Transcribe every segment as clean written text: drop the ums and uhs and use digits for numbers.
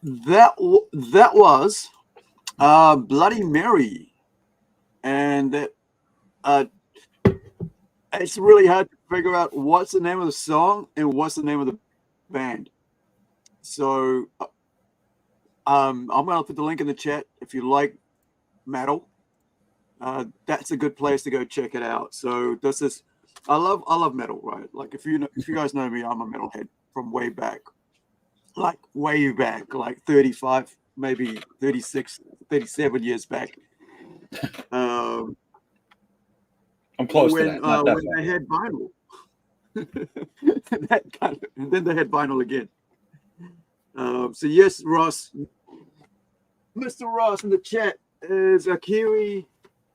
That was Bloody Mary, and uh, it's really hard to figure out what's the name of the song and what's the name of the band. So I'm gonna put the link in the chat if you like metal. That's a good place to go check it out. So this is I love metal, right? Like if you guys know me, I'm a metalhead from way back, like 35, maybe 36, 37 years back. Um, I'm close to when that, not that when far. they had vinyl, and then they had vinyl again. So yes, Ross, Mr. Ross in the chat is a Kiwi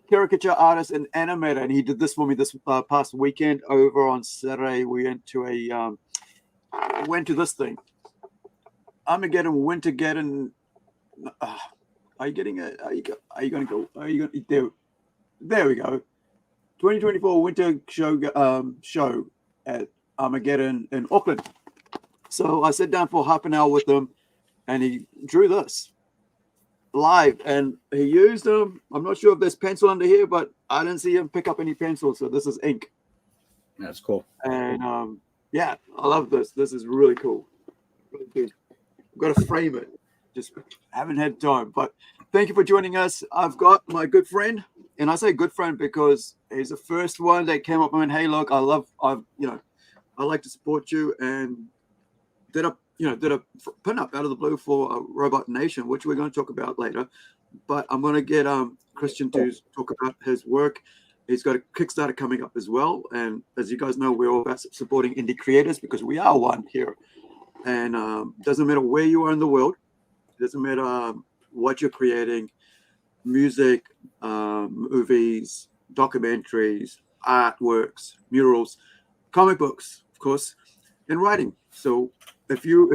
caricature artist and animator, and he did this for me this past weekend. Over on Saturday, we went to this thing, Armageddon Wintergeddon. Uh, are you getting it? Are you going to go? Are you going there? There we go. 2024 Winter show at Armageddon in Auckland. So I sat down for half an hour with him, and he drew this live, and he used them. I'm not sure if there's pencil under here, but I didn't see him pick up any pencil, so this is ink. That's cool. And yeah, I love this. This is really cool. Really good. I've got to frame it. Just haven't had time. But thank you for joining us. I've got my good friend, and I say good friend because he's the first one that came up and went, "Hey, look, I like to support you," and did a pin up out of the blue for Robot Nation, which we're going to talk about later. But I'm going to get Christian to talk about his work. He's got a Kickstarter coming up as well, and as you guys know, we're all about supporting indie creators because we are one here. And doesn't matter where you are in the world, doesn't matter what you're creating, music, movies, documentaries, artworks, murals, comic books, of course, and writing. So if you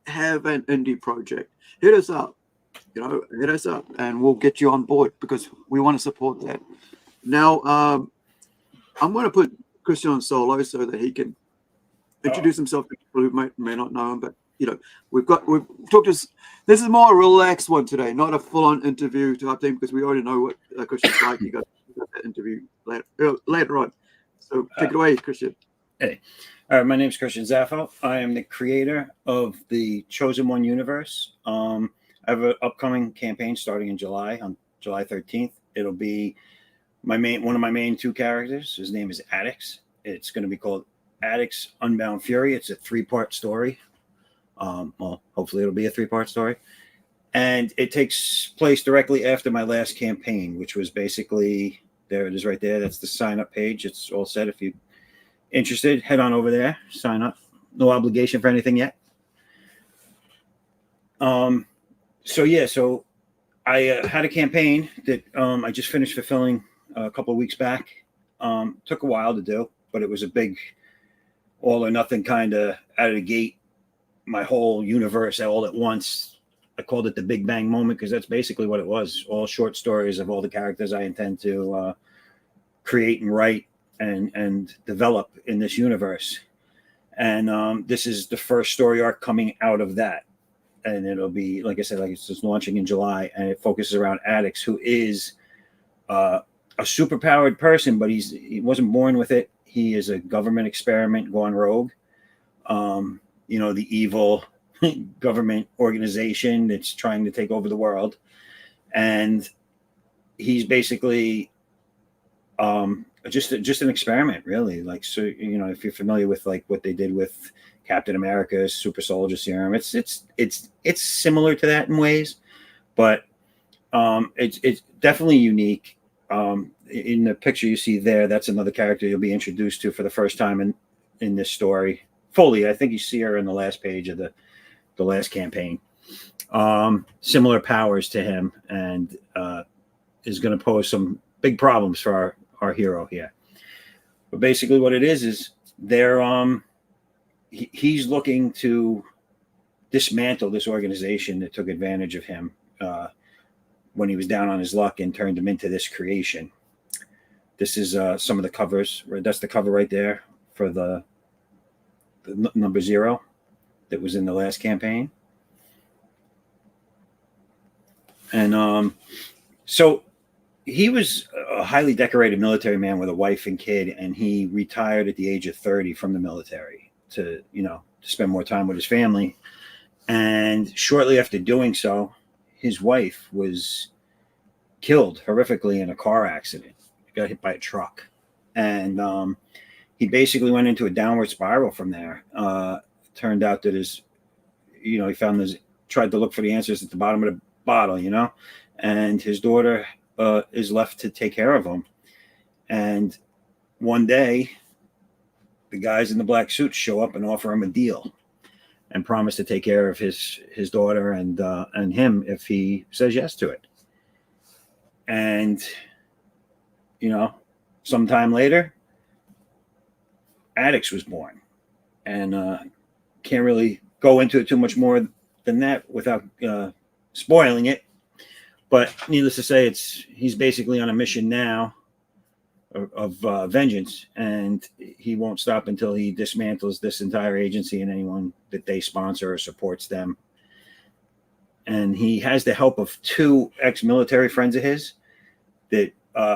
have an indie project, hit us up. Hit us up, and we'll get you on board because we want to support that. Now, I'm going to put Christian on solo so that he can introduce himself to people who may not know him. But we've talked to. This is more a relaxed one today, not a full-on interview type thing because we already know what Christian's like. You got that interview later on. So take it away, Christian. Hey, all right. My name is Christian Zaffo. I am the creator of the Chosen One universe. I have an upcoming campaign starting in July, on July 13th. It'll be one of my main two characters. His name is Addix. It's going to be called Addix Unbound Fury. It's a 3-part story. Well, hopefully it'll be a 3-part story. And it takes place directly after my last campaign, which was basically, there it is right there. That's the sign-up page. It's all set. If you're interested, head on over there, sign up. No obligation for anything yet. So I had a campaign that I just finished fulfilling a couple of weeks back. Took a while to do, but it was a big all or nothing kind of out of the gate. My whole universe all at once. I called it the Big Bang moment because that's basically what it was. All short stories of all the characters I intend to create and write and develop in this universe. And this is the first story arc coming out of that. And it'll be, like I said, it's just launching in July, and it focuses around Addix, who is a superpowered person, but he wasn't born with it. He is a government experiment gone rogue. The evil government organization that's trying to take over the world. And he's basically just an experiment, really. If you're familiar with what they did with Captain America's super soldier serum, it's similar to that in ways, but it's definitely unique. In the picture you see there, that's another character you'll be introduced to for the first time in this story fully. I think you see her in the last page of the last campaign. Similar powers to him, and is going to pose some big problems for our hero here. But basically what it is they're he's looking to dismantle this organization that took advantage of him when he was down on his luck and turned him into this creation. This is some of the covers. That's the cover right there for the number 0 that was in the last campaign. And so he was a highly decorated military man with a wife and kid, and he retired at the age of 30 from the military to spend more time with his family. And shortly after doing so, his wife was killed horrifically in a car accident. He got hit by a truck. And he basically went into a downward spiral from there. Turned out that he tried to look for the answers at the bottom of the bottle, and his daughter is left to take care of him. And one day, the guys in the black suits show up and offer him a deal and promise to take care of his daughter and him if he says yes to it. And sometime later, Addicts was born. And can't really go into it too much more than that without spoiling it. But needless to say, he's basically on a mission now of vengeance, and he won't stop until he dismantles this entire agency and anyone that they sponsor or supports them. And he has the help of 2 ex-military friends of his that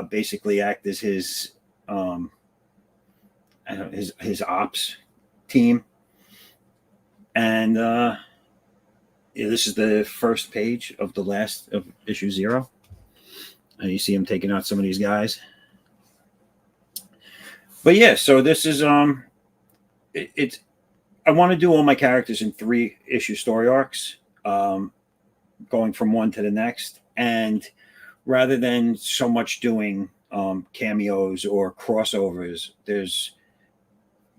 basically act as his ops team. And this is the first page of the last of issue 0. You see him taking out some of these guys. But yeah, so this is I want to do all my characters in 3-issue story arcs, going from one to the next, and rather than so much doing cameos or crossovers,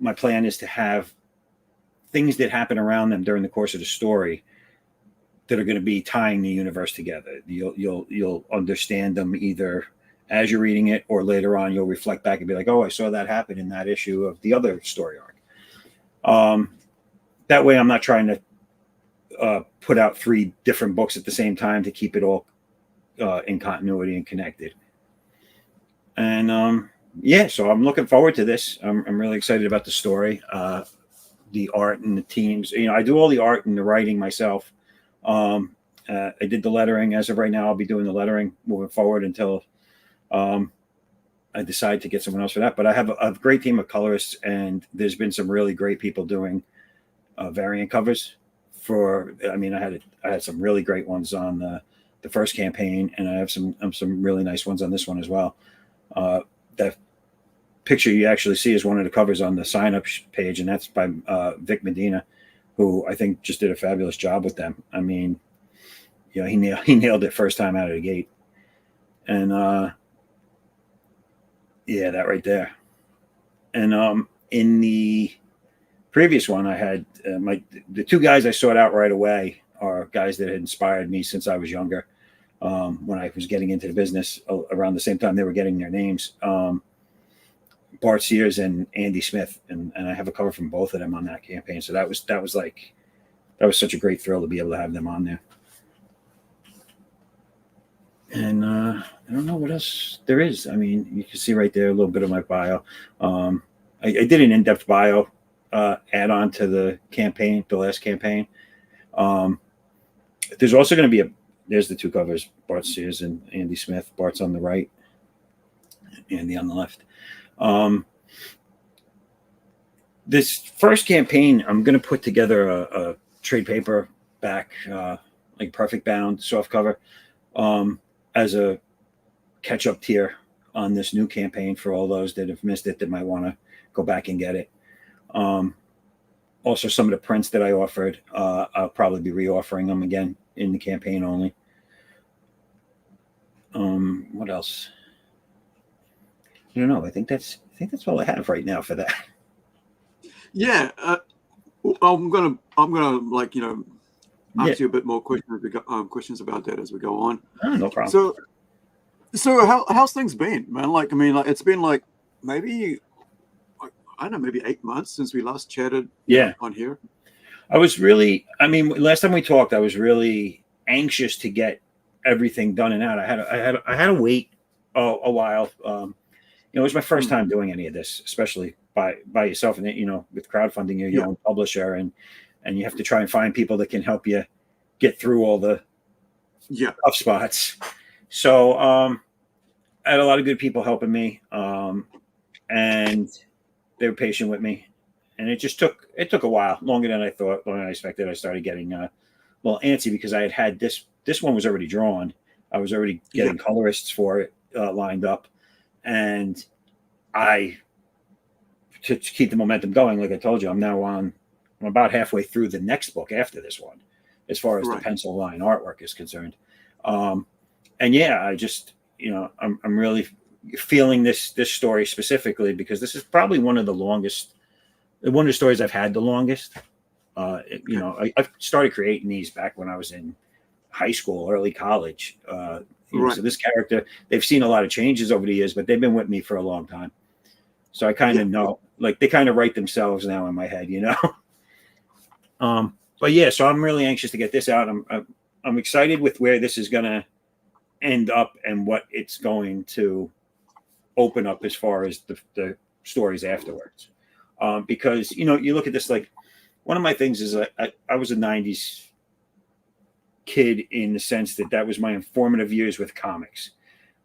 my plan is to have things that happen around them during the course of the story that are going to be tying the universe together. You'll understand them either as you're reading it, or later on you'll reflect back and be like, oh, I saw that happen in that issue of the other story arc. That way I'm not trying to put out 3 different books at the same time to keep it all in continuity and connected. And so I'm looking forward to this. I'm really excited about the story, the art and the teams. I do all the art and the writing myself. I did the lettering. As of right now, I'll be doing the lettering moving forward until I decide to get someone else for that. But I have a great team of colorists, and there's been some really great people doing variant covers I had some really great ones on the first campaign, and I have some really nice ones on this one as well. That picture you actually see is one of the covers on the sign-up page, and that's by Vic Medina, who I think just did a fabulous job with them. I mean, he nailed it first time out of the gate. And that right there. And in the previous one, I had the 2 guys I sought out right away are guys that had inspired me since I was younger. When I was getting into the business around the same time they were getting their names, Bart Sears and Andy Smith, and I have a cover from both of them on that campaign. So that was such a great thrill to be able to have them on there. And I don't know what else there is. I mean, you can see right there a little bit of my bio. I did an in-depth bio add on to the campaign, the last campaign. There's also going to be there's the 2 covers, Bart Sears and Andy Smith. Bart's on the right, Andy on the left. This first campaign, I'm going to put together a trade paperback, like perfect bound soft cover, as a catch-up tier on this new campaign for all those that have missed it that might want to go back and get it. Also, some of the prints that I offered, I'll probably be reoffering them again in the campaign only. What else? I don't know. I think that's all I have right now for that. Yeah, I'm gonna ask you a bit more questions about that as we go on. Oh, no problem. So how's things been, man? It's been maybe 8 months since we last chatted. Yeah. On here. Last time we talked, I was really anxious to get everything done and out. I had to wait a while. It was my first time doing any of this, especially by yourself, and with crowdfunding, you're your own publisher, and you have to try and find people that can help you get through all the Yeah. tough spots. So I had a lot of good people helping me, and they were patient with me. And it took a while, longer than I thought, longer than I expected. I started getting a little antsy because I had this one was already drawn. I was already getting colorists for it lined up, and I to keep the momentum going. Like I told you, I'm about halfway through the next book after this one, as far as the pencil line artwork is concerned. And yeah, I just I'm really feeling this story specifically because this is probably one of the stories I've had the longest. I started creating these back when I was in high school, early college. So this character, they've seen a lot of changes over the years, but they've been with me for a long time. So I kind of know, like they kind of write themselves now in my head, But yeah, so I'm really anxious to get this out. I'm excited with where this is going to end up and what it's going to open up as far as the stories afterwards. Because you look at this, like one of my things is I was a 90s kid in the sense that was my informative years with comics.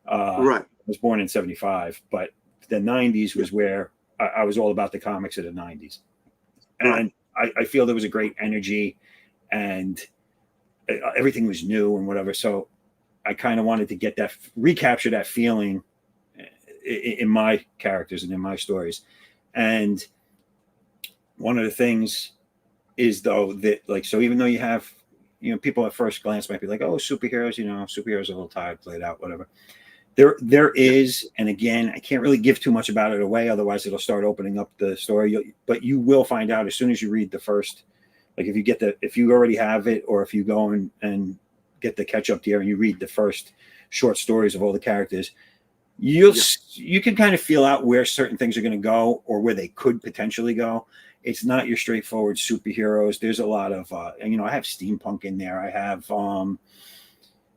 I was born in 75, but the 90s was where I was all about the comics of the 90s. And I feel there was a great energy and everything was new and whatever. So I kind of wanted to recapture that feeling in my characters and in my stories. And one of the things is though that like, so even though you have, people at first glance might be like, oh, superheroes, superheroes are a little tired, played out, whatever. There is, and again, I can't really give too much about it away, otherwise it'll start opening up the story. But you will find out as soon as you read the first, like if you already have it, or if you go and get the catch up tier and you read the first short stories of all the characters, you can kind of feel out where certain things are going to go or where they could potentially go. It's not your straightforward superheroes. There's a lot of, I have steampunk in there. I have,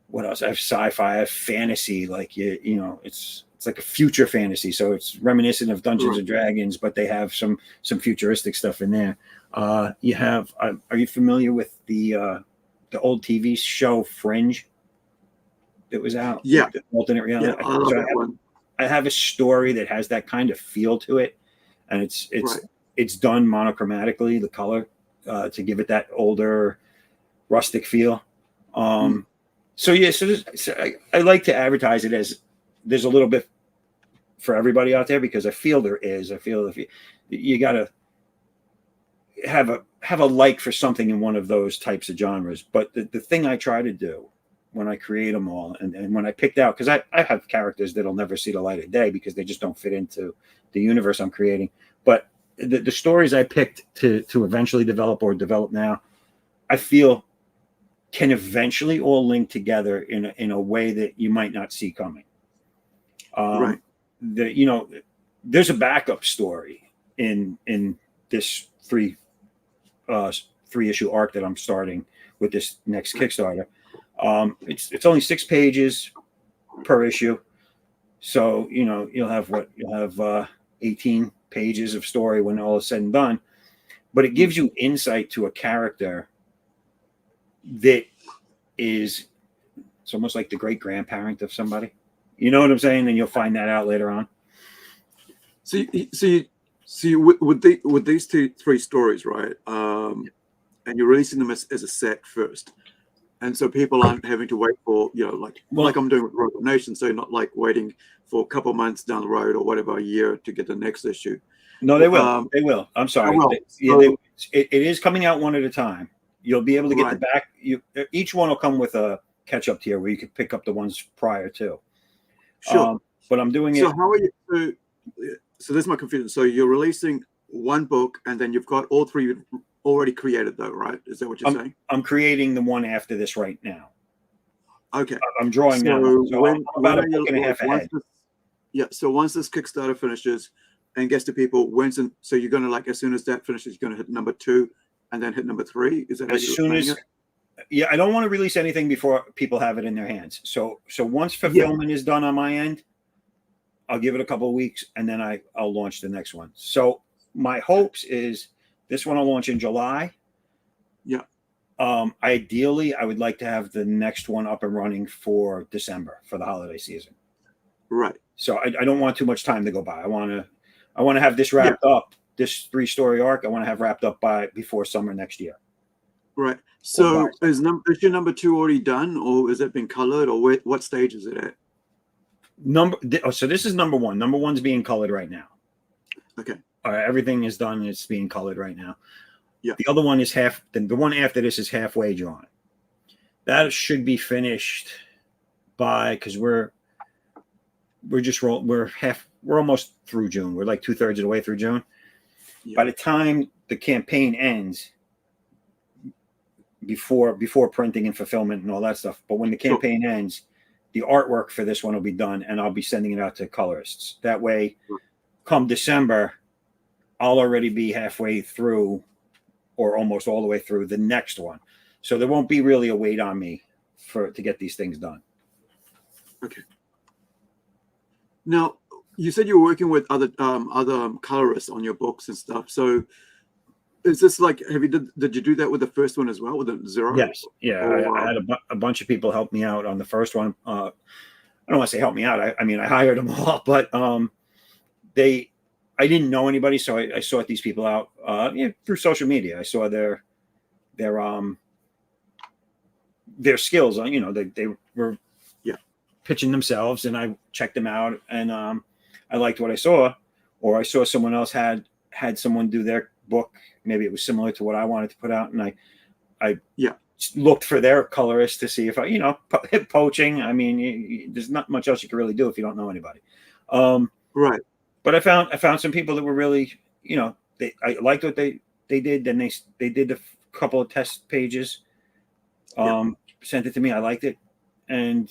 what else? I have sci-fi, I have fantasy. Like, it's like a future fantasy. So it's reminiscent of Dungeons and Dragons, but they have some futuristic stuff in there. Are you familiar with the old TV show Fringe that was out? Yeah. The alternate reality. Yeah, I love that one. I have a story that has that kind of feel to it. And it's done monochromatically, the color, to give it that older rustic feel. So I like to advertise it as there's a little bit for everybody out there, because I feel there is. I feel if you got to have a like for something in one of those types of genres. But the thing I try to do when I create them all, and when I picked out, because I have characters that'll never see the light of day because they just don't fit into the universe I'm creating. But the stories I picked to eventually develop now, I feel can eventually all link together in a way that you might not see coming. There's a backup story in this three issue arc that I'm starting with this next Kickstarter. It's only 6 pages per issue, so you'll have 18 pages of story when all is said and done. But it gives you insight to a character that it's almost like the great grandparent of somebody. You know what I'm saying? And you'll find that out later on. See, with these 3 stories, right? And you're releasing them as a set first, and so people aren't having to wait for like I'm doing with Rogue Nation. So not like waiting for a couple months down the road or whatever, a year to get the next issue. No, they will. They will. I'm sorry. It is coming out one at a time. You'll be able to get the back. Each one will come with a catch-up tier where you can pick up the ones prior to. Sure. But I'm doing it. So how are you? So this is my confusion. So you're releasing one book, and then you've got all 3 already created, though, right? Is that what you're saying? I'm creating the one after this right now. Okay. I'm drawing now. So I'm about a book and a half ahead. So once this Kickstarter finishes and gets to people, so you're going to, like, as soon as that finishes, you're going to hit number 2 and then hit number 3? Is that as soon as it? Yeah, I don't want to release anything before people have it in their hands. So once fulfillment is done on my end, I'll give it a couple of weeks, and then I'll launch the next one. So my hopes is this one will launch in July. Yeah. Ideally, I would like to have the next one up and running for December for the holiday season. Right. So I don't want too much time to go by. I want to have this wrapped up. This 3-story arc I want to have wrapped up before summer next year. Right. So is your number 2 already done, or has it been colored, or what stage is it at? So this is number 1. Number 1's being colored right now. Okay. Everything is done. It's being colored right now. Yeah. The other one is the one after this is halfway drawn. That should be finished because we're almost through June. We're like 2/3 of the way through June. Yeah. By the time the campaign ends, before printing and fulfillment and all that stuff, but when the campaign ends, the artwork for this one will be done, and I'll be sending it out to colorists. That way, come December, I'll already be halfway through, or almost all the way through the next one. So there won't be really a weight on me to get these things done. Okay. Now, you said you were working with other colorists on your books and stuff. So is this like, did you do that with the first one as well, with the Zero? Yes. Yeah. I had a bunch of people help me out on the first one. I don't want to say help me out. I mean, I hired them all, but I didn't know anybody. So I sought these people out through social media. I saw their skills on, they were pitching themselves, and I checked them out, and I liked what I saw, or I saw someone else had someone do their book. Maybe it was similar to what I wanted to put out, and I looked for their colorist to see if poaching. I mean, there's not much else you can really do if you don't know anybody. Right. But I found some people that were really, I liked what they did. Then they did a couple of test pages, sent it to me. I liked it, and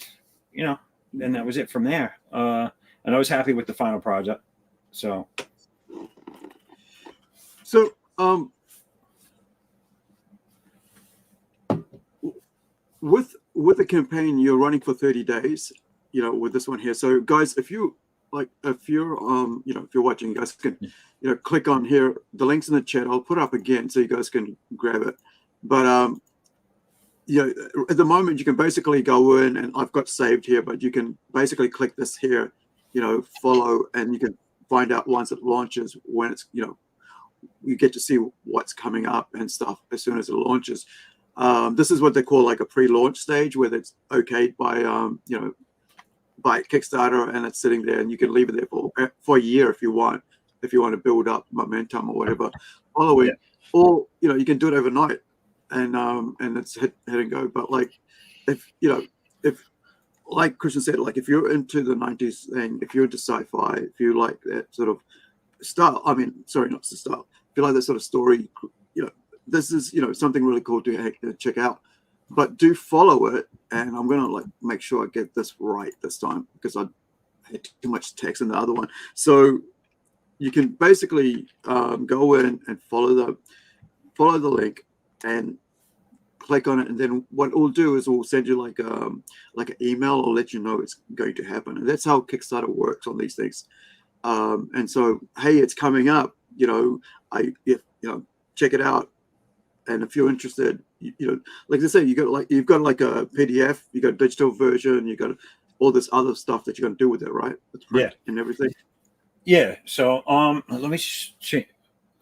then that was it from there. And I was happy with the final project. So with the campaign, you're running for 30 days, with this one here. So guys, if you're watching, you guys can, click on here. The link's in the chat. I'll put it up again so you guys can grab it. But at the moment you can basically go in, and I've got saved here, but you can basically click this here, follow, and you can find out once it launches, when it's, you get to see what's coming up and stuff as soon as it launches. This is what they call like a pre-launch stage, where it's okayed by Kickstarter, and it's sitting there, and you can leave it there for a year if you want to build up momentum or whatever following, or you can do it overnight, and it's hit and go. But like, if like Christian said, like if you're into the 90s thing, if you're into sci-fi, if you like that sort of style, sorry, not the style, if you like that sort of story, this is something really cool to check out. But do follow it, and I'm gonna make sure I get this right this time, because I had too much text in the other one. So you can basically go in and follow the link and click on it, and then what it will do is it will send you like an email, or let you know it's going to happen. And that's how Kickstarter works on these things. And so, hey, it's coming up. Check it out. And if you're interested, like I say, you've got a PDF, you got a digital version, you got all this other stuff that you're going to do with it, right? And everything. Yeah. So let me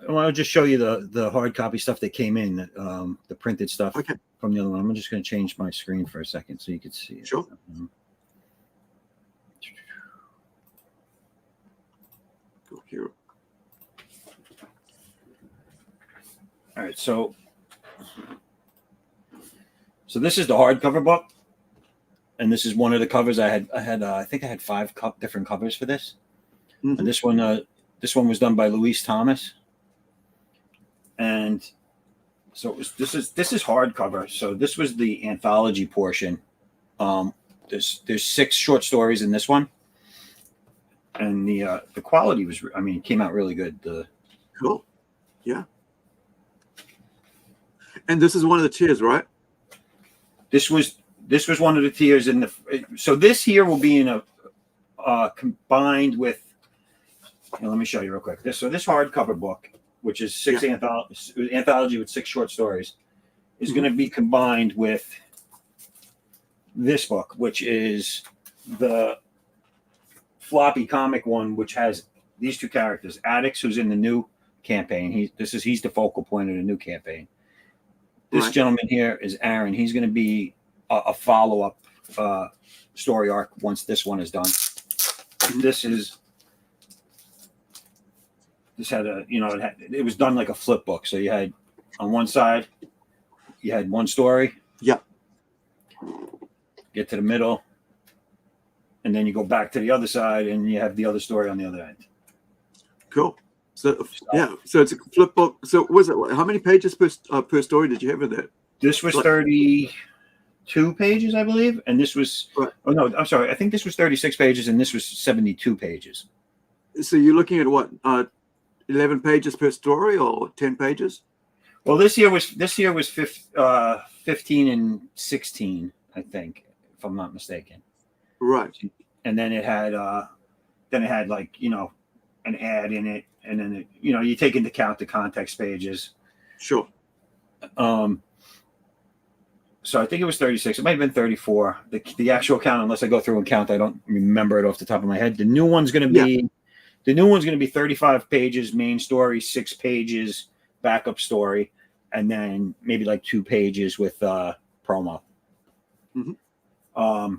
I'll just show you the hard copy stuff that came in, the printed stuff from the other one. I'm just going to change my screen for a second so you can see it. Sure. Go here. All right. So this is the hardcover book, and this is one of the covers. I think I had 5 different covers for this. Mm-hmm. And this one was done by Louise Thomas. And so this is hardcover. So this was the anthology portion. There's 6 short stories in this one, and the quality was, it came out really good. Cool. Yeah. And this is one of the tiers, right? This was one of the tiers in the. So this here will be in a combined with. Let me show you real quick. This hardcover book, which is 6 anthology with 6 short stories, is going to be combined with this book, which is the floppy comic one, which has these two characters. Addix, who's in the new campaign. He's the focal point of the new campaign. This gentleman here is Aaron. He's going to be a follow-up story arc once this one is done. This had a, it was done like a flip book. So you had on one side, you had one story. Yeah. Get to the middle, and then you go back to the other side, and you have the other story on the other end. Cool. So it's a flip book. So was it how many pages per story did you have in that? This was 32 pages, I believe, and this was. Right. Oh no, I'm sorry. I think this was 36 pages, and this was 72 pages. So you're looking at what, 11 pages per story or 10 pages? Well, this year was 15 and 16, I think, if I'm not mistaken. Right. And then it had like, an ad in it, and then you take into account the context pages. Sure. So I think it was 36. It might have been 34. The actual count, unless I go through and count, I don't remember it off the top of my head. The new one's going to be 35 pages main story, 6 pages backup story, and then maybe like 2 pages with promo. Mm-hmm.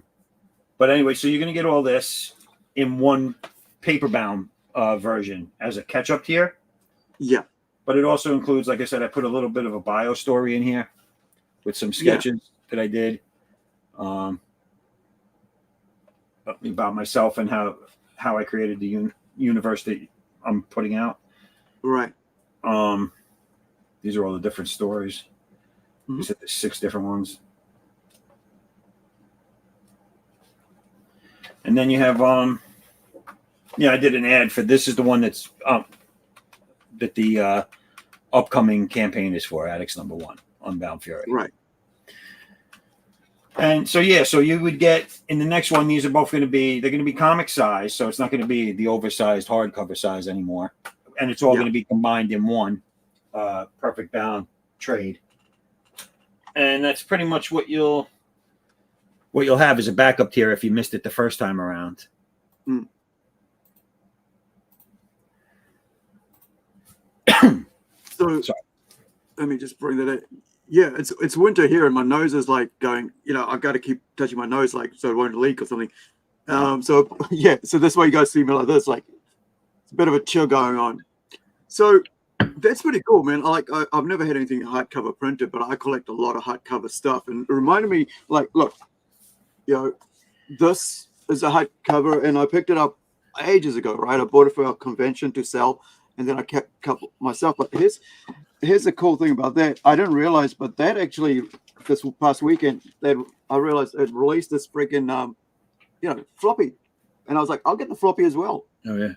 But anyway, so you're going to get all this in one paper-bound version as a catch-up tier. Yeah. But it also includes, like I said, I put a little bit of a bio story in here with some sketches that I did about myself and how I created the universe that I'm putting out. Right. These are all the different stories. Mm-hmm. There's 6 different ones. And then you have, I did an ad for, this is the one that's, that the upcoming campaign is for, Addix #1, Unbound Fury. Right. And so, so you would get, in the next one, they're going to be comic size, so it's not going to be the oversized hardcover size anymore. And it's all going to be combined in one perfect bound trade. And that's pretty much what you'll have as a backup tier if you missed it the first time around. Mm. So let me just bring that in. Yeah, it's winter here, and my nose is like going. I've got to keep touching my nose, like so it won't leak or something. So that's why you guys see me like this. Like it's a bit of a chill going on. So that's pretty cool, man. I've never had anything hardcover printed, but I collect a lot of hardcover stuff, and it reminded me, like, look, this is a hardcover, and I picked it up ages ago, right? I bought it for a convention to sell, and then I kept a couple myself. But here's the cool thing about that. I didn't realize, but that actually this past weekend, I realized it released this freaking floppy, and I was like, I'll get the floppy as well. Oh yeah.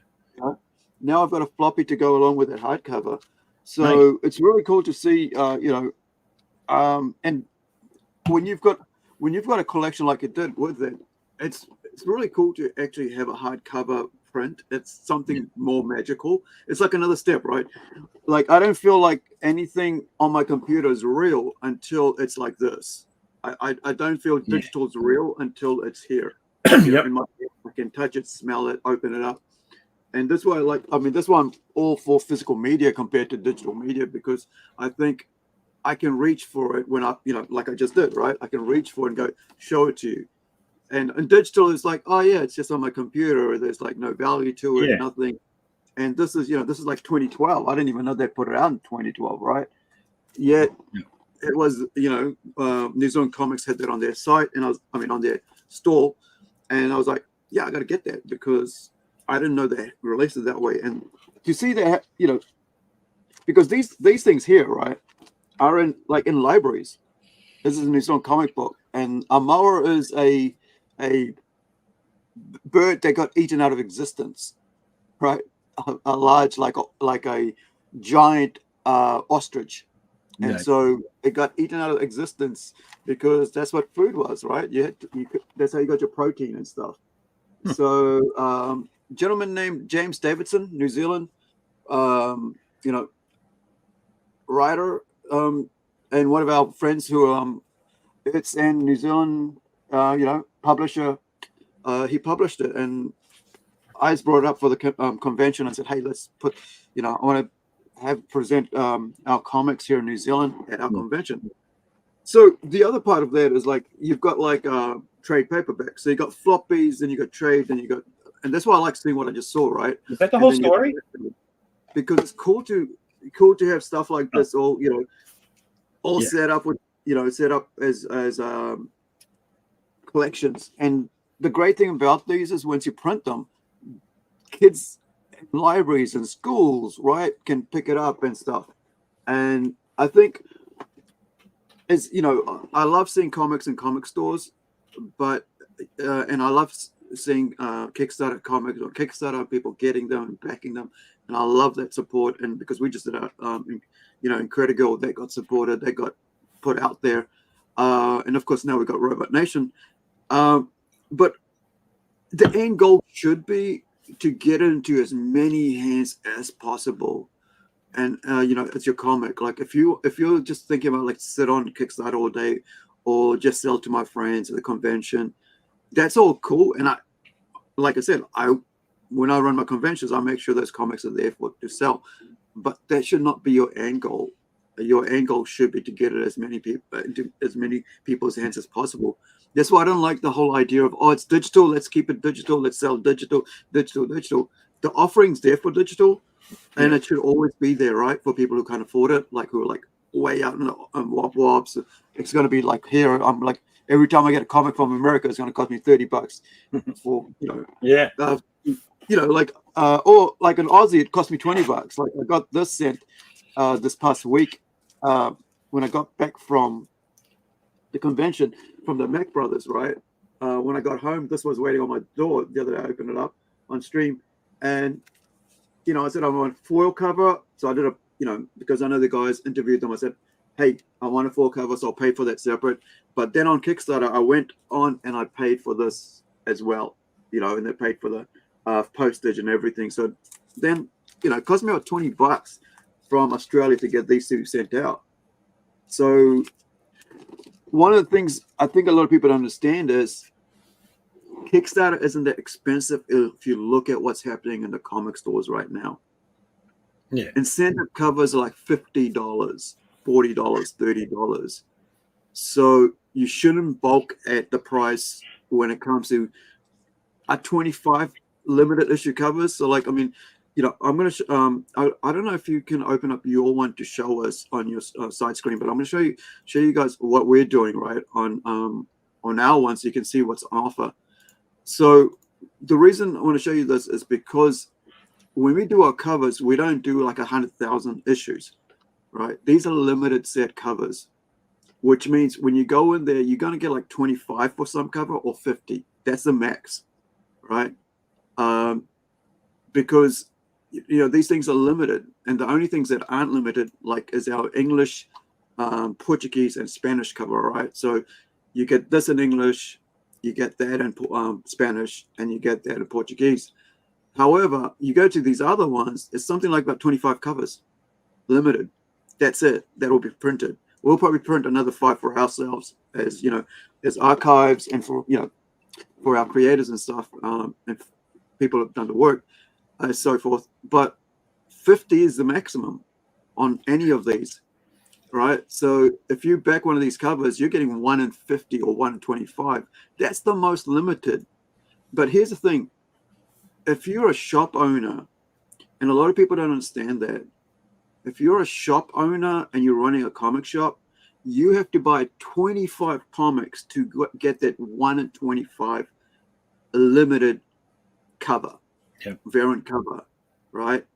Now I've got a floppy to go along with that hardcover, so nice. It's really cool to see. And when you've got a collection like it did with it, it's really cool to actually have a hardcover print. It's something more magical. It's like another step, right? Like I don't feel like anything on my computer is real until it's like this. I don't feel digital is real until it's here. Yep. I can touch it, smell it, open it up. And that's why that's why I'm all for physical media compared to digital media, because I think I can reach for it when like I just did, right? I can reach for it and go, show it to you. And digital is like, oh yeah, it's just on my computer. There's like no value to it, nothing. And this is like 2012. I didn't even know they put it out in 2012, right? Yet it was, New Zealand Comics had that on their site, and on their store, and I was like, yeah, I got to get that because I didn't know they released it that way. And you see that, because these things here, right, are in libraries. This is a New Zealand comic book, and a moa is a bird that got eaten out of existence, right? A large, like a giant ostrich, and so it got eaten out of existence because that's what food was, right? That's how you got your protein and stuff. So, gentleman named James Davidson, New Zealand, writer, and one of our friends who it's in New Zealand, publisher, he published it, and I just brought it up for the convention. I said, hey, let's put, I want to present our comics here in New Zealand at our convention. So the other part of that is like you've got like trade paperbacks. So you got floppies, then you got trade, then you got, and that's why I like seeing what I just saw. Right? Is that the whole story? Because it's cool to have stuff like this all set up with set up as collections. And the great thing about these is once you print them, kids in libraries and schools, right, can pick it up and stuff. And I think, as I love seeing comics in comic stores, but and I love seeing Kickstarter comics or Kickstarter people getting them and backing them, and I love that support. And because we just did a Incredigo, that got supported, they got put out there, and of course now we got Robot Nation. But the end goal should be to get it into as many hands as possible. And it's your comic. Like if you're just thinking about like sit on Kickstarter all day, or just sell to my friends at the convention, that's all cool. And like I said, when I run my conventions, I make sure those comics are there to sell. But that should not be your end goal. Your end goal should be to get it as many people into as many people's hands as possible. That's why I don't like the whole idea of it's digital. Let's keep it digital. Let's sell digital. The offering's there for digital. And it should always be there, right? For people who can't afford it, like who are like way out in the wop. It's going to be like here. I'm like, every time I get a comic from America, it's going to cost me $30 for, or like an Aussie, it cost me $20. Like I got this sent this past week when I got back from the convention from the Mac Brothers, right? When I got home, this was waiting on my door the other day. I opened it up on stream, and I said I want a foil cover. So I did because I know the guys interviewed them. I said, hey, I want a foil cover, so I'll pay for that separate. But then on Kickstarter, I went on and I paid for this as well, and they paid for the postage and everything. So then, it cost me about $20 from Australia to get these two sent out. So one of the things I think a lot of people don't understand is Kickstarter isn't that expensive if you look at what's happening in the comic stores right now. Yeah. Incentive covers are like $50, $40, $30. So you shouldn't bulk at the price when it comes to a 25 limited issue covers. So like, I mean, I'm going to, I don't know if you can open up your one to show us on your side screen, but I'm going to show you guys what we're doing, right, on our one, so you can see what's on offer. So the reason I want to show you this is because when we do our covers, we don't do like 100,000 issues, right? These are limited set covers, which means when you go in there, you're going to get like 25 for some cover or 50. That's the max, right? Because, these things are limited. And the only things that aren't limited, like, is our English, Portuguese, and Spanish cover, right? So you get this in English, you get that in Spanish, and you get that in Portuguese. However, you go to these other ones, it's something like about 25 covers, limited. That's it. That will be printed. We'll probably print another 5 for ourselves as, as archives and for our creators and stuff, and people have done the work and so forth. But 50 is the maximum on any of these, right? So if you back one of these covers, you're getting 1 in 50 or 1 in 25. That's the most limited. But here's the thing. If you're a shop owner, and a lot of people don't understand that, if you're a shop owner and you're running a comic shop, you have to buy 25 comics to get that 1 in 25 limited cover, variant cover, right?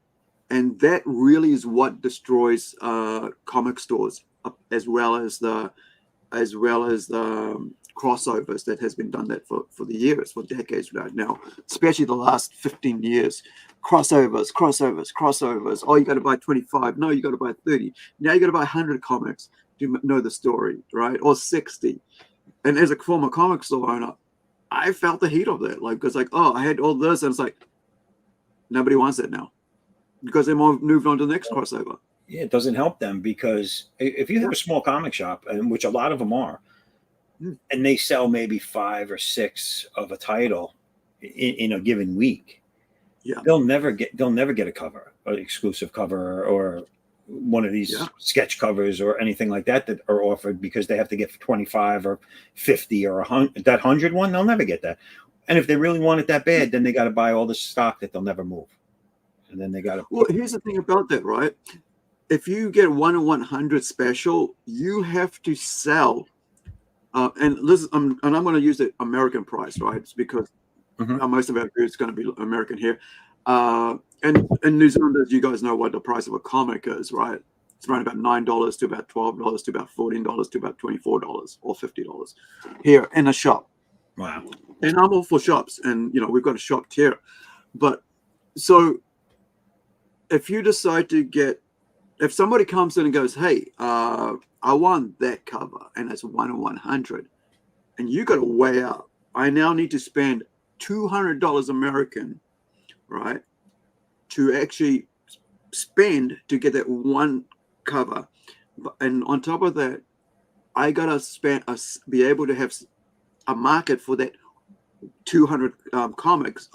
And that really is what destroys comic stores, as well as the crossovers that has been done that for the years, for decades right now, especially the last 15 years. Crossovers. Oh, you got to buy 25. No, you got to buy 30. Now you got to buy 100 comics to know the story, right? Or 60. And as a former comic store owner, I felt the heat of that. Like, it's like, oh, I had all this, and it's like, nobody wants it now because they moved on to the next crossover. Yeah, it doesn't help them, because if you have a small comic shop, and which a lot of them are, and they sell maybe 5 or 6 of a title in a given week, Yeah. they'll never get a cover, an exclusive cover, or one of these sketch covers or anything like that are offered, because they have to get 25 or 50 or 100. That 100 one, they'll never get that. And if they really want it that bad, then they got to buy all the stock that they'll never move. And then they got to. Well, here's the thing about that, right? If you get 1 in 100 special, you have to sell. And this, and I'm going to use the American price, right? It's because most of our food is going to be American here. And in New Zealand, as you guys know, what the price of a comic is, right? It's around about $9 to about $12 to about $14 to about $24 or $50 here in a shop. Wow. And I'm all for shops, and we've got a shop tier. But so if you decide to get, if somebody comes in and goes, hey, I want that cover, and it's 1 in 100, and you got to weigh out, I now need to spend $200 American, right, to actually spend to get that one cover. And on top of that, I got to be able to have a market for that 100 comics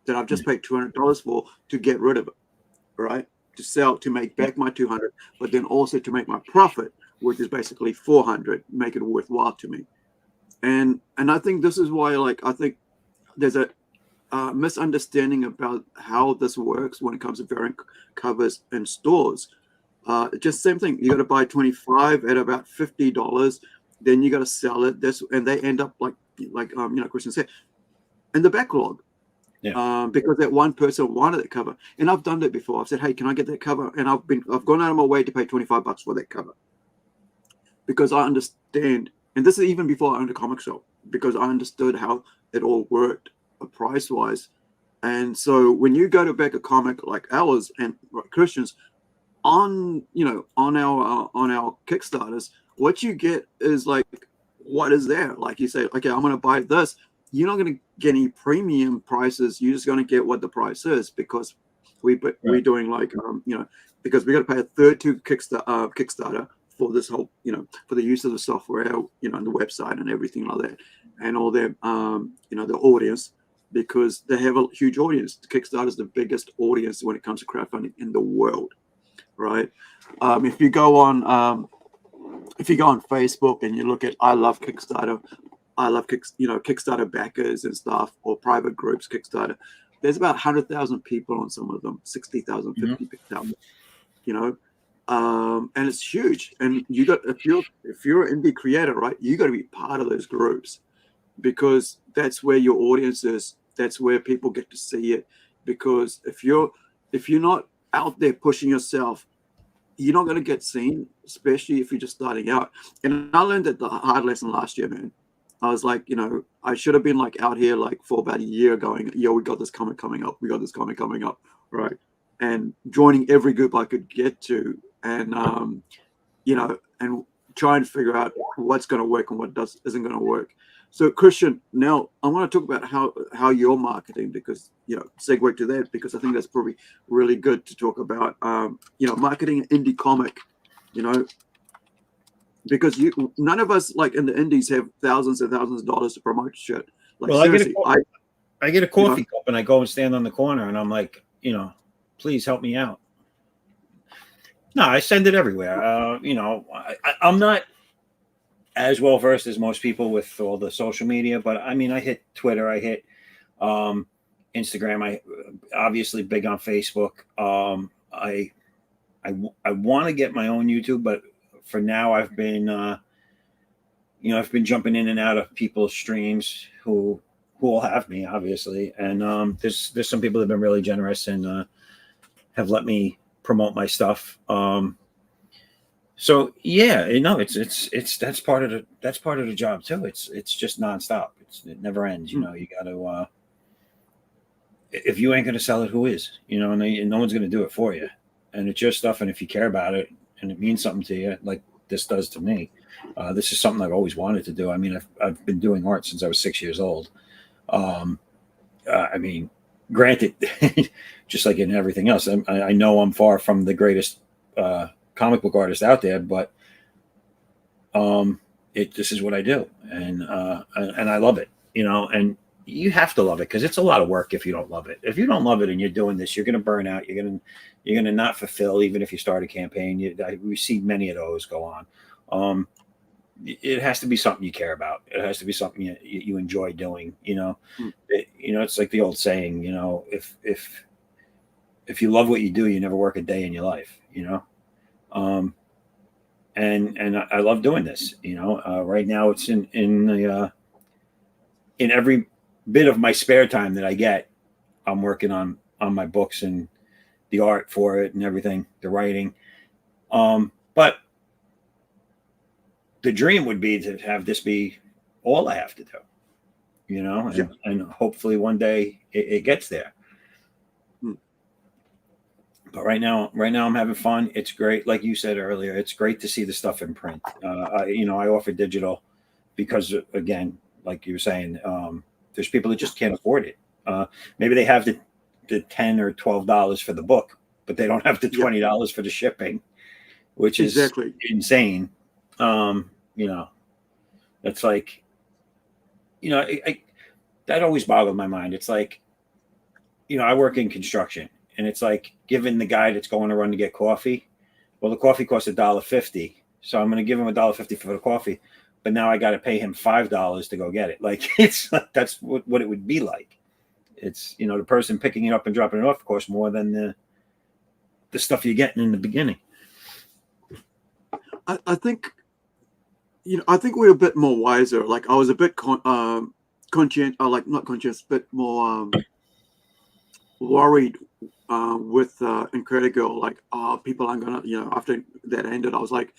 that I've just paid $200 for, to get rid of it, right? To sell, to make back my 200, but then also to make my profit, which is basically 400, make it worthwhile to me. And I think this is why, like, I think there's a misunderstanding about how this works when it comes to variant covers in stores. Just same thing. You got to buy 25 at about $50, then you got to sell it. And they end up like Christian said, in the backlog. Yeah. Because that one person wanted that cover, and I've done that before. I've said, "Hey, can I get that cover?" And I've gone out of my way to pay $25 for that cover, because I understand. And this is even before I owned a comic shop, because I understood how it all worked price wise. And so when you go to back a comic like ours and Christians on our Kickstarters, what you get is like what is there. Like you say, okay, I'm going to buy this. You're not going to get any premium prices. You're just going to get what the price is, because we're doing like because we got to pay a third to Kickstarter for this whole for the use of the software, and the website and everything like that, and all their the audience, because they have a huge audience. Kickstarter is the biggest audience when it comes to crowdfunding in the world, right? If you go on Facebook and you look at I love Kickstarter, Kickstarter backers and stuff, or private groups Kickstarter, there's about 100,000 people on some of them, 60,000, 50,000, and it's huge. And you got, if you're an indie creator, right, you got to be part of those groups, because that's where your audience is. That's where people get to see it. Because if you're not out there pushing yourself, you're not going to get seen, especially if you're just starting out. And I learned that the hard lesson last year, man. I was like, I should have been like out here like for about a year going, yo, we got this comic coming up. We got this comic coming up. Right. And joining every group I could get to, and, and try and figure out what's going to work and what isn't going to work. So Christian, now I want to talk about how you're marketing, because, segue to that, because I think that's probably really good to talk about, marketing an indie comic, because none of us like in the indies have thousands and thousands of dollars to promote shit. Like, well, seriously, I get a coffee cup and I go and stand on the corner and I'm like, please help me out. No, I send it everywhere. I'm not as well versed as most people with all the social media, but I mean, I hit Twitter, I hit Instagram, I obviously big on Facebook. I want to get my own YouTube, but for now I've been I've been jumping in and out of people's streams who will have me, obviously, and there's some people that have been really generous and have let me promote my stuff. So yeah, it's that's part of the job too. It's just nonstop. It never ends. You got to if you ain't going to sell it, who is? And no one's going to do it for you. And it's your stuff. And if you care about it and it means something to you, like this does to me, this is something I've always wanted to do. I mean, I've been doing art since I was 6 years old. I mean, granted, just like in everything else. I know I'm far from the greatest comic book artist out there, but this is what I do, and I love it, and you have to love it because it's a lot of work if you don't love it. If you don't love it and you're doing this, you're going to burn out. You're going to not fulfill, even if you start a campaign. We see many of those go on. It has to be something you care about. It has to be something you enjoy doing. It's like the old saying. If you love what you do, you never work a day in your life. And I love doing this. Right now it's in every bit of my spare time that I get, I'm working on my books and the art for it and everything, the writing. But the dream would be to have this be all I have to do, and hopefully one day it gets there. But right now I'm having fun. It's great. Like you said earlier, it's great to see the stuff in print. I offer digital because, again, like you were saying, there's people that just can't afford it. Maybe they have the $10 or $12 for the book, but they don't have the $20 for the shipping, which is insane. It's like, that always boggled my mind. It's like, I work in construction, and it's like giving the guy that's going to run to get coffee. Well, the coffee costs $1.50, so I'm going to give him $1.50 for the coffee. But now I got to pay him $5 to go get it. Like, it's like, that's what it would be like. It's, the person picking it up and dropping it off costs more than the stuff you're getting in the beginning. I think, I think we're a bit more wiser. Like, I was a bit conscious, not conscious, but more worried with Incredigirl. Like, people aren't gonna, after that ended, I was like,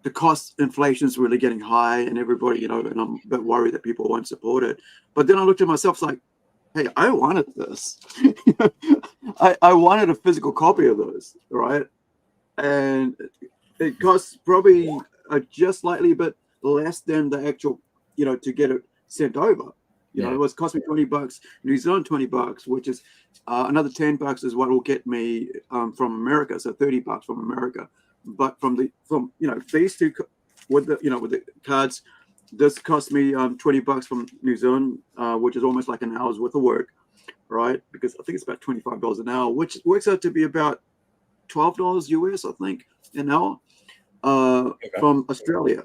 the cost inflation is really getting high, and everybody, and I'm a bit worried that people won't support it. But then I looked at myself, like, hey, I wanted this. I wanted a physical copy of this, right? And it costs probably just slightly bit less than the actual, to get it sent over. It was cost me $20, New Zealand $20, which is another $10 is what will get me from America, so $30 from America. But from these two with the cards, this cost me $20 from New Zealand, which is almost like an hour's worth of work, right? Because I think it's about $25 an hour, which works out to be about $12 US, I think, an hour from Australia.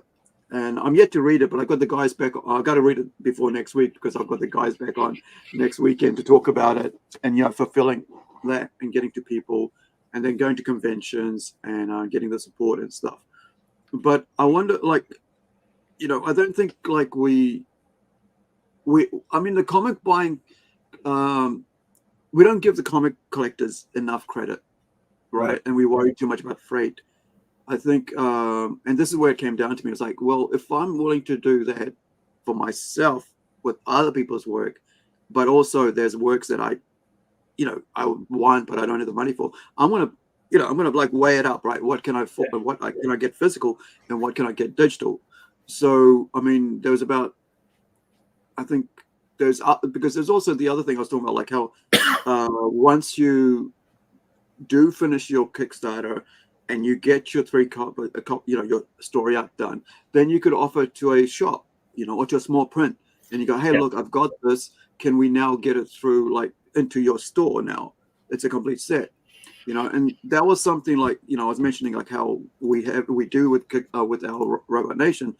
And I'm yet to read it, but I got the guys back. I got to read it before next week because I've got the guys back on next weekend to talk about it and fulfilling that and getting to people, and then going to conventions and getting the support and stuff. But I wonder, like, I don't think like the comic buying, we don't give the comic collectors enough credit, right? And we worry too much about freight. I think, and this is where it came down to me. It's like, well, if I'm willing to do that for myself with other people's work, but also there's works that I want, but I don't have the money for, I'm gonna like weigh it up, right? What can I afford? What can I get physical, and what can I get digital? So, there's about, I think there's because there's also the other thing I was talking about, like how once you do finish your Kickstarter and you get your your story art done, then you could offer it to a shop, or to a small print, and you go, hey, look, I've got this. Can we now get it through into your store now? It's a complete set, and that was something like, I was mentioning like how we do with our Robot Nation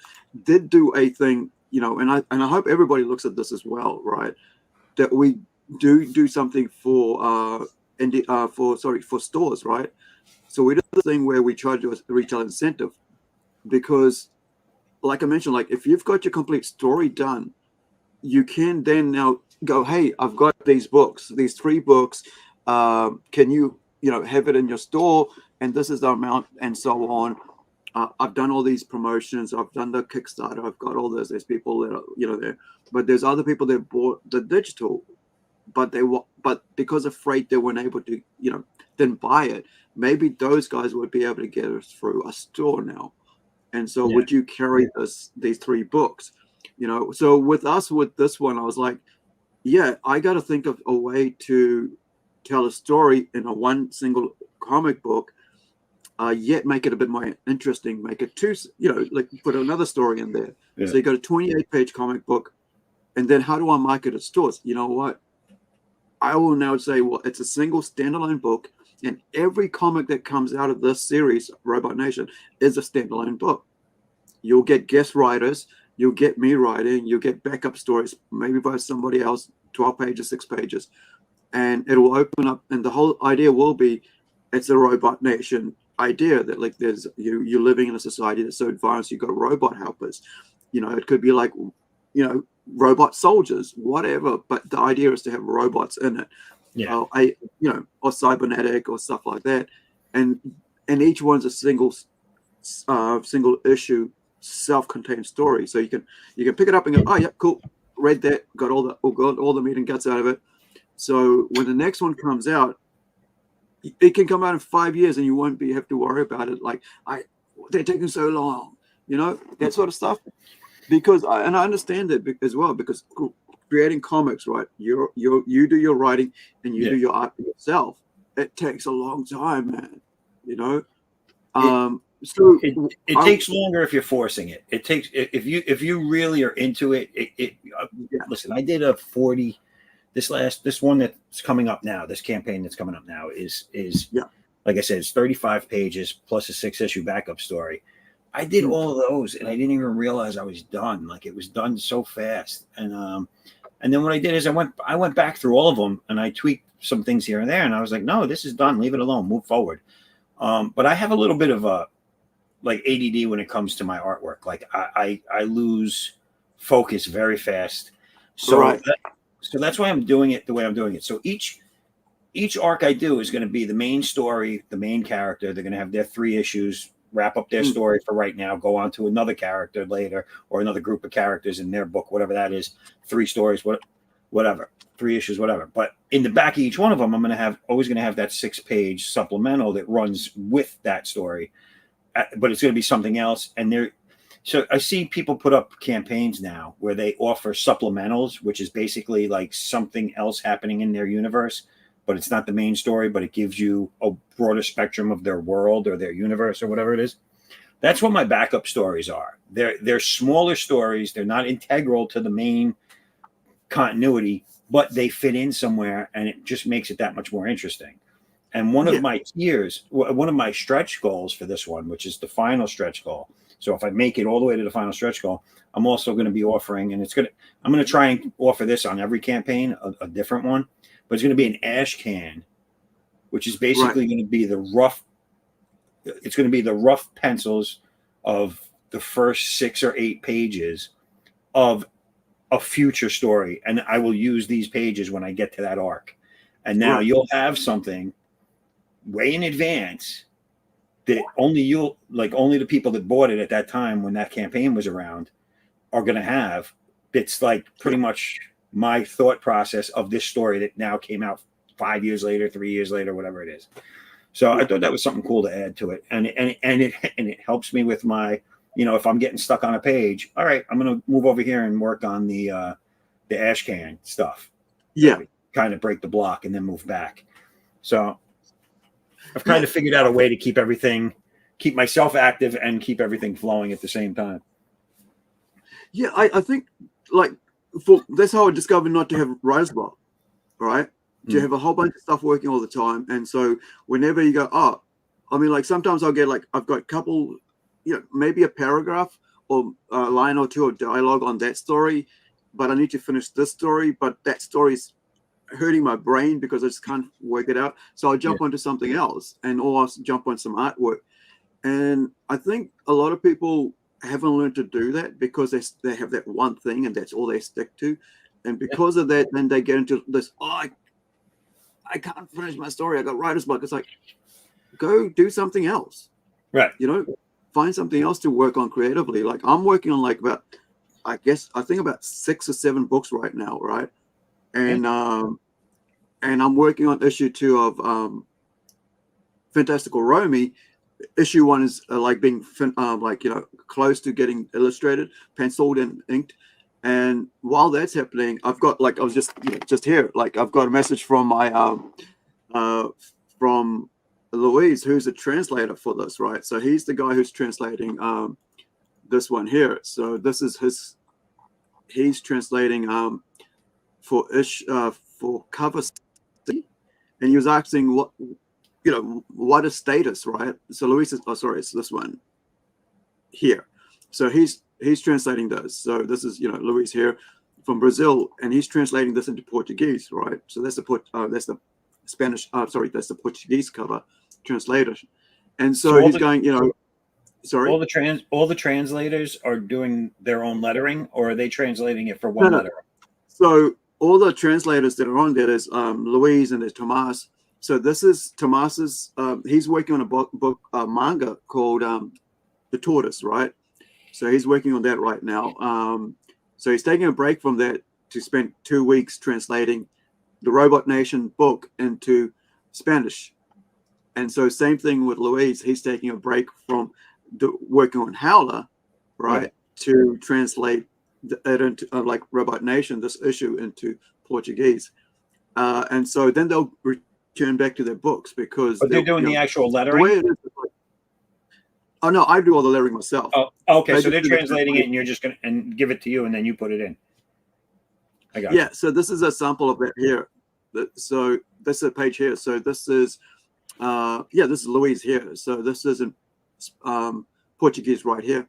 did do a thing, and I hope everybody looks at this as well, right? That we do something for stores, right? So we did the thing where we charge a retail incentive because, like I mentioned, like if you've got your complete story done, you can then now go, hey, I've got these books, these 3 books. Can you, have it in your store? And this is the amount, and so on. I've done all these promotions. I've done the Kickstarter. I've got all this. There's people that are, there, but there's other people that bought the digital, but because of freight, they weren't able to, didn't buy it. Maybe those guys would be able to get it through a store now. And so would you carry these 3 books? So with us, with this one, I was like, yeah, I got to think of a way to tell a story in a one single comic book, yet make it a bit more interesting. Make it two, like put another story in there. Yeah. So you got a 28-page comic book, and then how do I market at stores? You know what? I will now say, well, it's a single standalone book, and every comic that comes out of this series, Robot Nation, is a standalone book. You'll get guest writers, you'll get me writing, you'll get backup stories, maybe by somebody else, 12 pages, 6 pages, and it will open up. And the whole idea will be, it's a Robot Nation idea that like there's you're living in a society that's so advanced, you've got robot helpers. It could be like, robot soldiers, whatever. But the idea is to have robots in it, Yeah. or cybernetic or stuff like that, and each one's a single issue, self-contained story. So you can pick it up and go, oh yeah, cool, read that, got all the meat and guts out of it. So when the next one comes out, it can come out in 5 years and you won't have to worry about it. Like, they're taking so long, that sort of stuff. Because I understand that as well, because creating comics, right? You do your writing and you do your art yourself. It takes a long time, man. So it takes longer if you're forcing it. It takes if you really are into it. Listen, I did a 40. This one that's coming up now. This campaign that's coming up now is like I said, it's 35 pages plus a 6-issue backup story. I did all of those, and I didn't even realize I was done. Like, it was done so fast. And then what I did is I went back through all of them, and I tweaked some things here and there, and I was like, no, this is done. Leave it alone. Move forward. But I have a little bit of a like ADD when it comes to my artwork. Like I lose focus very fast. So right. So that's why I'm doing it the way I'm doing it. So each arc I do is going to be the main story, the main character. They're going to have their 3 issues, wrap up their story for right now, go on to another character later, or another group of characters in their book, whatever that is, 3 stories, whatever, 3 issues, whatever. But in the back of each one of them, I'm always going to have that 6-page supplemental that runs with that story, but it's going to be something else. And so I see people put up campaigns now where they offer supplementals, which is basically like something else happening in their universe, but it's not the main story, but it gives you a broader spectrum of their world or their universe or whatever it is. That's what my backup stories are. They're smaller stories. They're not integral to the main continuity, but they fit in somewhere, and it just makes it that much more interesting. And one of my stretch goals for this one, which is the final stretch goal. So if I make it all the way to the final stretch goal, I'm also going to be offering, and I'm going to try and offer this on every campaign, a different one, but it's going to be an ash can, which is basically going to be the rough. It's going to be the rough pencils of the first 6 or 8 pages of a future story, and I will use these pages when I get to that arc. And now you'll have something way in advance that only the people that bought it at that time when that campaign was around are going to have. It's like pretty much my thought process of this story that now came out 5 years later, 3 years later, whatever it is. So I thought that was something cool to add to it. And it helps me with my, if I'm getting stuck on a page, all right, I'm going to move over here and work on the ash can stuff. Yeah. Kind of break the block and then move back. So I've kind of figured out a way to keep myself active and keep everything flowing at the same time. Yeah, I think that's how I discovered not to have writer's block, right? To have a whole bunch of stuff working all the time. And so whenever you go, sometimes I'll get I've got a couple, maybe a paragraph or a line or 2 of dialogue on that story, but I need to finish this story, but that story's hurting my brain because I just can't work it out. So I'll jump onto something else or I'll jump on some artwork. And I think a lot of people haven't learned to do that because they have that one thing and that's all they stick to. And because of that, then they get into this, I can't finish my story. I got writer's block. It's like, go do something else. Right. Find something else to work on creatively. Like I'm working on I think about 6 or 7 books right now. Right. And I'm working on issue 2 of Fantastical Romy. Issue 1 is being close to getting illustrated, penciled and inked, And while that's happening, I've got I was just here. I've got a message from my from Louise, who's a translator for this, right? So he's the guy who's translating this one here. So this is he's translating for cover C, and he was asking what is status, right? So Louise is, oh sorry, it's this one here. So he's translating this. So this is Luis here from Brazil, and he's translating this into Portuguese, right? So that's the Spanish. Sorry, that's the Portuguese cover translation. And so he's going, sorry. All the translators are doing their own lettering, or are they translating it for one No. letter? So all the translators that are on there is Luis and there's Tomas. So this is Tomas's. He's working on a book manga called The Tortoise, right? So he's working on that right now. So he's taking a break from that to spend 2 weeks translating the Robot Nation book into Spanish. And so same thing with Luis. He's taking a break from working on Howler, right, to translate it into Robot Nation, this issue, into Portuguese. And so then they'll return back to their books because they're doing the actual lettering. The way it is, oh no, I do all the lettering myself. Oh, okay. So they're translating it, and you're just gonna give it to you, and then you put it in. I got you. So this is a sample of that here. So this is a page here. So this is, this is Louise here. So this is in Portuguese right here.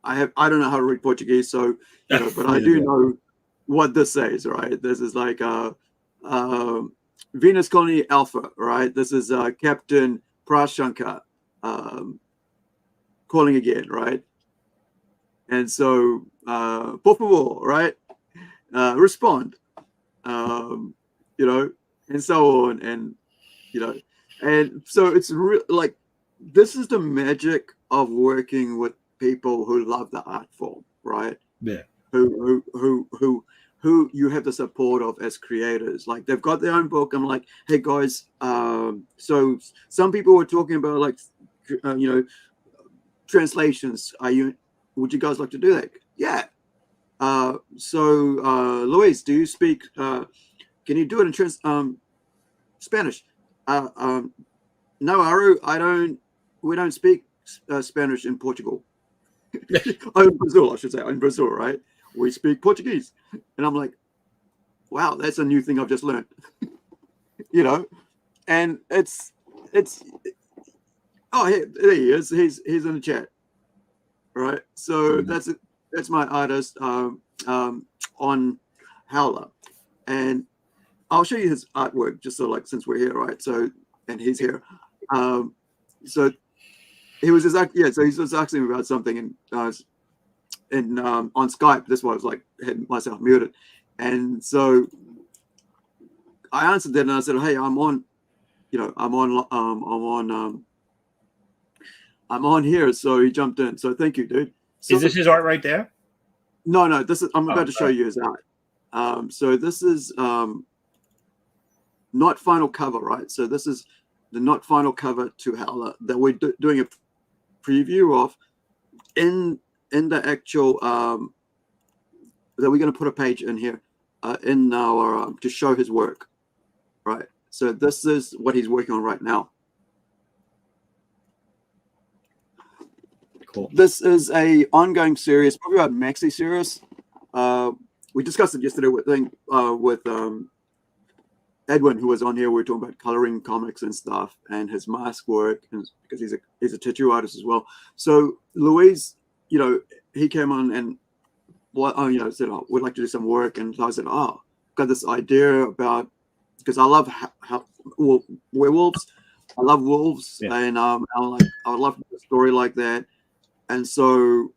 I don't know how to read Portuguese, so but I do know what this says, right? This is like Venus Colony Alpha, right? This is Captain Prashankar. Calling again, right? And so, por favor, right? Respond, and so on, and and so it's like this is the magic of working with people who love the art form, right? Yeah. Who you have the support of as creators. Like they've got their own book. I'm like, hey guys, so some people were talking about translations. Would you guys like to do that? Yeah. So Luis, do you speak can you do it in Spanish? No, Aru, we don't speak Spanish in Portugal. In Brazil, I should say. In Brazil, right? We speak Portuguese. And I'm like, wow, that's a new thing I've just learned. And it's oh, hey, there he is. He's in the chat, right? So that's my artist on Howler, and I'll show you his artwork just so since we're here, right? So and he's here, so he was just so he's just asking me about something and on Skype. This is why I was had myself muted, and so I answered that and I said, hey, I'm on here. So he jumped in. So thank you, dude. So, is this his art right there? No, I'm about to show you his art. So this is not final cover, right? So this is the not final cover to Howler that we're doing a preview of in the actual that we're going to put a page in here in our to show his work, right? So this is what he's working on right now. Cool. This is a ongoing series, probably about maxi series. We discussed it yesterday with Edwin, who was on here. We were talking about coloring comics and stuff, and his mask work, and because he's a tattoo artist as well. So Louise, he came on and said, oh, we'd like to do some work, and so I said, oh, got this idea about, because I love werewolves. I love wolves, and I would love a story like that. And so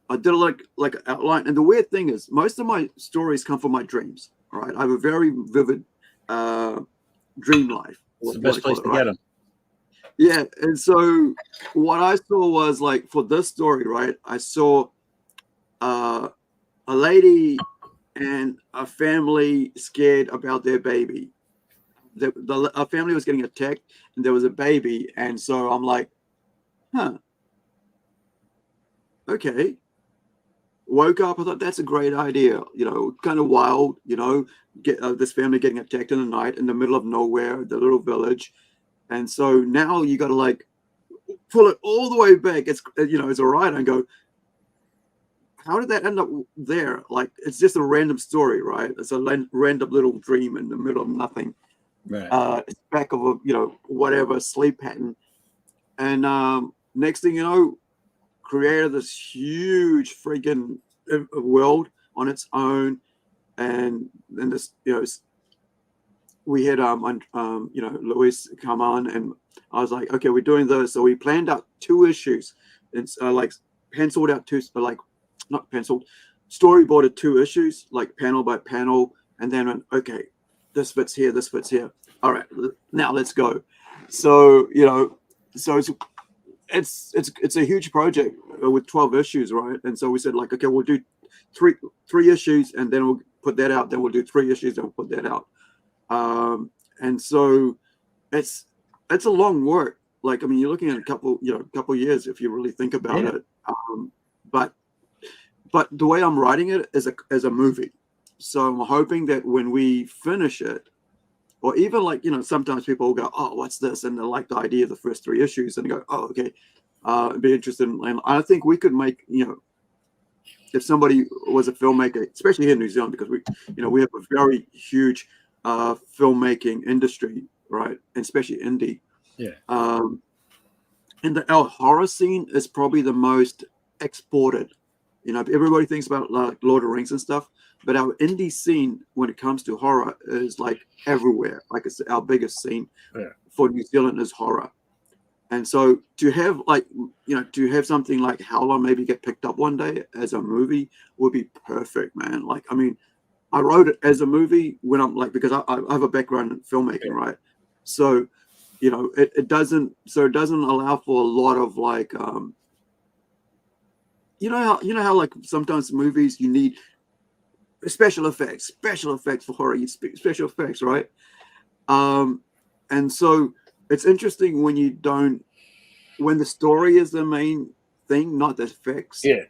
I did like an outline. And the weird thing is, most of my stories come from my dreams. All right, I have a very vivid dream life. It's the best place to get them. Yeah, and so what I saw was for this story, right? I saw a lady and a family scared about their baby. A family was getting attacked, and there was a baby, and so I'm like, huh. Okay, woke up. I thought that's a great idea. Kind of wild. Get this family getting attacked in the night in the middle of nowhere, the little village, and so now you got to like pull it all the way back. It's a ride and go. How did that end up there? Like it's just a random story, right? It's a random little dream in the middle of nothing. Right. It's back of a whatever sleep pattern, and next thing you know, created this huge freaking world on its own, and then this we had Luis come on, and I was like, okay, we're doing this, so we planned out 2 issues. It's like penciled out 2, like not penciled, storyboarded 2 issues, like panel by panel, and then went, okay, this fits here, this fits here. All right, now let's go. So so it's a huge project with 12 issues, right? And so we said like, okay, we'll do three issues, and then we'll put that out. Then we'll do 3 issues, and we'll put that out. And so it's a long work. Like, I mean, you're looking at a couple years if you really think about it. But the way I'm writing it is as a movie. So I'm hoping that when we finish it, or even like, sometimes people will go, oh, what's this? And they like the idea of the first 3 issues and go, oh, okay, be interested. And I think we could make, if somebody was a filmmaker, especially here in New Zealand, because we have a very huge filmmaking industry, right? And especially indie. Yeah. And our horror scene is probably the most exported. Everybody thinks about like Lord of the Rings and stuff, but our indie scene when it comes to horror is like everywhere. Like it's our biggest scene for New Zealand is horror. And so to have something like Howler maybe get picked up one day as a movie would be perfect, man. Like, I mean, I wrote it as a movie when I'm like, because I have a background in filmmaking, right? So, it doesn't allow for a lot of like, how like sometimes movies you need special effects for horror, you speak special effects, right? And so it's interesting when the story is the main thing, not the effects. Yeah.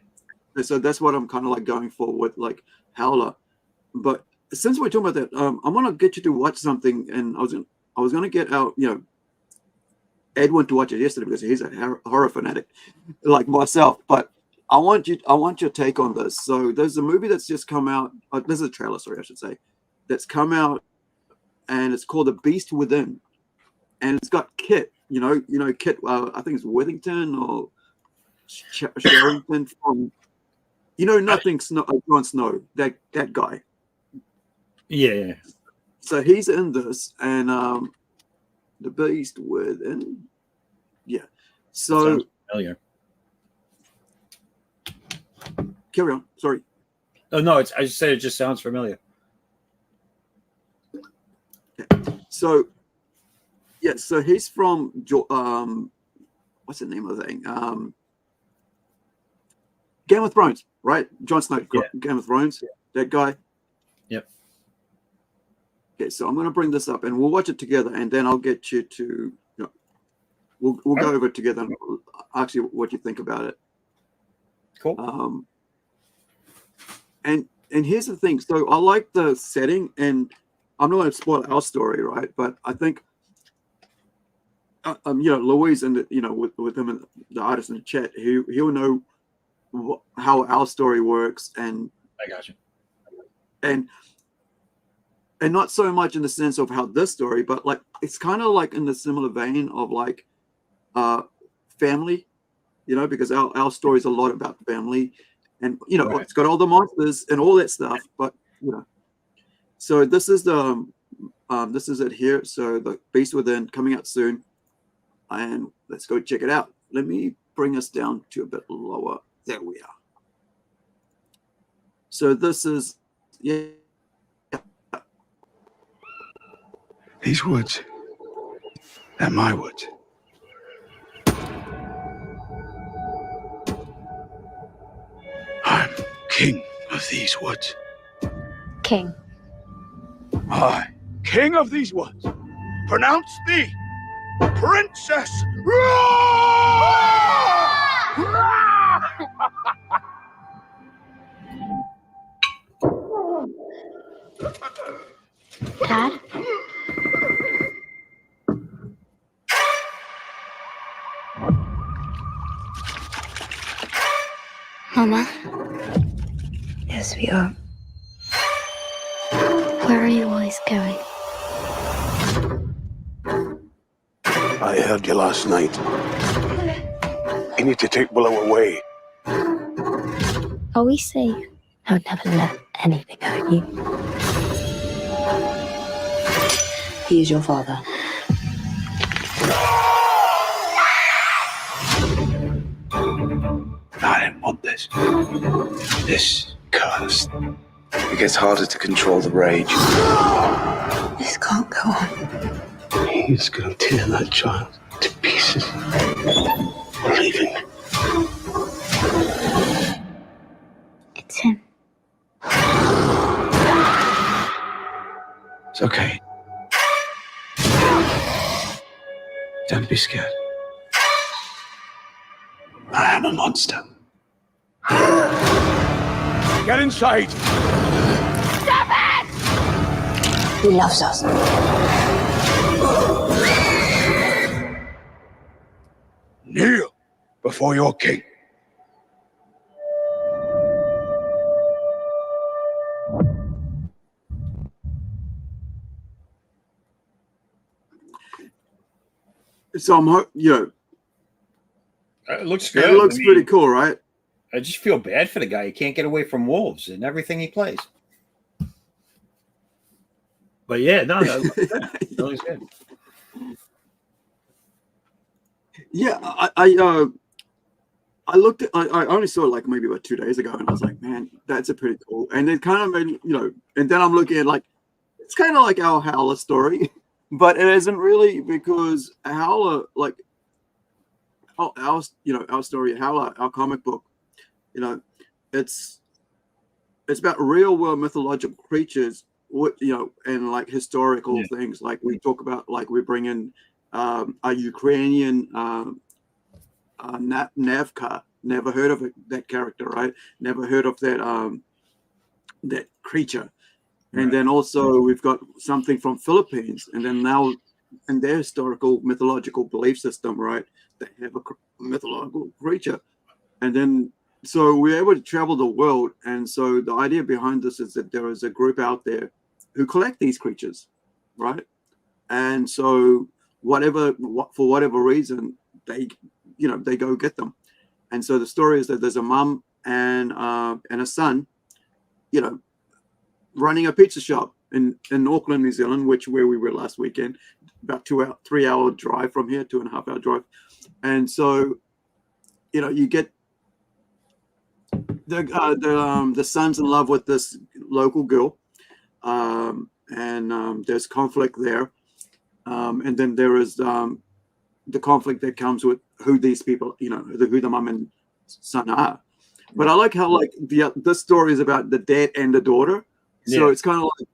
And so that's what I'm kind of like going for with like Howler. But since we're talking about that, I'm gonna get you to watch something, and I was gonna get out, Edwin to watch it yesterday because he's a horror fanatic like myself. But I want your take on this. So there's a movie that's just come out. This is a trailer, sorry, I should say, that's come out, and it's called The Beast Within, and it's got Kit. Kit. I think it's Withington or Sherrington from, nothing. Jon Snow. That guy. Yeah. So he's in this, and The Beast Within. Yeah. So familiar. Carry on. Sorry. Oh no, I just said it just sounds familiar. Okay. So so he's from what's the name of the thing? Game of Thrones, right? Jon Snow, Game of Thrones. That guy. Yep. Okay, so I'm going to bring this up, and we'll watch it together, and then I'll get you to, we'll go over it together and ask you what you think about it. Cool. And here's the thing. So I like the setting, and I'm not going to spoil our story, right? But I think, Louise and with him and the artist in the chat, he'll know how our story works, and I got you. And not so much in the sense of how this story, but like it's kind of like in the similar vein of like family, because our story is a lot about family, and Right. It's got all the monsters and all that stuff, but so this is it here. So The Beast Within coming out soon, and let's go check it out. Let me bring us down to a bit lower. There we are. So this is These woods, they're my woods. I'm king of these woods. King. I, king of these woods, pronounce thee princess. Dad? Mama? Yes, we are. Where are you always going? I heard you last night. You need to take Willow away. Are we safe? I would never let anything hurt you. He is your father. I didn't want this. This cursed. It gets harder to control the rage. This can't go on. He's gonna tear that child to pieces. We're leaving. It's him. It's okay. Don't be scared. I am a monster. Get inside! He loves us. Kneel before your king. So It looks good. it looks I mean, pretty cool, right? I just feel bad for the guy. He can't get away from wolves in everything he plays. But yeah, no, that looks good. Yeah, I looked at. I only saw it like maybe about 2 days ago, and I was like, man, that's a pretty cool. And it kind of made and then I'm looking at like it's kind of like our Howler story, but it isn't really because Howler like our story Howler, our comic book, it's about real world mythological creatures, and like historical things. Like we talk about, like we bring in a Ukrainian Navka. Never heard of that character, right? Never heard of that creature. And Right. then also we've got something from Philippines, and then now in their historical mythological belief system, right? They have a mythological creature, and then so we're able to travel the world. And so the idea behind this is that there is a group out there who collect these creatures, right? And so for whatever reason, they go get them. And so the story is that there's a mum and a son, running a pizza shop in Auckland, New Zealand, where we were last weekend, about 3 hour drive from here, 2.5 hour drive. And so, you get the son's in love with this local girl, and there's conflict there, and then there is the conflict that comes with who these people, who the mom and son are. But I like how like this story is about the dad and the daughter, so it's kind of like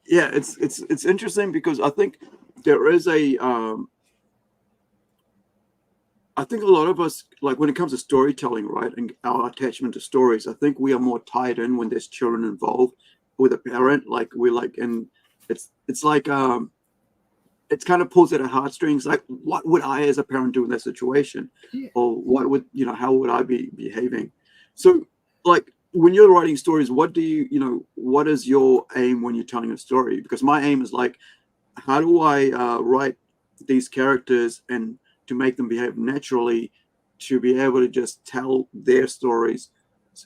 it's interesting because I think there is I think a lot of us, like when it comes to storytelling, right, and our attachment to stories, I think we are more tied in when there's children involved with a parent. Like we're like, and it's like it kind of pulls at our heartstrings. Like, what would I, as a parent, do in that situation, or what would how would I be behaving? So, like when you're writing stories, what do what is your aim when you're telling a story? Because my aim is like, how do I write these characters and to make them behave naturally, to be able to just tell their stories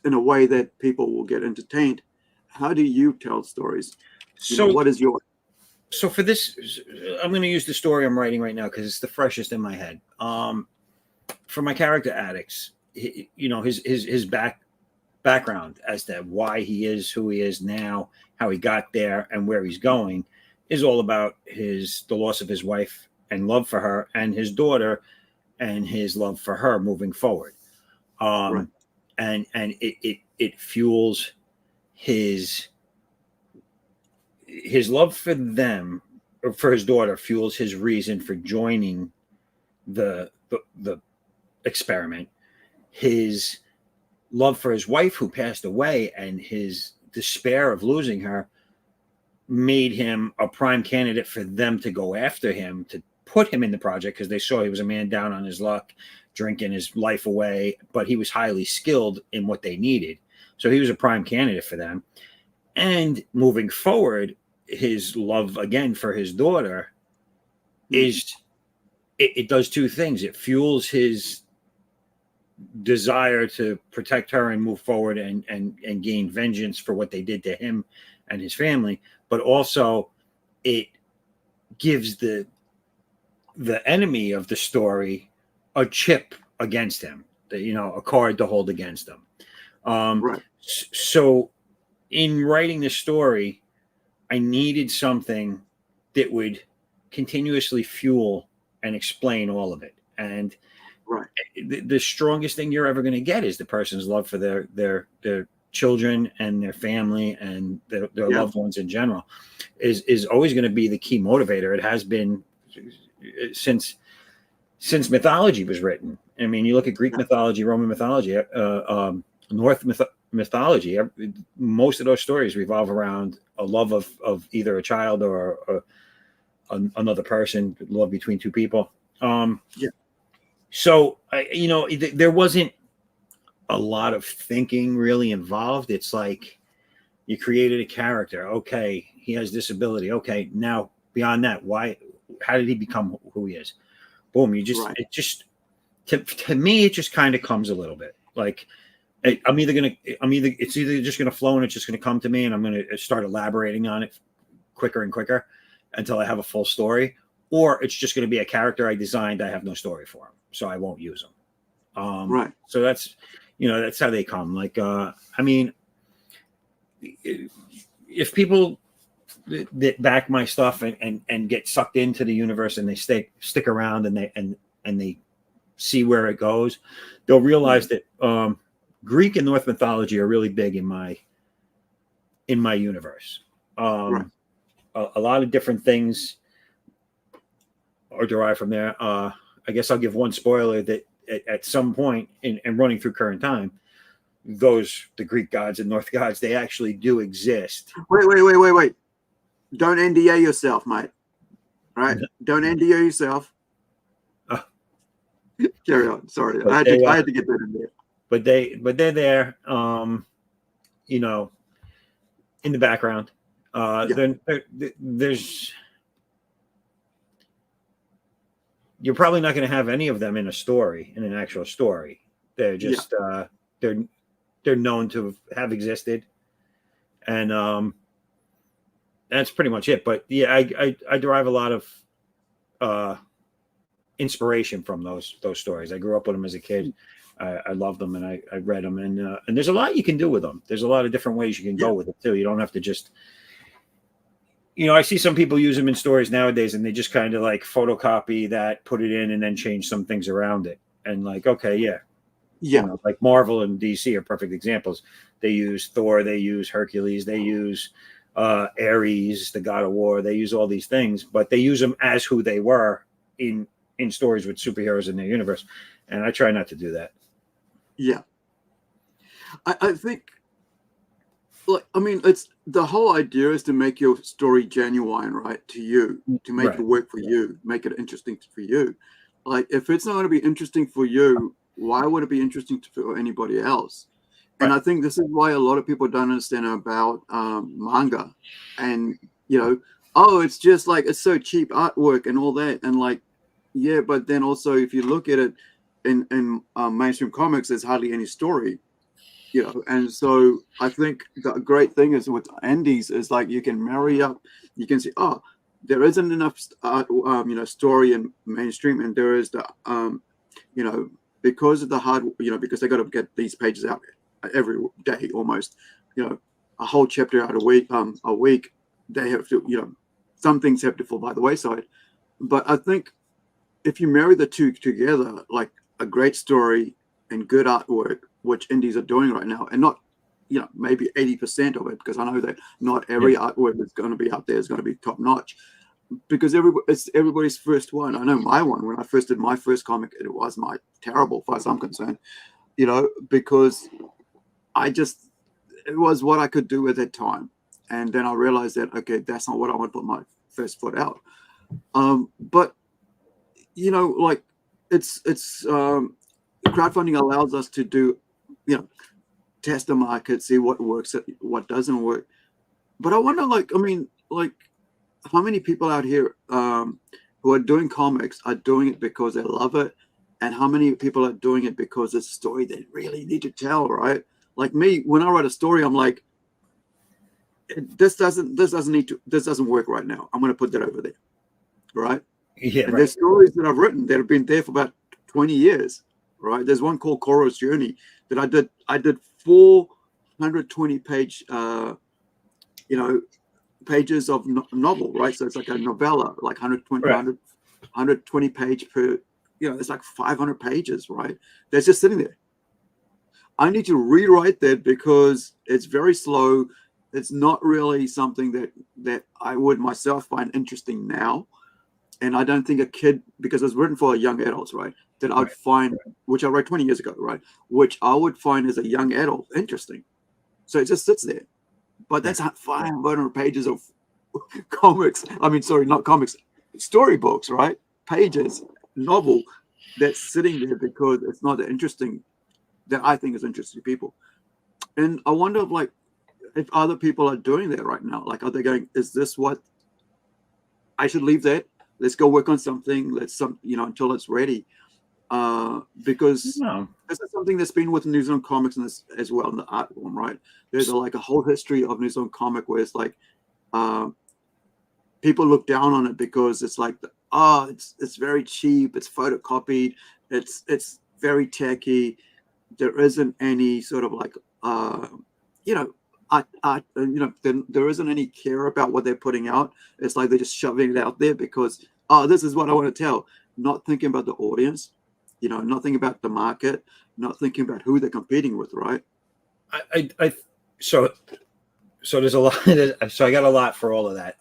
in a way that people will get entertained. How do you tell stories? So what is your... So for this, I'm going to use the story I'm writing right now because it's the freshest in my head. For my character Addicts, his background as to why he is who he is now, how he got there, and where he's going is all about the loss of his wife and love for her, and his daughter and his love for her moving forward. Right. And it fuels his love for them, or for his daughter, fuels his reason for joining the experiment. His love for his wife who passed away and his despair of losing her made him a prime candidate for them to go after him, to put him in the project, because they saw he was a man down on his luck, drinking his life away, but he was highly skilled in what they needed. So he was a prime candidate for them. And moving forward, his love again for his daughter is, it does two things. It fuels his desire to protect her and move forward and gain vengeance for what they did to him and his family, but also it gives the enemy of the story a chip against him, a card to hold against him. Right. So in writing the story, I needed something that would continuously fuel and explain all of it. And Right. the strongest thing you're ever going to get is the person's love for their children and their family and their loved ones in general is always going to be the key motivator. It has been since mythology was written. I mean, you look at Greek mythology, Roman mythology, Norse mythology. Most of those stories revolve around a love of either a child or another person, love between two people. So, there wasn't a lot of thinking really involved. It's like you created a character. Okay, he has this ability. Okay, now beyond that, how did he become who he is? Boom, to me, it just kind of comes a little bit like it's either just going to flow and it's just going to come to me and I'm going to start elaborating on it quicker and quicker until I have a full story, or it's just going to be a character I designed. I have no story for him, so I won't use them. Right. So that's how they come. Like, I mean, if people that back my stuff and get sucked into the universe and they stick around and they see where it goes, they'll realize that Greek and Norse mythology are really big in my universe. Right. A lot of different things are derived from there. I guess I'll give one spoiler that at some point in running through current time, the Greek gods and Norse gods, they actually do exist. Wait. Don't NDA yourself, mate. Right? Don't NDA yourself. Carry on. Sorry. I had to get that in there. But they're there, in the background. There's you're probably not going to have any of them in an actual story. They're just they're known to have existed, and that's pretty much it. But yeah, I derive a lot of inspiration from those stories. I grew up with them as a kid. I loved them and I read them, and there's a lot you can do with them. There's a lot of different ways you can go with it too. You don't have to just, I see some people use them in stories nowadays and they just kind of like photocopy that, put it in, and then change some things around it. And like, okay, like Marvel and DC are perfect examples. They use Thor, they use Hercules, they use Ares, the god of war. They use all these things, but they use them as who they were in stories with superheroes in their universe. And I try not to do that. Yeah. I think, it's the whole idea is to make your story genuine, right? To you, to make it work for you, make it interesting for you. Like, if it's not going to be interesting for you, why would it be interesting for anybody else? And I think this is why a lot of people don't understand about manga, and it's just like, it's so cheap artwork and all that, and like, yeah, but then also if you look at it in mainstream comics, there's hardly any story, and so I think the great thing is with indies is like you can marry up, you can see, there isn't enough story in mainstream, and there is the because of the hard, because they got to get these pages out every day almost, a whole chapter out a week, they have to, some things have to fall by the wayside. But I think if you marry the two together, like a great story and good artwork, which indies are doing right now, and not, maybe 80% of it, because I know that not every artwork that's going to be out there is going to be top notch, because it's everybody's first one. I know my one, when I first did my first comic, it was terrible, as far as I'm concerned, because it was what I could do at that time. and then I realized that okay, that's not what I want to put my first foot out. But you know, like it's crowdfunding allows us to do, you know, test the market, see what works, what doesn't work. But I wonder, like, I mean, like, how many people out here who are doing comics are doing it because they love it, and how many people are doing it because it's a story they really need to tell, right? Like me, when I write a story, I'm like, this doesn't work right now. I'm going to put that over there, right? Yeah, and right. there's stories that I've written that have been there for about 20 years, right? There's one called Koro's Journey that I did 420 page, pages of novel, right? So it's like a novella, like 120 page per, it's like 500 pages, right? That's just sitting there. I need to rewrite that because it's very slow. It's not really something that I would myself find interesting now. And I don't think a kid, because it's written for young adults, right? That I'd find, which I wrote 20 years ago, right? Which I would find as a young adult interesting. So it just sits there. But that's 500 pages of comics. I mean, sorry, not comics, storybooks, right? Pages, novel that's sitting there because it's not interesting, that I think is interesting to people. And I wonder if other people are doing that right now. Like, are they going, is this what I should leave that? Let's go work on something. Until it's ready. Because this is something that's been with New Zealand comics and this as well in the art form, right? There's a whole history of New Zealand comic where it's like people look down on it because it's like, it's very cheap, it's photocopied, it's very tacky. There isn't any sort of there isn't any care about what they're putting out. It's like they're just shoving it out there because this is what I want to tell, not thinking about the audience, not thinking about the market, not thinking about who they're competing with, right? So there's a lot. So I got a lot for all of that.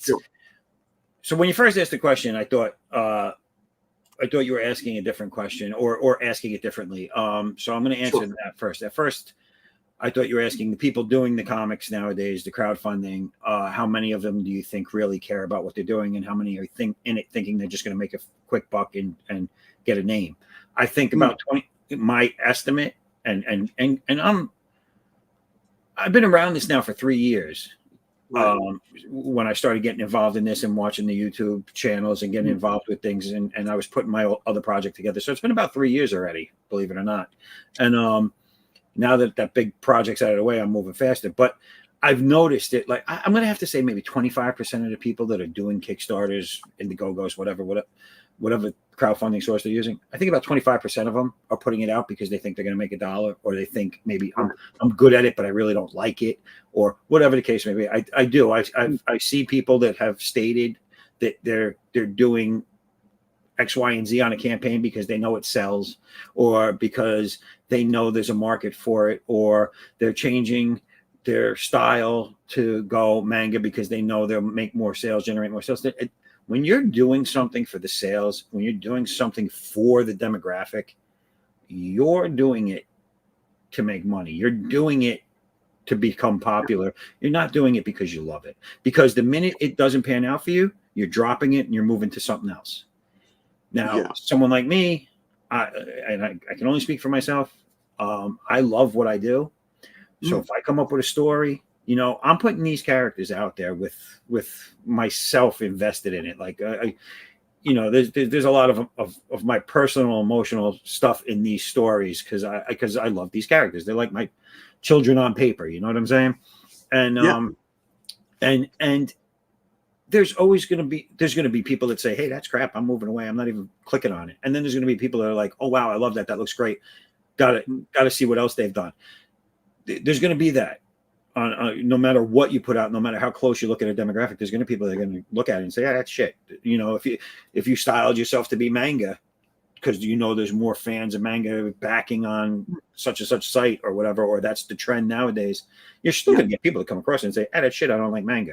Sure. So when you first asked the question, I thought you were asking a different question or asking it differently. So I'm going to answer that first. At first, I thought you were asking the people doing the comics nowadays, the crowdfunding, how many of them do you think really care about what they're doing, and how many are thinking they're just going to make a quick buck and get a name? I think about 20. My estimate, and I've been around this now for 3 years. Right. When I started getting involved in this and watching the YouTube channels and getting involved with things, and I was putting my other project together. So it's been about 3 years already, believe it or not. And now that big project's out of the way, I'm moving faster. But I've noticed it. Like, I'm going to have to say maybe 25% of the people that are doing Kickstarters, Indiegogos, whatever crowdfunding source they're using, I think about 25% of them are putting it out because they think they're going to make $1, or they think maybe I'm good at it, but I really don't like it, or whatever the case may be. I see people that have stated that they're doing X, Y, and Z on a campaign because they know it sells, or because they know there's a market for it, or they're changing their style to go manga because they know they'll make more sales, generate more sales. When you're doing something for the sales, when you're doing something for the demographic, you're doing it to make money. You're doing it to become popular. You're not doing it because you love it. Because the minute it doesn't pan out for you, you're dropping it and you're moving to something else. Now, someone like me, I can only speak for myself. I love what I do. So if I come up with a story, I'm putting these characters out there with myself invested in it. Like, there's a lot of my personal emotional stuff in these stories because I love these characters. They're like my children on paper. You know what I'm saying? And and there's going to be people that say, hey, that's crap, I'm moving away, I'm not even clicking on it. And then there's going to be people that are like, oh wow, I love that looks great, gotta see what else they've done. There's going to be that no matter what you put out, no matter how close you look at a demographic, there's going to be people that are going to look at it and say, yeah, that's shit. If you styled yourself to be manga because there's more fans of manga backing on such and such site or whatever, or that's the trend nowadays, you're still going to get people to come across and say, that's shit, I don't like manga.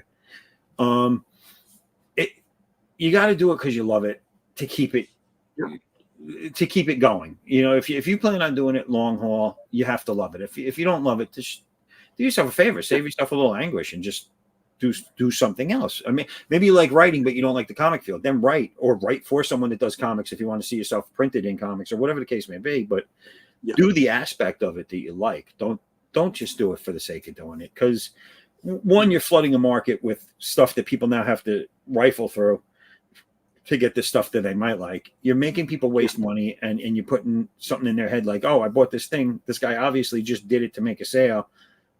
You got to do it because you love it to keep it going. If you plan on doing it long haul, you have to love it. If you don't love it, do yourself a favor, save yourself a little anguish, and just do something else. I mean, maybe you like writing, but you don't like the comic field. Then write for someone that does comics if you want to see yourself printed in comics or whatever the case may be. But do the aspect of it that you like. Don't just do it for the sake of doing it, because one, you're flooding a market with stuff that people now have to rifle through to get the stuff that they might like. You're making people waste money, and you're putting something in their head like, oh, I bought this thing. This guy obviously just did it to make a sale.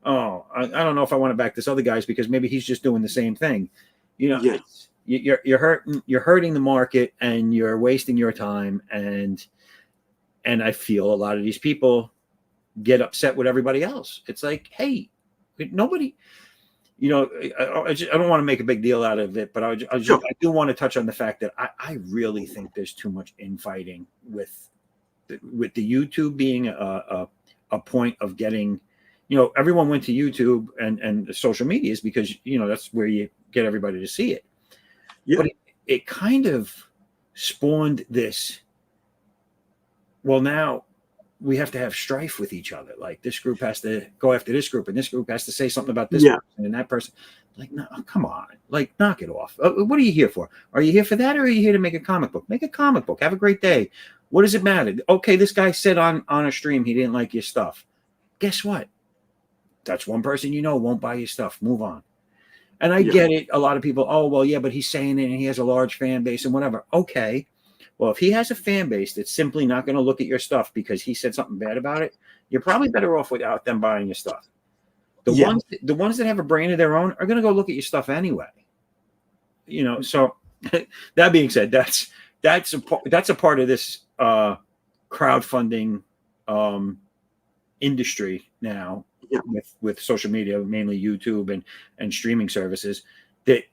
Oh, I don't know if I want to back this other guy's because maybe he's just doing the same thing. You know, you're hurting the market, and you're wasting your time. And I feel a lot of these people get upset with everybody else. It's like, hey, nobody, you know, I don't want to make a big deal out of it, but I do want to touch on the fact that I really think there's too much infighting with the YouTube being a point of getting, you know, everyone went to YouTube and the social medias because, you know, that's where you get everybody to see it. But it kind of spawned this, well, now we have to have strife with each other. Like, this group has to go after this group, and this group has to say something about this person and that person. Like, no, come on, like, knock it off. What are you here for? Are you here for that, or are you here to make a comic book? Make a comic book. Have a great day. What does it matter? Okay, this guy said on a stream he didn't like your stuff. Guess what? That's one person you know won't buy your stuff. Move on. And I get it. A lot of people, oh, well, yeah, but he's saying it and he has a large fan base and whatever. Okay. Well, if he has a fan base that's simply not going to look at your stuff because he said something bad about it, you're probably better off without them buying your stuff. The ones that have a brain of their own are going to go look at your stuff anyway. You know, so that being said, that's a part of this crowdfunding industry now with social media, mainly YouTube and streaming services, that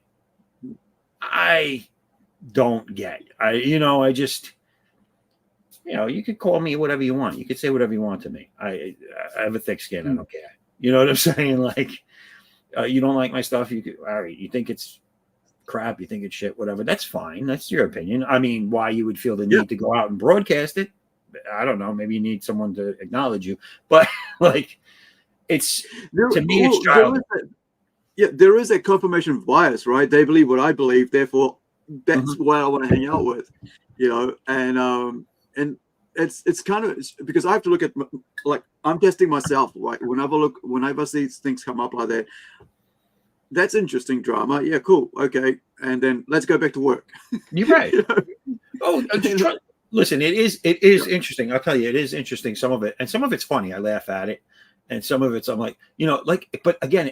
I don't get. I just, you could call me whatever you want. You could say whatever you want to me. I have a thick skin. I don't care. You know what I'm saying? Like, you don't like my stuff. You could, all right, you think it's crap, you think it's shit, whatever. That's fine. That's your opinion. I mean, why you would feel the need to go out and broadcast it, I don't know. Maybe you need someone to acknowledge you, but like, to me, it's childish. There is a confirmation bias, right? They believe what I believe, therefore that's what I want to hang out with, and it's kind of, because I have to look at, like, I'm testing myself, right? Whenever I see things come up like that, that's interesting drama. Yeah, cool. Okay. And then let's go back to work. You're right. Listen, it is interesting. I'll tell you, it is interesting, some of it. And some of it's funny. I laugh at it. And some of it's, I'm like, but again,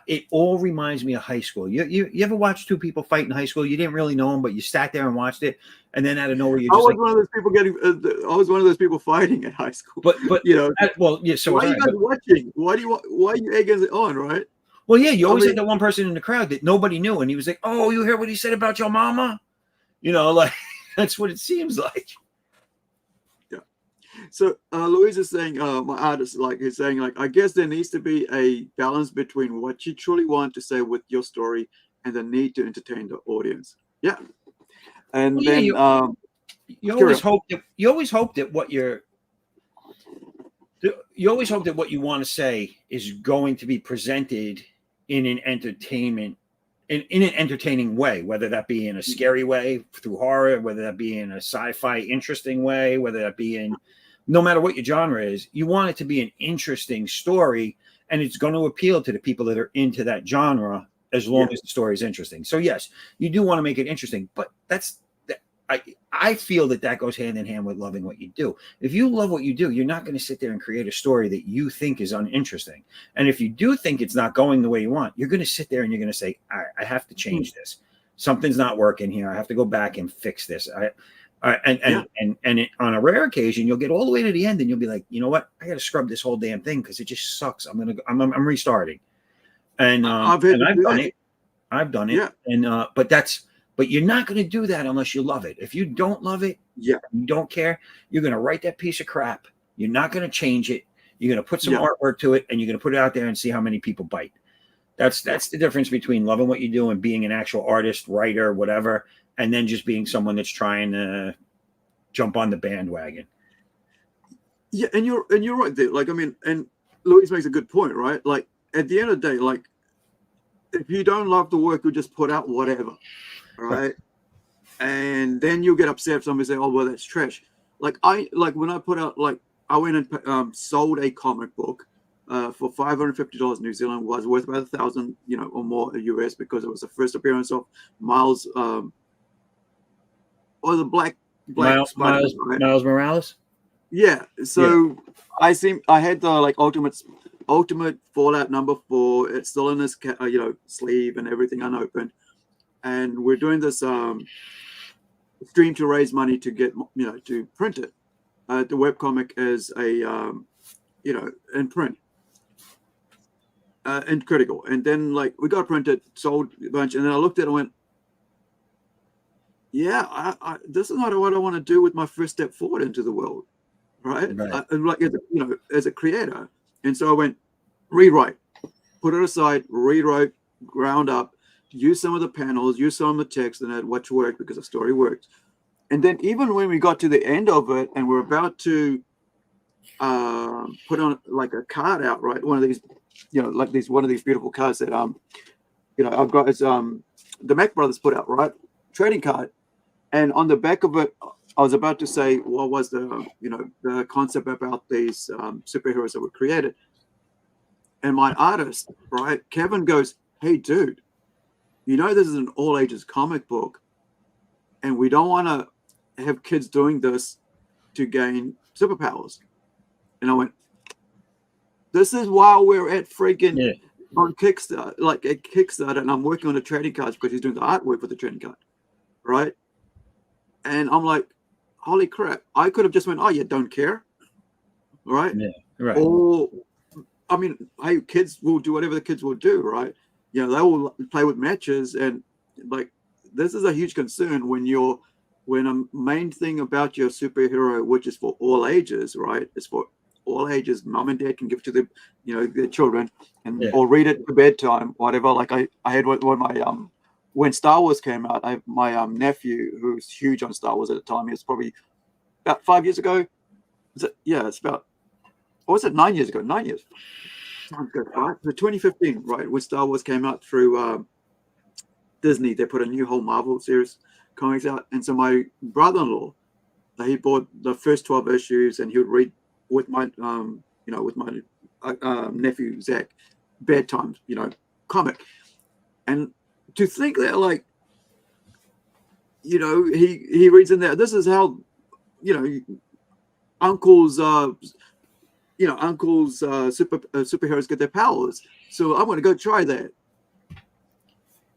it all reminds me of high school. You ever watch two people fight in high school? You didn't really know them, but you sat there and watched it. And then out of nowhere, I was one of those people I was one of those people fighting in high school. But So why are you guys watching? Why are you egging it on, right? Well, yeah, you always had that one person in the crowd that nobody knew, and he was like, "Oh, you hear what he said about your mama?" Like, that's what it seems like. Yeah. So Louise is saying, my artist, like, is saying, like, I guess there needs to be a balance between what you truly want to say with your story and the need to entertain the audience. Yeah. And then you always hope that what you want to say is going to be presented in an entertainment, in an entertaining way, whether that be in a scary way through horror, whether that be in a sci-fi interesting way, whether that be in, no matter what your genre is, you want it to be an interesting story, and it's going to appeal to the people that are into that genre as long as the story is interesting. So yes, you do want to make it interesting, but I feel that goes hand in hand with loving what you do. If you love what you do, you're not going to sit there and create a story that you think is uninteresting. And if you do think it's not going the way you want, you're going to sit there and you're going to say, all right, I have to change this. Something's not working here. I have to go back and fix this. And on a rare occasion, you'll get all the way to the end and you'll be like, you know what? I got to scrub this whole damn thing because it just sucks. I'm restarting. And I've done it. I've done it. Yeah. And but you're not going to do that unless you love it. If you don't love it, you don't care, you're going to write that piece of crap. You're not going to change it. You're going to put some artwork to it, and you're going to put it out there and see how many people bite. That's the difference between loving what you do and being an actual artist, writer, whatever, and then just being someone that's trying to jump on the bandwagon. Yeah, and you're right there. Like, I mean, and Louise makes a good point, right? Like at the end of the day, like if you don't love the work, you just put out whatever, right? And then you'll get upset if somebody say, "Oh, well, that's trash." Like when I put out, like I went and sold a comic book for $550 New Zealand, was worth about $1,000, or more US, because it was the first appearance of Miles, or the black Miles Spider-Man, right? Miles Morales. Yeah. So I had the like ultimate Fallout number 4. It's still in this sleeve and everything unopened, and we're doing this stream to raise money to get to print it. The webcomic is a in print, and critical, and then like we got printed, sold a bunch, and then I looked at it and went, yeah, I this is not what I want to do with my first step forward into the world, right? Like as a creator. And so I went, rewrite, put it aside, rewrite, ground up, use some of the panels, use some of the text in it, which worked because the story worked. And then even when we got to the end of it and we're about to put on like a card out, right? One of these, one of these beautiful cards that I've got is the Mac Brothers put out, right? Trading card. And on the back of it, I was about to say what was the the concept about these superheroes that were created. And my artist, right, Kevin, goes, "Hey, dude, this is an all ages comic book, and we don't want to have kids doing this to gain superpowers." And I went, "This is why we're at freaking on Kickstarter, like at Kickstarter, and I'm working on the trading cards because he's doing the artwork for the trading card, right?" And I'm like, "Holy crap! I could have just went, oh, you don't care, right? Yeah, right. Or, I mean, hey, kids will do whatever the kids will do, right? They will play with matches, and like this is a huge concern when a main thing about your superhero, which is for all ages, right? It's for all ages. Mom and dad can give to their children, and or read it for bedtime, whatever. Like I had one of my when Star Wars came out, my nephew, who's huge on Star Wars at the time, he was probably about 5 years ago. It's about, or was it 9 years ago? 9 years. Sounds good, right? So 2015, right, when Star Wars came out through Disney, they put a new whole Marvel series comics out. And so my brother-in-law, he bought the first 12 issues, and he would read with my, with my nephew, Zach, bedtime, comic. And to think that, like, he reads in there, this is how, uncles superheroes get their powers. So I'm going to go try that.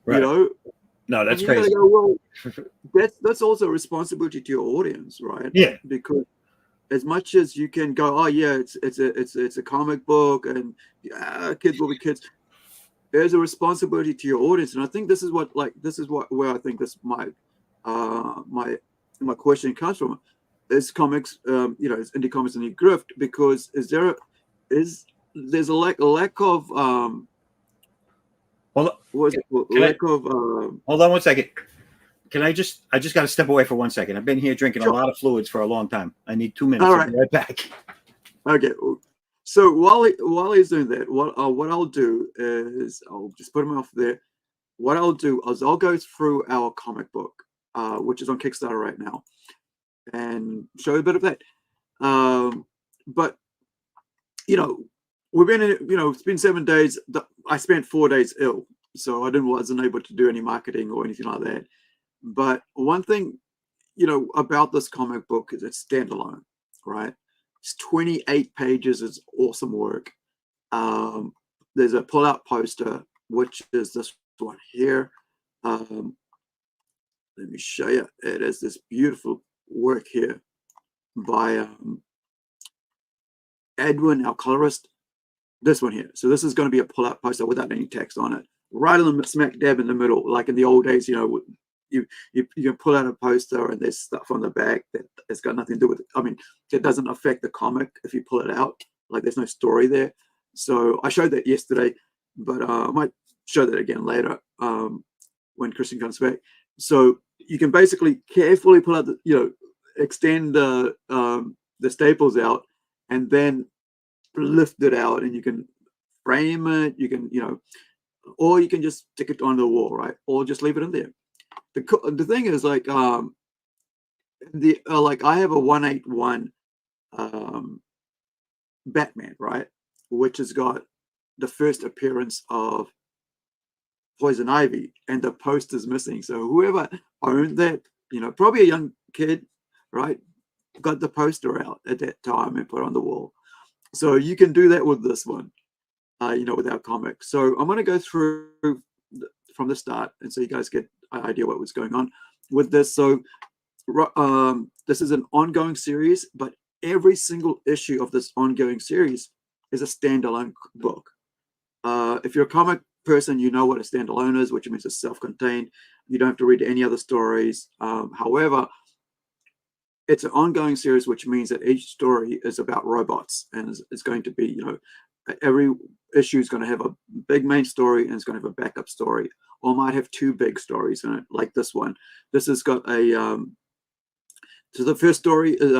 Right. No, that's crazy. Go, well, that's also a responsibility to your audience, right? Yeah. Because as much as you can go, oh yeah, it's a comic book, and kids will be kids. There's a responsibility to your audience, and I think this is where I think this my question comes from. Is comics, is indie comics in the grift, because there's a lack of hold on 1 second. I just got to step away for 1 second. I've been here drinking a lot of fluids for a long time. I need 2 minutes. All right. I'll be right back. Okay. So while he's doing that, what I'll do is I'll just put him off there. What I'll do is I'll go through our comic book, which is on Kickstarter right now, and show you a bit of that. But we've been in, it's been 7 days. I spent 4 days ill, so I wasn't able to do any marketing or anything like that. But one thing, about this comic book is it's standalone, right? It's 28 pages. It's awesome work. There's a pull-out poster, which is this one here. Let me show you. It is this beautiful work here by Edwin, our colorist. This one here. So this is going to be a pull-out poster without any text on it, right in the smack dab in the middle, like in the old days. You can pull out a poster and there's stuff on the back that has got nothing to do with it. I mean, it doesn't affect the comic if you pull it out. Like there's no story there. So I showed that yesterday, but I might show that again later when Christian comes back. So you can basically carefully pull out the, extend the staples out, and then lift it out and you can frame it. You can, or you can just stick it on the wall, right? Or just leave it in there. The thing is, like, like I have a 181 Batman, right, which has got the first appearance of Poison Ivy, and the poster's missing. So whoever owned that, probably a young kid, right, got the poster out at that time and put it on the wall. So you can do that with this one, with our comic. So I'm going to go through from the start, and so you guys get an idea what was going on with this. So this is an ongoing series, but every single issue of this ongoing series is a standalone book. If you're a comic person, you know what a standalone is, which means it's self-contained. You don't have to read any other stories. However, it's an ongoing series, which means that each story is about robots, and it's going to be, every issue is going to have a big main story and it's going to have a backup story, or might have two big stories in it, like this one. This has got a so the first story is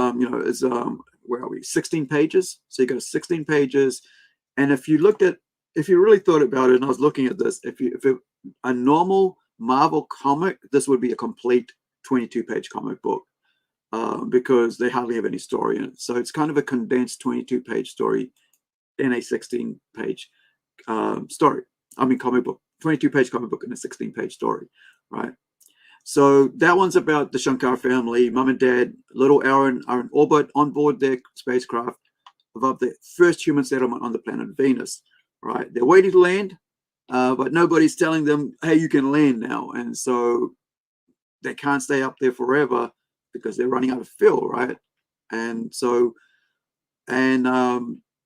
is where are we, 16 pages. So you got 16 pages, and if you really thought about it, and I was looking at this, if a normal Marvel comic, this would be a complete 22-page comic book, because they hardly have any story in it. So it's kind of a condensed 22-page story in a 16-page story. I mean, comic book, 22-page comic book in a 16-page story, right? So that one's about the Shankar family. Mom and dad, little Aaron, are in orbit on board their spacecraft above the first human settlement on the planet Venus, right? They're waiting to land, but nobody's telling them, hey, you can land now. And so they can't stay up there forever because they're running out of fuel, right? And so,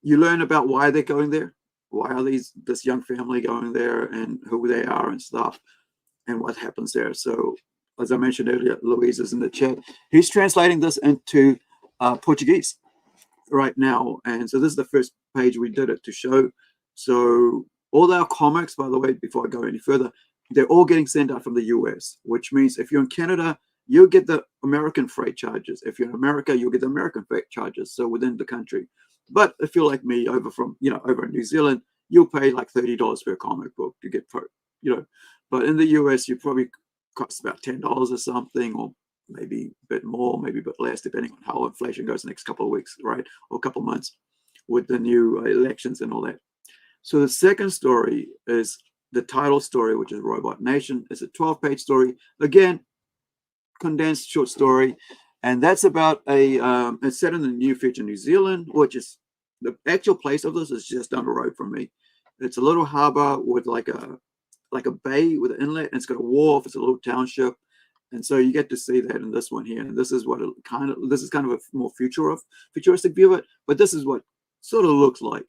you learn about why they're going there. Why are this young family going there, and who they are and stuff, and what happens there. So, as I mentioned earlier, Luis is in the chat. He's translating this into Portuguese right now. And so this is the first page we did it to show. So all our comics, by the way, before I go any further, they're all getting sent out from the US, which means if you're in Canada, you'll get the American freight charges. If you're in America, you'll get the American freight charges, so within the country. But if you're like me, over in New Zealand, you'll pay like $30 per comic book to get, but in the US, you probably cost about $10 or something, or maybe a bit more, maybe a bit less, depending on how inflation goes the next couple of weeks, right? Or a couple of months with the new elections and all that. So the second story is the title story, which is Robot Nation. It's a 12-page story. Again, condensed short story. And that's about it's set in the near future New Zealand, which is the actual place of this is just down the road from me. It's a little harbor with like a bay with an inlet, and it's got a wharf. It's a little township, and so you get to see that in this one here. And this is kind of a more futuristic view of it, but this is what sort of looks like.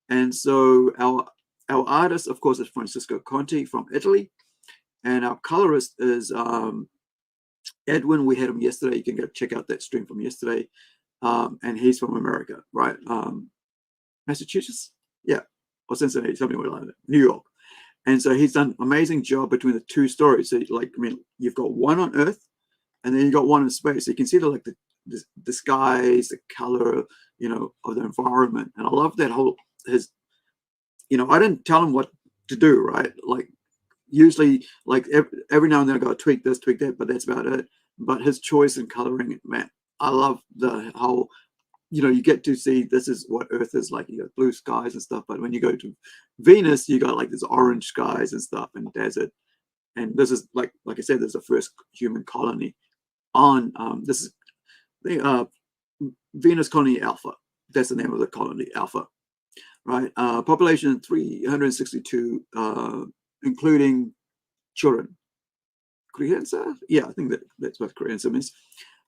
And so our artist, of course, is Francisco Conti from Italy, and our colorist is Edwin. We had him yesterday. You can go check out that stream from yesterday, and he's from America, right? Massachusetts, yeah, or Cincinnati, something like that, New York. And so he's done an amazing job between the two stories. So, you've got one on Earth, and then you got one in space. So you can see the skies, the color, of the environment. And I love that I didn't tell him what to do, right? Like usually, like every now and then I go tweak this, tweak that, but that's about it. But his choice in coloring, man, I love the whole. You get to see this is what Earth is like. You got blue skies and stuff, but when you go to Venus, you got like this orange skies and stuff and desert. And this is like I said, there's the first human colony on this is the Venus Colony Alpha. That's the name of the colony, Alpha, right? Population 362, including children. Crianza? Yeah, I think that's what Crianza means.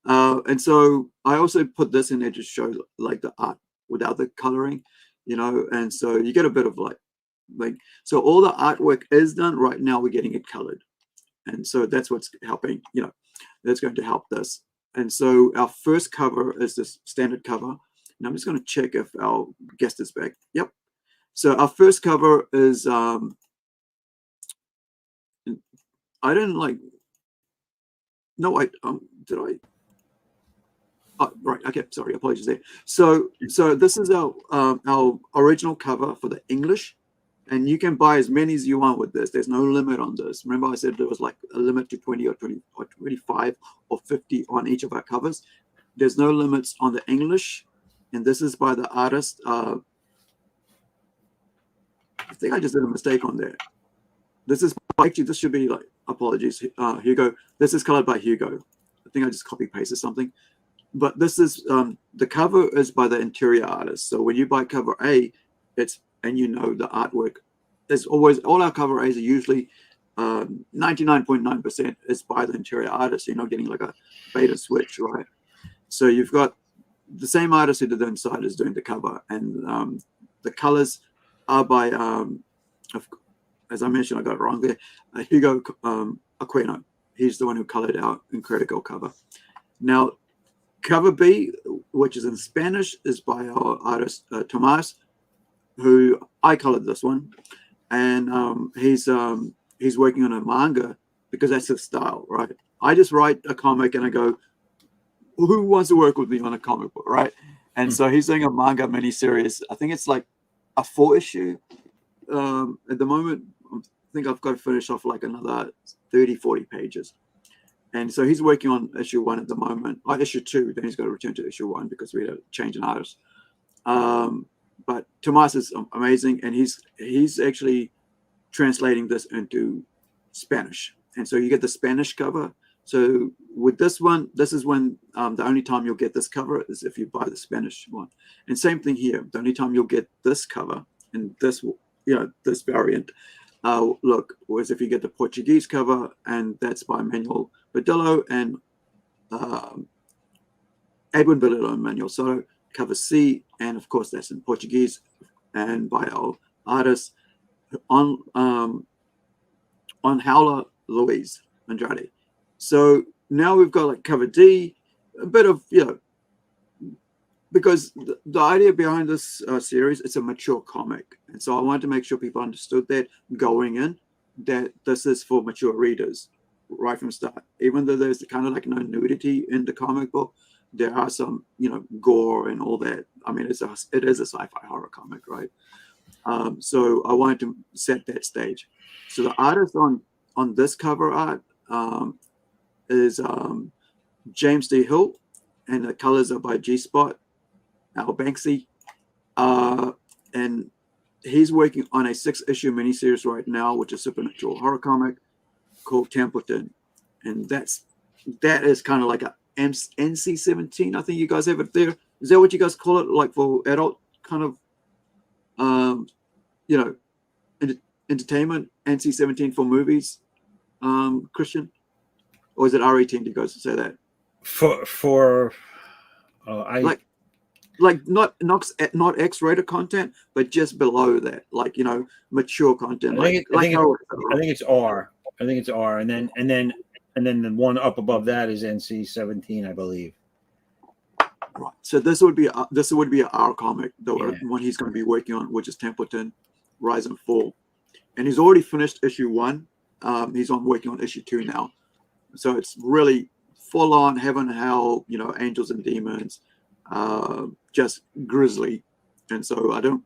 And so I also put this in there to show like the art without the coloring, and so you get a bit of so all the artwork is done. Right now we're getting it colored, and so that's what's helping, that's going to help this. And so our first cover is this standard cover, and I'm just going to check if our guest is back. Yep. So our first cover is I didn't like. No, did I? Oh, right. Okay. Sorry. Apologies there. So this is our original cover for the English, and you can buy as many as you want with this. There's no limit on this. Remember, I said there was like a limit to 20 or 20 or 25 or 50 on each of our covers. There's no limits on the English, and this is by the artist. I think I just did a mistake on there. This is actually, this should be like, apologies, Hugo. This is colored by Hugo. I think I just copy pasted something. But this is the cover is by the interior artist. So when you buy cover A, it's, and you know the artwork, there's always, all our cover A's are usually 99.9% is by the interior artist. You're not getting like a bait and switch, right? So you've got the same artist who did the inside is doing the cover, and the colors are by as I mentioned, I got it wrong there, Hugo Aquino. He's the one who colored our Incredible cover. Now cover B, which is in Spanish, is by our artist Tomas, who I colored this one, and he's working on a manga because that's his style, right? I just write a comic and I go, who wants to work with me on a comic book, right? And so he's doing a manga miniseries. I think it's like a 4-issue at the moment. I think I've got to finish off like another 30-40 pages. And so he's working on issue 1 at the moment, or issue 2. Then he's got to return to issue 1 because we had a change in artist. But Tomas is amazing, and he's actually translating this into Spanish. And so you get the Spanish cover. So with this one, this is when the only time you'll get this cover is if you buy the Spanish one. And same thing here. The only time you'll get this cover and this, this variant, look, was if you get the Portuguese cover, and that's by Manuel Badillo and Edwin Badillo and Manuel Soto, cover C, and of course that's in Portuguese and by our artist on Howler Luis Andrade. So now we've got like cover D, a bit of, because the idea behind this series, it's a mature comic. And so I wanted to make sure people understood that going in, that this is for mature readers right from start. Even though there's kind of like no nudity in the comic book, there are some, gore and all that. I mean, it is a sci-fi horror comic, right? So I wanted to set that stage. So the artist on this cover art is James D. Hill, and the colors are by G-Spot, Al Banksy, and he's working on a 6-issue miniseries right now, which is a supernatural horror comic called Templeton, and that is kind of like a NC-17. I think you guys have it there. Is that what you guys call it, like for adult kind of, entertainment? NC-17 for movies, Christian, or is it R18? Do you guys say that? Like not X-rated content, but just below that, like mature content. I think it's R. I think it's R, and then the one up above that is NC-17, I believe. Right. So this would be an R comic, the one he's going to be working on, which is Templeton, Rise and Fall, and he's already finished issue 1. He's working on issue 2 now, so it's really full on heaven and hell, angels and demons, just grisly. And so I don't,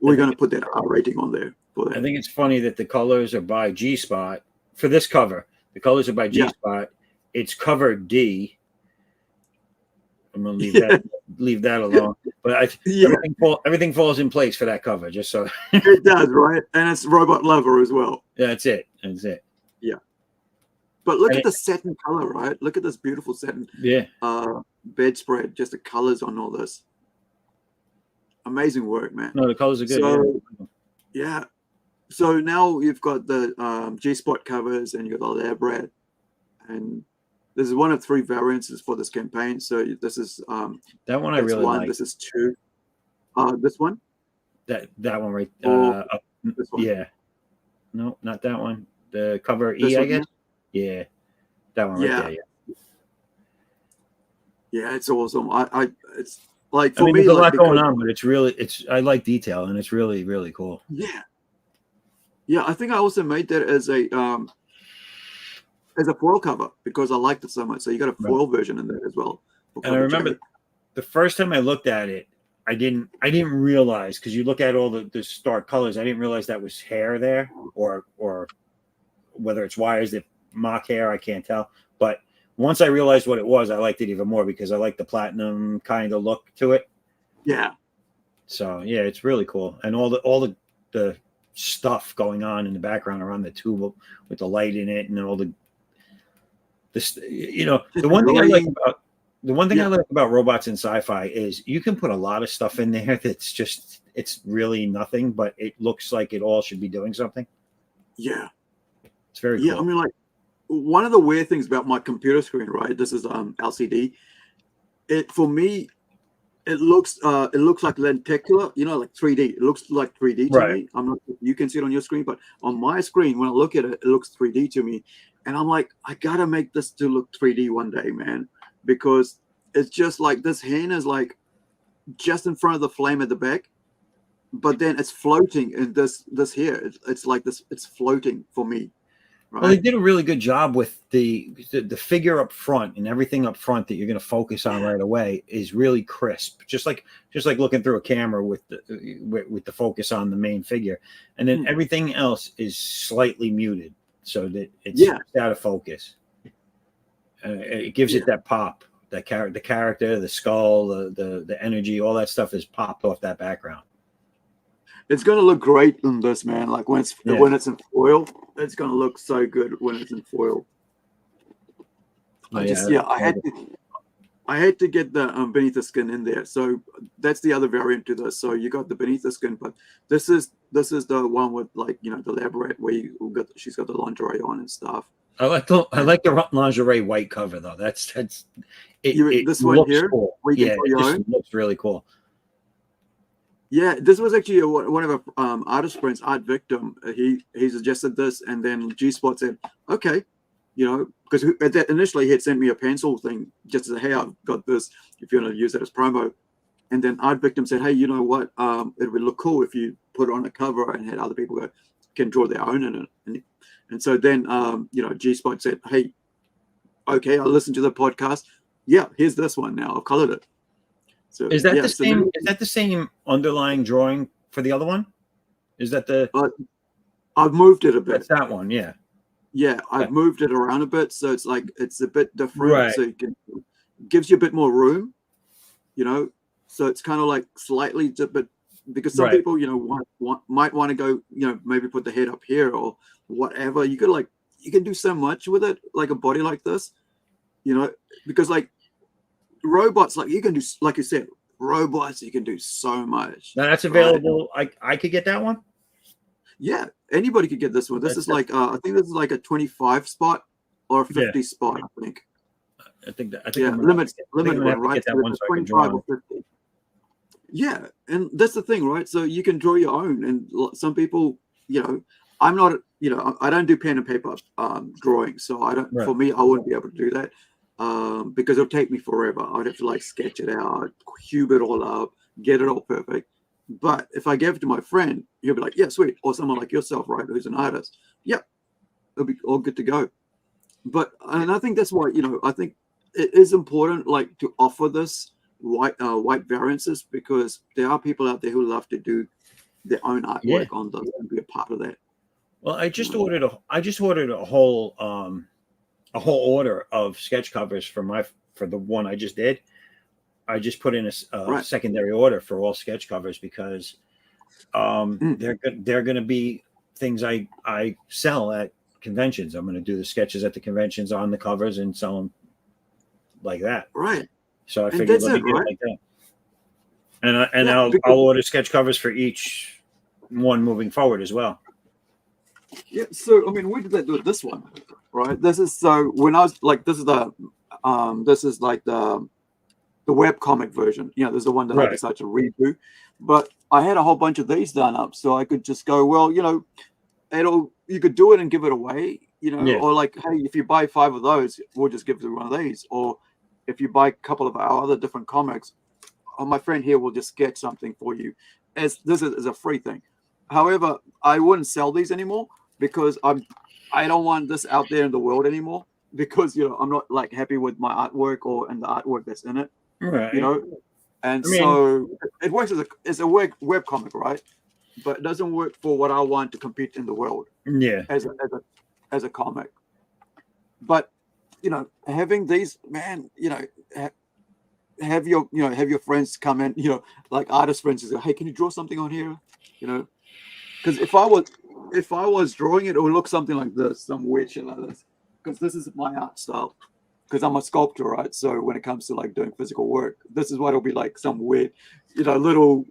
we're going to put that R rating on there for that. I think it's funny that the colors are by G-Spot for this cover. The colors are by G-Spot. Yeah. It's cover D. I'm going to leave that alone. But everything falls in place for that cover, just so. It does, right? And it's Robot Lover as well. Yeah, that's it. Yeah. But look at the satin color, right? Look at this beautiful satin bedspread, just the colors on all this. Amazing work, man. No, the colors are good. So, yeah. So now you've got the G-Spot covers and you've got the Lab Rat. And this is one of 3 variants for this campaign. So this is that one I really like. This is 2. This one? That one right this one. Yeah. No, not that one. The cover E, I guess. Yeah. That one right there, yeah. Yeah, it's awesome. It's like for me, there's a lot going on, but I like detail, and it's really, really cool. Yeah. Yeah, I think I also made that as a as a foil cover because I liked it so much. So you got a foil version in there as well. And I remember the first time I looked at it, I didn't realize, because you look at all the stark colors, I didn't realize that was hair there, or whether it's wires that mock hair, I can't tell. But once I realized what it was, I liked it even more because I like the platinum kind of look to it. Yeah. So yeah, it's really cool, and all the stuff going on in the background around the tube with the light in it, and all this, you know, the one thing I like about robots in sci-fi is you can put a lot of stuff in there that's just, it's really nothing, but it looks like it all should be doing something. Yeah. It's very cool. Yeah, I mean, like, one of the weird things about my computer screen, right? This is LCD. For me, it looks like lenticular, you know, like 3D. It looks like 3D to me. I'm not, you can see it on your screen, but on my screen, when I look at it, it looks 3D to me. And I'm like, I gotta make this to look 3D one day, man, because it's just like this hand is like just in front of the flame at the back, but then it's floating in this here. It's like this. It's floating for me. Right? Well, they did a really good job with the figure up front, and everything up front that you're going to focus on right away is really crisp, just like looking through a camera with the focus on the main figure, and then everything else is slightly muted so that it's out of focus. It gives it that pop, the character, the skull, the energy, all that stuff is popped off that background. It's gonna look great in this, man. Like when it's in foil, it's gonna look so good when it's in foil. I had to get the beneath the skin in there. So that's the other variant to this. So you got the beneath the skin, but this is the one with, like, you know, the elaborate where she's got the lingerie on and stuff. I like the lingerie white cover though. That's it. This one here, cool. Yeah, it just looks really cool. Yeah, this was actually one of our artist friends, Art Victim. He suggested this, and then G-Spot said, okay, you know, because initially he had sent me a pencil thing just as, hey, I've got this, if you want to use it as promo. And then Art Victim said, hey, you know what, it would look cool if you put it on a cover and had other people that can draw their own in it. And so then, you know, G-Spot said, hey, okay, I'll listen to the podcast. Yeah, here's this one now. I've colored it. So, is that the same? Is that the same underlying drawing for the other one? Is that the? I've moved it a bit. That's that one, yeah. Yeah, I've moved it around a bit, so it's like it's a bit different. Right. So gives you a bit more room, you know. So it's kind of like slightly different, because some people, you know, might want to go, you know, maybe put the head up here or whatever. You can do so much with it, like a body like this, you know, because like. Robots, like you can do, like you said, robots, you can do so much. Now that's available. I could get that one. Yeah, anybody could get this one. This is like I think this is like a 25 spot or a 50 spot. I think. I think limit one, right? That one so 25 or 50. Yeah, and that's the thing, right? So you can draw your own, and some people, you know, I'm not, you know, I don't do pen and paper drawing, so I don't. For me, I wouldn't be able to do that. Because it'll take me forever. I'd have to like sketch it out, cube it all up, get it all perfect. But if I gave it to my friend, he'll be like, yeah, sweet. Or someone like yourself, right, who's an artist. Yeah, it'll be all good to go. But, and I think that's why, you know, I think it is important, like, to offer this white variances, because there are people out there who love to do their own artwork on them and be a part of that. Well, I just ordered a whole order of sketch covers for the one I just did. I just put in a secondary order for all sketch covers because they're going to be things I sell at conventions. I'm going to do the sketches at the conventions on the covers and sell them like that. Right. So I figured let me get it like that. And I'll order sketch covers for each one moving forward as well. Yeah. So I mean, we did that with this one, right? This is so when I was like, this is like the web comic version. You know, there's the one that I decided to redo, but I had a whole bunch of these done up, so I could just go, well, you know, you could do it and give it away, you know, or like, hey, if you buy 5 of those, we'll just give you one of these, or if you buy a couple of our other different comics, my friend here will just sketch something for you, as this is a free thing. However, I wouldn't sell these anymore because I I don't want this out there in the world anymore because I'm not like happy with my artwork and the artwork that's in it. Right. And I mean, so it works as a web comic, right? But it doesn't work for what I want to compete in the world. Yeah. As a comic. But having these, man, have your friends come in, like artist friends, and say, hey, can you draw something on here? Because if I was drawing it, it would look something like this, some weird shit like this. Because this is my art style. Because I'm a sculptor, right? So when it comes to like doing physical work, this is what it'll be like, some weird, little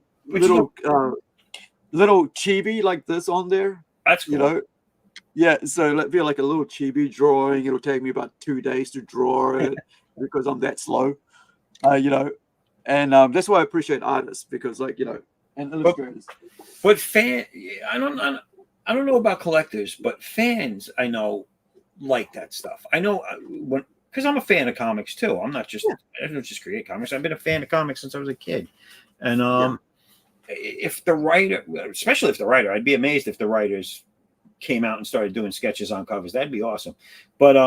chibi like this on there. That's cool. Yeah, so it'll be like a little chibi drawing. It'll take me about 2 days to draw it because I'm that slow, and that's why I appreciate artists because, like, and illustrators. But I don't know about collectors, but fans I know like that stuff. I know because I'm a fan of comics too. I don't just create comics. I've been a fan of comics since I was a kid, and if the writer, especially if the writer, I'd be amazed if the writers came out and started doing sketches on covers. That'd be awesome. But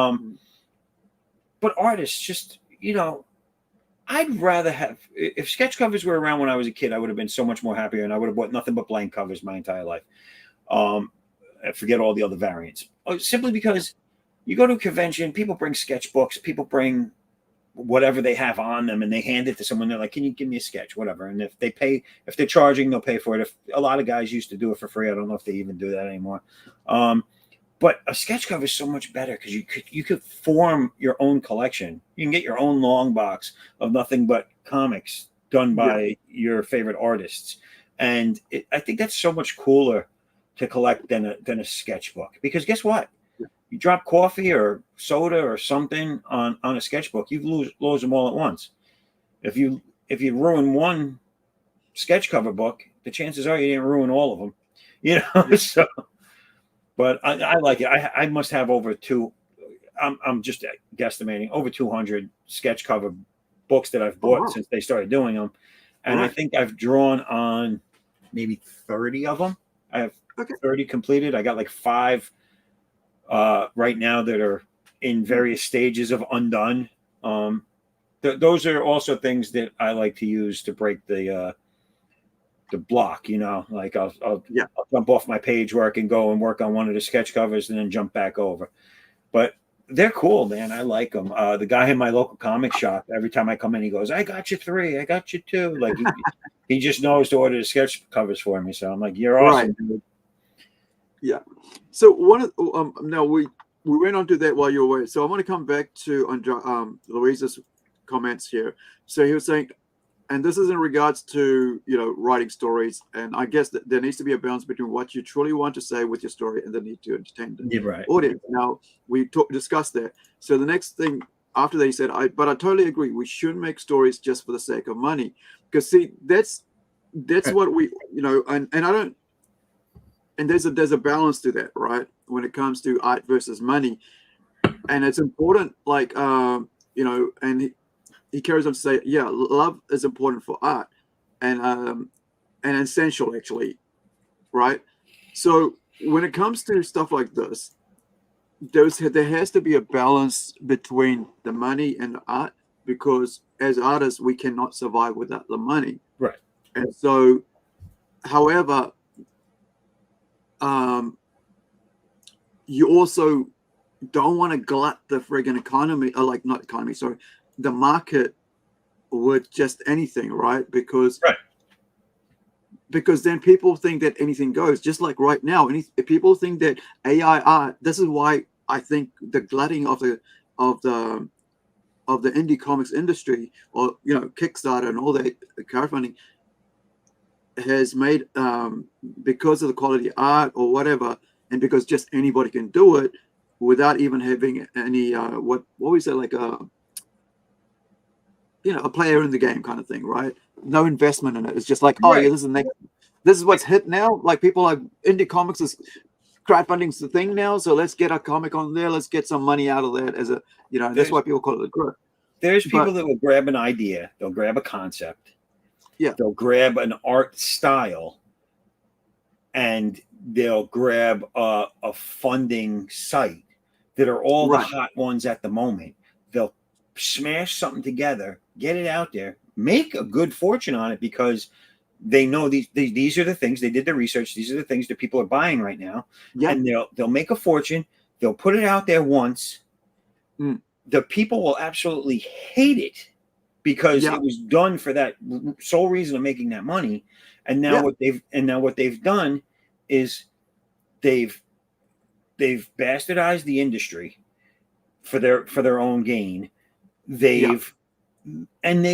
artists, just I'd rather have, if sketch covers were around when I was a kid, I would have been so much more happier, and I would have bought nothing but blank covers my entire life. I forget all the other variants. Simply because you go to a convention, people bring sketchbooks, people bring whatever they have on them, and they hand it to someone. They're like, can you give me a sketch, whatever. And if they're charging, they'll pay for it. If a lot of guys used to do it for free, I don't know if they even do that anymore. But a sketch cover is so much better because you could form your own collection. You can get your own long box of nothing but comics done by your favorite artists. And I think that's so much cooler to collect than a sketchbook, because guess what? You drop coffee or soda or something on a sketchbook, you lose them all at once. If you ruin one sketch cover book, the chances are you didn't ruin all of them. So, but I like it. I must have over I'm just guesstimating, over 200 sketch cover books that I've bought since they started doing them, and I think I've drawn on maybe 30 of them. I have 30 completed. I got like 5 right now that are in various stages of undone. Those are also things that I like to use to break the block. Like I'll jump off my page work and go and work on one of the sketch covers and then jump back over. But they're cool, man. I like them. The guy in my local comic shop, every time I come in, he goes, "I got you 3. I got you 2." Like he just knows to order the sketch covers for me. So I'm like, "You're awesome, dude." Yeah. So now we went on to that while you were away. So I want to come back to Louise's comments here. So he was saying, and this is in regards to writing stories, and I guess that there needs to be a balance between what you truly want to say with your story and the need to entertain the audience. Now we discussed that. So the next thing after that, he said, but I totally agree. We shouldn't make stories just for the sake of money, because see, that's what we and I don't. And there's a balance to that, right? When it comes to art versus money, and it's important, like and he carries on to say, love is important for art, and essential actually, right? So when it comes to stuff like this, there has to be a balance between the money and the art, because as artists we cannot survive without the money, right? And so, however, you also don't want to glut the friggin' economy, or like not economy, sorry, the market with just anything, right? Because then people think that anything goes. Just like right now, people think that AI art. This is why I think the glutting of the indie comics industry, or Kickstarter and all that crowdfunding, has made because of the quality of art or whatever, and because just anybody can do it without even having any what we say, like a player in the game kind of thing, right? No investment in it. It's just like, this is what's hit now. Like people like indie comics is crowdfunding's the thing now, so let's get a comic on there. Let's get some money out of that as a that's why people call it a growth. There's people that will grab an idea, they'll grab a concept. Yeah, they'll grab an art style, and they'll grab a funding site that are all the Right. hot ones at the moment. They'll smash something together, get it out there, make a good fortune on it because they know these are the things. They did the research. These are the things that people are buying right now, Yeah. and they'll make a fortune. They'll put it out there once. Mm. The people will absolutely hate it because Yeah. it was done for that sole reason of making that money. And now what they've done is they've bastardized the industry for their own gain. They've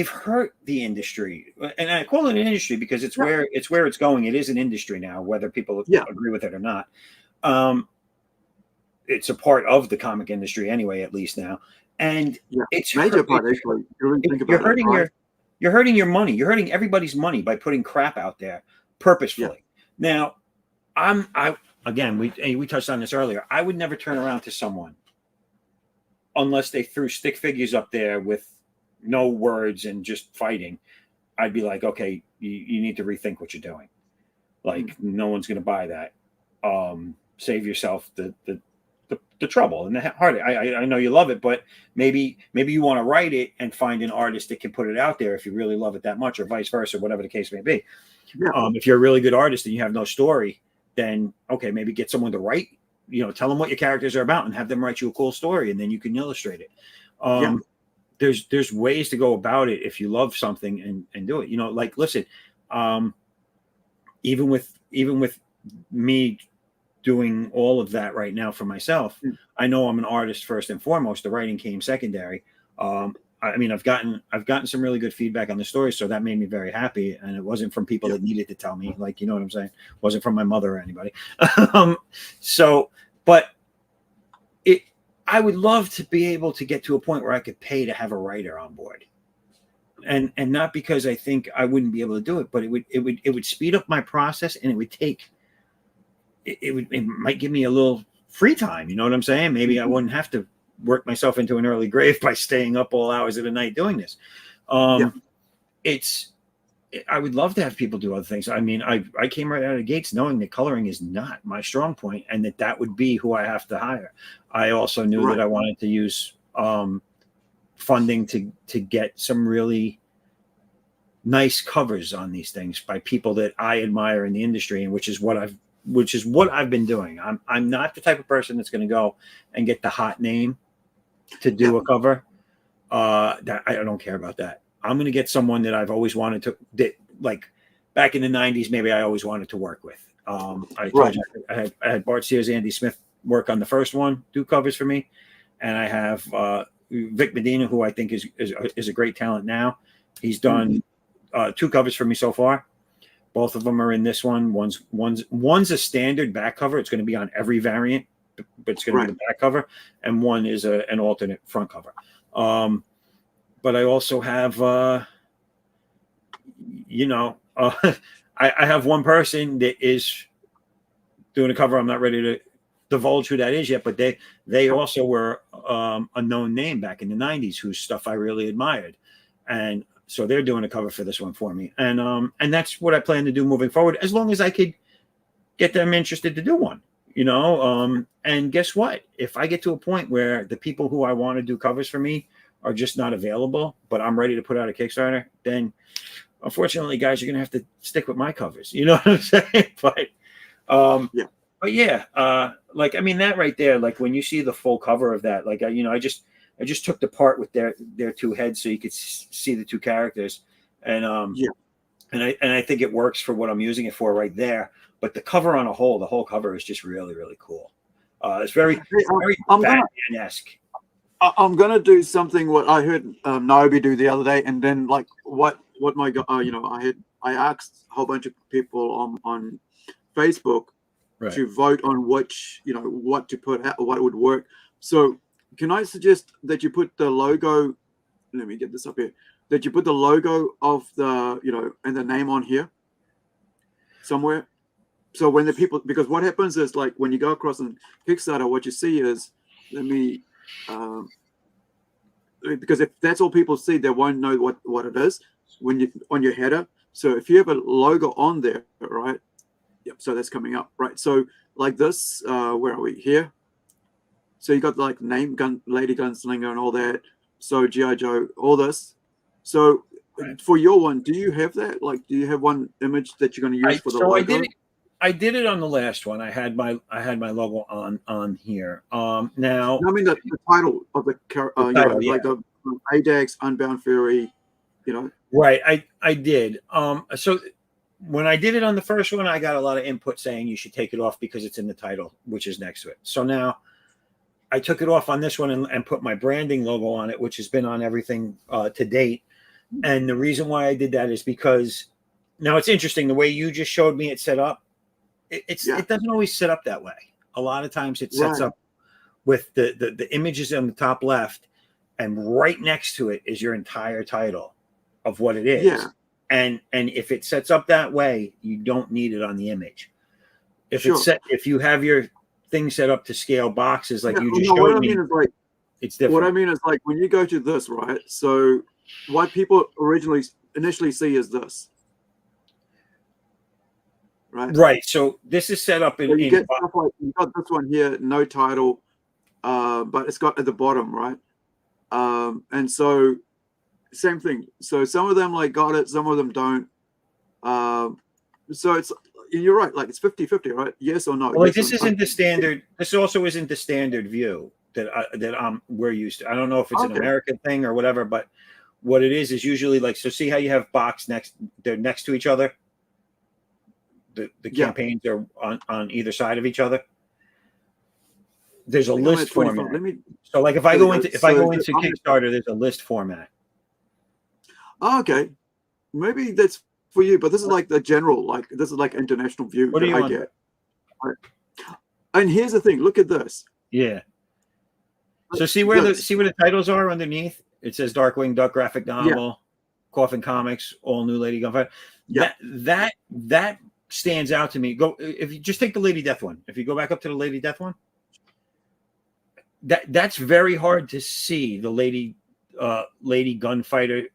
hurt the industry, and I call it an industry because it's where it's going. It is an industry now, whether people agree with it or not. It's a part of the comic industry anyway, at least now, and it's major part actually. You're hurting your money. You're hurting everybody's money by putting crap out there purposefully. Now, again, we touched on this earlier. I would never turn around to someone unless they threw stick figures up there with no words and just fighting. I'd be like, okay, you need to rethink what you're doing. Like, no one's going to buy that. Save yourself the trouble and the heartache. I know you love it, but maybe you want to write it and find an artist that can put it out there if you really love it that much, or vice versa, whatever the case may be. If you're a really good artist and you have no story, then okay, maybe get someone to write. Tell them what your characters are about and have them write you a cool story, and then you can illustrate it. There's ways to go about it if you love something and do it. Like, listen, even with me doing all of that right now for myself, I know I'm an artist first and foremost. The writing came secondary. I've gotten some really good feedback on the story, so that made me very happy. And it wasn't from people that needed to tell me, like, you know what I'm saying? It wasn't from my mother or anybody. But I would love to be able to get to a point where I could pay to have a writer on board, and not because I think I wouldn't be able to do it, but it would speed up my process, and it might give me a little free time. You know what I'm saying? Maybe I wouldn't have to work myself into an early grave by staying up all hours of the night doing this. I would love to have people do other things. I mean, I came right out of the gates knowing that coloring is not my strong point, and that would be who I have to hire. I also knew that I wanted to use funding to get some really nice covers on these things by people that I admire in the industry, and which is what I've been doing. I'm not the type of person that's going to go and get the hot name to do a cover. That I don't care about that. I'm going to get someone that I've always wanted to, that, like back in the 90s, maybe I always wanted to work with. I told you I had Bart Sears, Andy Smith work on the first one, do covers for me. And I have Vic Medina, who I think is a great talent now. He's done 2 covers for me so far. Both of them are in this one. One's a standard back cover. It's going to be on every variant, but it's going to be the back cover. And one is an alternate front cover. But I also have, I have one person that is doing a cover. I'm not ready to divulge who that is yet, but they also were a known name back in the 90s whose stuff I really admired. And so they're doing a cover for this one for me. And that's what I plan to do moving forward, as long as I could get them interested to do one, and guess what? If I get to a point where the people who I want to do covers for me are just not available, but I'm ready to put out a Kickstarter, then unfortunately, guys, you're going to have to stick with my covers. You know what I'm saying? But that right there, like when you see the full cover of that, like, I just took the part with their 2 heads so you could see the 2 characters. And I think it works for what I'm using it for right there. But the cover the whole cover is just really, really cool. It's very Batman-esque. I'm gonna do something what I heard Naomi do the other day, and then like what my I asked a whole bunch of people on Facebook to vote on which what to put out, what would work. So can I suggest that you put the logo? Let me get this up here. That you put the logo of the and the name on here somewhere. So when the people, because what happens is, like, when you go across on Kickstarter, what you see is, because if that's all people see, they won't know what it is when you on your header. So if you have a logo on there, right, Yep. So that's coming up, right? So like this, where are we here? So you got like name gun, Lady Gunslinger, and all that. So GI Joe, all this. So Right. for your one, do you have that? Like, do you have one image that you're going to use for the So logo? I did it on the last one. I had my logo on here. Now I mean the title of the title, yeah. like the Ajax, Unbound Fury, Right, I did. So when I did it on the first one, I got a lot of input saying you should take it off because it's in the title, which is next to it. So now I took it off on this one and put my branding logo on it, which has been on everything to date. And the reason why I did that is because now it's interesting the way you just showed me it set up. It doesn't always set up that way. A lot of times it sets up with the images on the top left, and right next to it is your entire title of what it is. Yeah. And if it sets up that way, you don't need it on the image. If you have your thing set up to scale boxes like you just showed me, it's different. What I mean is like when you go to this, right? So what people initially see is this. Right. So this is set up in. So you get stuff like you got this one here, no title, but it's got at the bottom, right? And so same thing. So some of them like got it, some of them don't. So it's you're right, like it's 50-50, right? Yes or no. Well, yes this or isn't no. the standard. This also isn't the standard view that we're used to. I don't know if it's an American thing or whatever, but what it is usually like. So see how you have box they're next to each other. The campaigns are on either side of each other. There's a list format. So like if I go into Kickstarter, there's a list format. Oh, okay, maybe that's for you, but this is like the general, like this is like international view What do you I want? get. Right. And here's the thing: look at this. Yeah. So see where the titles are underneath. It says Darkwing Duck graphic novel, Coffin Comics, all new Lady Gunfighter. Yeah. That stands out to me. Go if you just take the Lady Death one. If you go back up to the Lady Death one, that's very hard to see. The Lady Gunfighter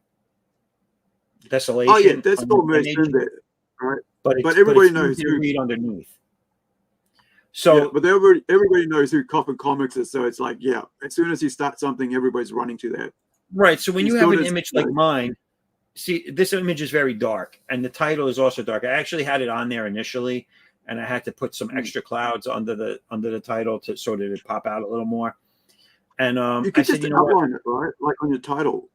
Desolation. Oh yeah, that's all mentioned in there, right? But everybody knows who who read underneath. So, but everybody knows who Coffin Comics is. So it's like, as soon as you start something, everybody's running to that. Right. So when you have an image like mine, see, this image is very dark, and the title is also dark. I actually had it on there initially, and I had to put some extra clouds under the title to sort of pop out a little more. And you could just outline it, right? Like on your title.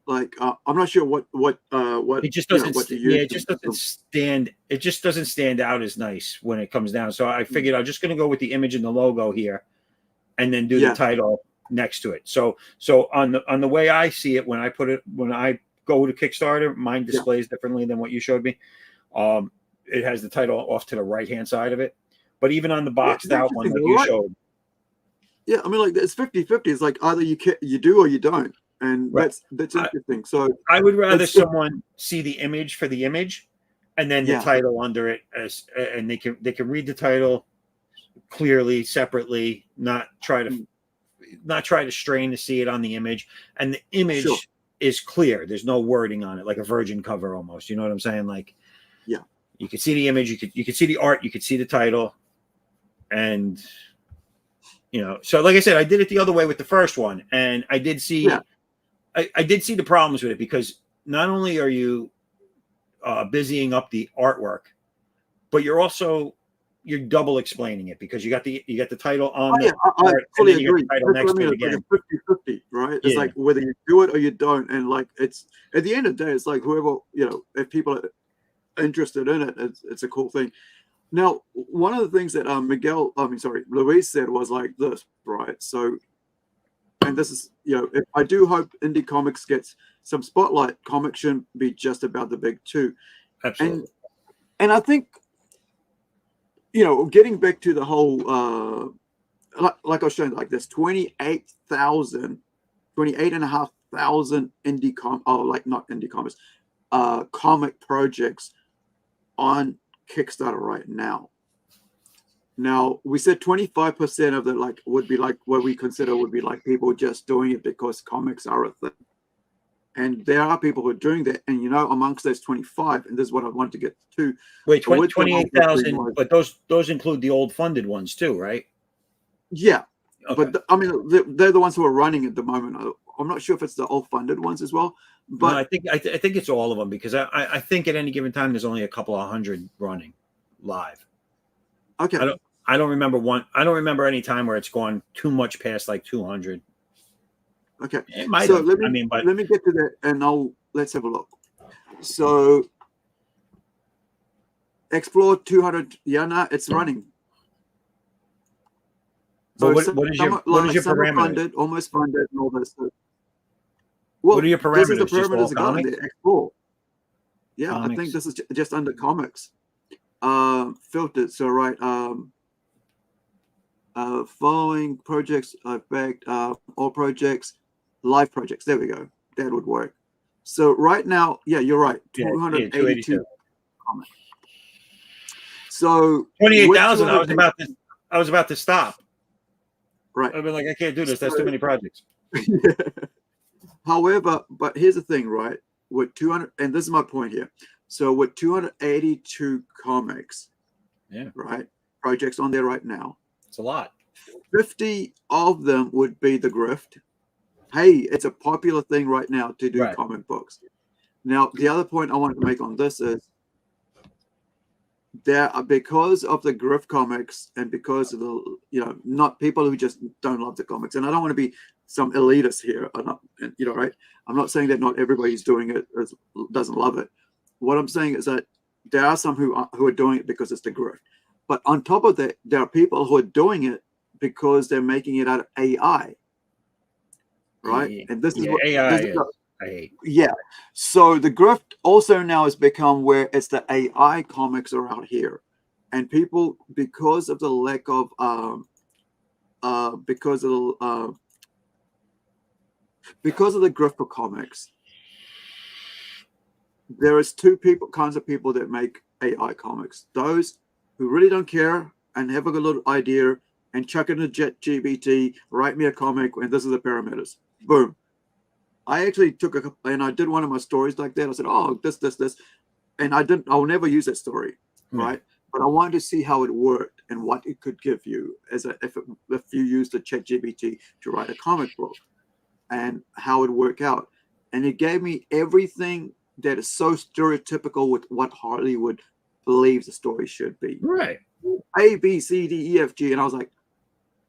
Like I'm not sure what it just doesn't. It just doesn't stand. It just doesn't stand out as nice when it comes down. So I figured I'm just going to go with the image and the logo here, and then do the title next to it. So on the way I see it when I go to Kickstarter, mine displays differently than what you showed me. It has the title off to the right hand side of it, but even on the boxed out one that you showed. Yeah, I mean, like it's 50-50. It's like either you do or you don't. And that's interesting. So I would rather someone see the image for the image, and then the title under it, and they can read the title clearly, separately, not try to strain to see it on the image, and the image is clear. There's no wording on it, like a virgin cover almost. You know what I'm saying? Like, you could see the image, you could see the art, you could see the title, and so like I said, I did it the other way with the first one, and I did see. I did see the problems with it because not only are you busying up the artwork, but you're double explaining it because you got the title on the art, I fully and then you agree. got the title next to it again. It's 50-50, right? It's like whether you do it or you don't, and like it's at the end of the day, it's like whoever if people are interested in it, it's a cool thing. Now, one of the things that Luis said was like this, right? So. And this is, I do hope indie comics gets some spotlight. Comics shouldn't be just about the big two. Absolutely. And I think, getting back to the whole, like I was showing, like there's 28,500 comic projects on Kickstarter right now. Now, we said 25% of the would be like what we consider would be like people just doing it because comics are a thing. And there are people who are doing that. And, you know, amongst those 25, and this is what I wanted to get to. Wait, with the 28,000, multiple but those include the old funded ones too, right? Yeah. Okay. But I mean, they're the ones who are running at the moment. I'm not sure if it's the all funded ones as well. But no, I think it's all of them, because I think at any given time there's only a couple of hundred running live. okay. I don't remember one. I don't remember any time where it's gone too much past like 200. Okay. It might So have. let me I mean, but let me get to that, and let's have a look. So explore 200. Yeah, no, it's running. But what some is your are- what is your some are parameter? funded, almost funded, and all this stuff. Well, What are your this is the parameters? Just all parameters that got in comics? there. Explore. Yeah, I Comics? think this is just under comics. Filtered. So right. Following projects I've backed, all projects, live projects. There we go. That would work. So right now, yeah, you're right. Yeah, 282 comics. So 28,000. with I was about to stop. right. I've been like, I can't do this. That's too many projects. However, but here's the thing, right? With 200, and this is my point here. So with 282 comics, Yeah, right, projects on there right now, it's a lot. 50 of them would be the grift. Hey, it's a popular thing right now to do Right. comic books. Now, the other point I wanted to make on this is there are, because of the grift comics and because of the, you know, not people who just don't love the comics. And I don't want to be some elitist here, or not, you know, right? I'm not saying that not everybody's doing it or doesn't love it. What I'm saying is that there are some who are doing it because it's the grift. But on top of that, there are people who are doing it because they're making it out of AI, right? Yeah. And this is Yeah, what AI this is. is, I hate. yeah. So the grift also now has become where it's the AI comics are out here, and people, because of the lack of because of the grift for comics, there is two kinds of people that make AI comics. Those who really don't care and have a good little idea and chuck it in GBT, write me a comic, and this is the parameters. Boom. I actually and I did one of my stories like that. I said, oh, this, and I'll never use that story, right? But I wanted to see how it worked and what it could give you if you used the ChatGPT to write a comic book, and how it worked out. And it gave me everything that is so stereotypical with what Hollywood believes the story should be. Right. A, B, C, D, E, F, G. And I was like,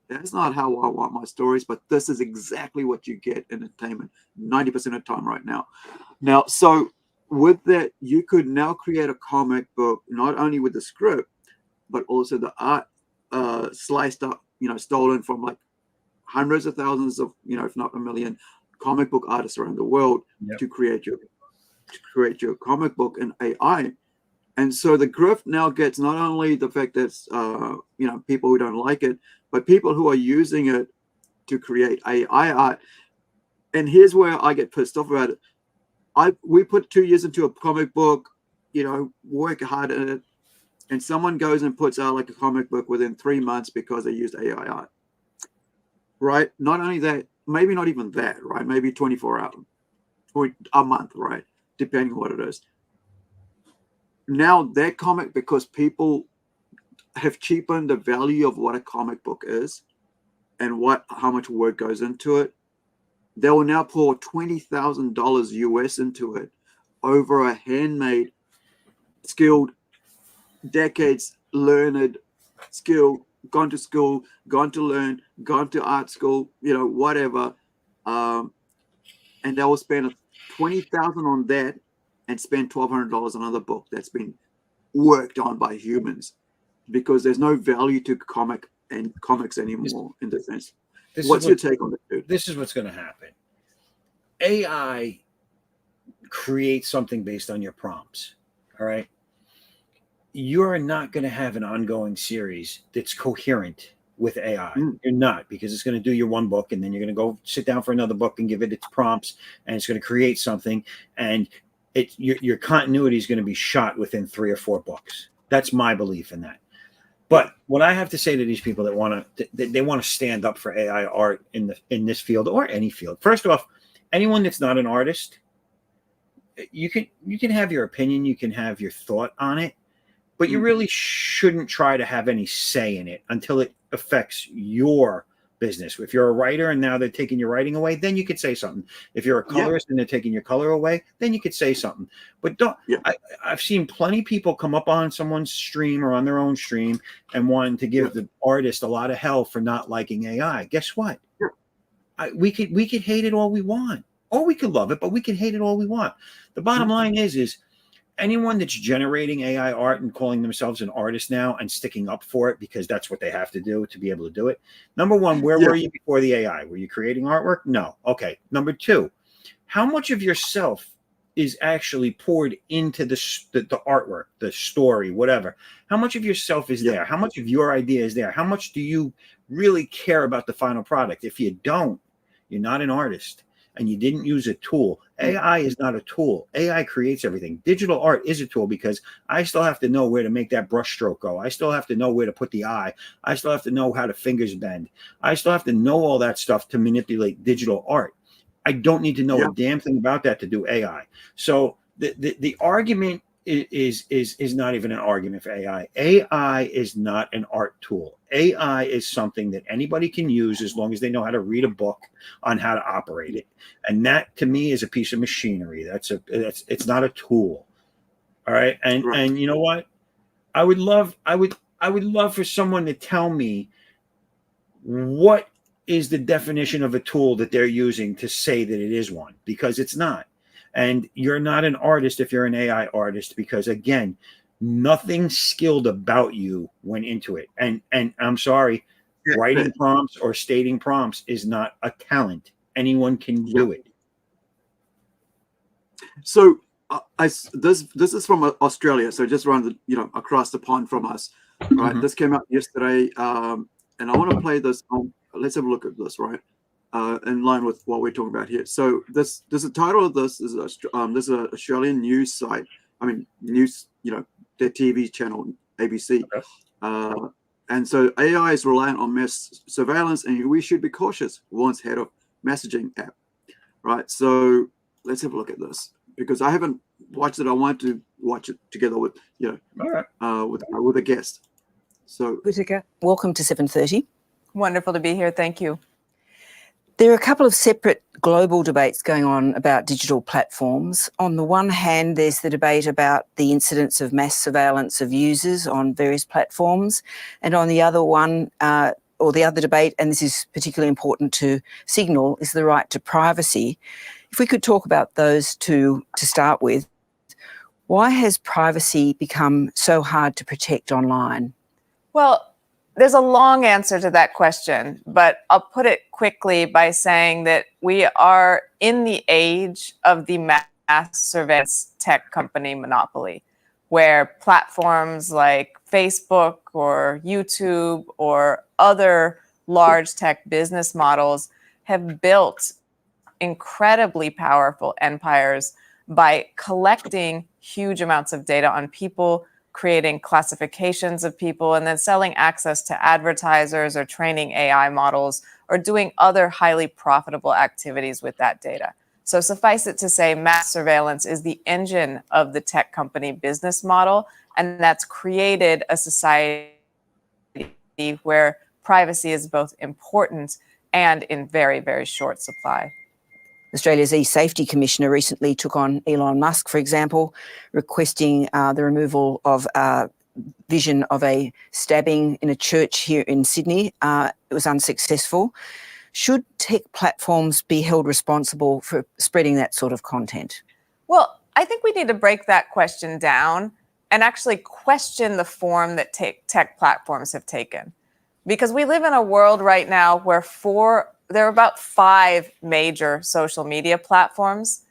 that's not how I want my stories, but this is exactly what you get in entertainment 90% of the time right now. Now, so with that, you could now create a comic book, not only with the script, but also the art sliced up, you know, stolen from like hundreds of thousands of, you know, if not a million comic book artists around the world. Yep. to create your comic book in AI. And so the grift now gets not only the fact that you know, people who don't like it, but people who are using it to create AI art. And here's where I get pissed off about it. We put 2 years into a comic book, you know, work hard at it, and someone goes and puts out like a comic book within 3 months because they used AI art. Right? Not only that, maybe not even that, right? Maybe 24 hours, a month, right? Depending on what it is. Now that comic, because people have cheapened the value of what a comic book is and how much work goes into it, they will now pour $20,000 US into it over a handmade, skilled, decades learned, skilled, gone to school, gone to learn, gone to art school, you know, whatever. And they will spend $20,000 on that and spend $1,200 on another book that's been worked on by humans, because there's no value to comics anymore in the sense. What's your take on it, dude? This is what's going to happen. AI creates something based on your prompts. All right. You're not going to have an ongoing series that's coherent with AI. You're not, because it's going to do your one book, and then you're going to go sit down for another book and give it its prompts, and it's going to create something, and your continuity is going to be shot within 3 or 4 books. That's my belief in that. But what I have to say to these people that want to stand up for AI art in this field or any field, first off, anyone that's not an artist you can have your opinion, you can have your thought on it, but you really shouldn't try to have any say in it until it affects your business. If you're a writer and now they're taking your writing away, then you could say something. If you're a colorist and they're taking your color away, then you could say something. But don't. I've seen plenty of people come up on someone's stream or on their own stream and wanting to give the artist a lot of hell for not liking AI. Guess what? We could hate it all we want, or we could love it, but we can hate it all we want. The bottom line is anyone that's generating AI art and calling themselves an artist now and sticking up for it because that's what they have to do to be able to do it. Number one, where were you before the AI? Were you creating artwork? No. Okay. Number two, how much of yourself is actually poured into the artwork, the story, whatever? How much of yourself is there? How much of your idea is there? How much do you really care about the final product? If you don't, you're not an artist. And you didn't use a tool. AI is not a tool. AI creates everything. Digital art is a tool because I still have to know where to make that brush stroke go. I still have to know where to put the eye. I still have to know how the fingers bend. I still have to know all that stuff to manipulate digital art. I don't need to know a damn thing about that to do AI. So the argument is not even an argument for AI. AI is not an art tool. AI is something that anybody can use as long as they know how to read a book on how to operate it. And that to me is a piece of machinery. It's not a tool. All right. And you know what? I would love for someone to tell me what is the definition of a tool that they're using to say that it is one, because it's not. And you're not an artist if you're an AI artist, because again, nothing skilled about you went into it. And I'm sorry, writing prompts or stating prompts is not a talent. Anyone can do it. So this is from Australia, so just around across the pond from us, right? This came out yesterday, and I want to play this. Let's have a look at this, right? In line with what we're talking about here. So this the title of this is this is an Australian news site. I mean news, their TV channel, ABC. Okay. And so AI is reliant on mass surveillance, and we should be cautious. Once head of messaging app, right? So let's have a look at this because I haven't watched it. I want to watch it together with with a guest. So Whitaker, welcome to 7:30. Wonderful to be here. Thank you. There are a couple of separate global debates going on about digital platforms. On the one hand, there's the debate about the incidence of mass surveillance of users on various platforms. And on the other one, or the other debate, and this is particularly important to Signal, is the right to privacy. If we could talk about those two to start with, why has privacy become so hard to protect online? Well, there's a long answer to that question, but I'll put it quickly by saying that we are in the age of the mass surveillance tech company monopoly, where platforms like Facebook or YouTube or other large tech business models have built incredibly powerful empires by collecting huge amounts of data on people, creating classifications of people, and then selling access to advertisers or training AI models or doing other highly profitable activities with that data. So suffice it to say, mass surveillance is the engine of the tech company business model, and that's created a society where privacy is both important and in very, very short supply. Australia's e-safety commissioner recently took on Elon Musk, for example, requesting the removal of vision of a stabbing in a church here in Sydney. It was unsuccessful. Should tech platforms be held responsible for spreading that sort of content? Well, I think we need to break that question down and actually question the form that tech platforms have taken. Because we live in a world right now where there are about 5 major social media platforms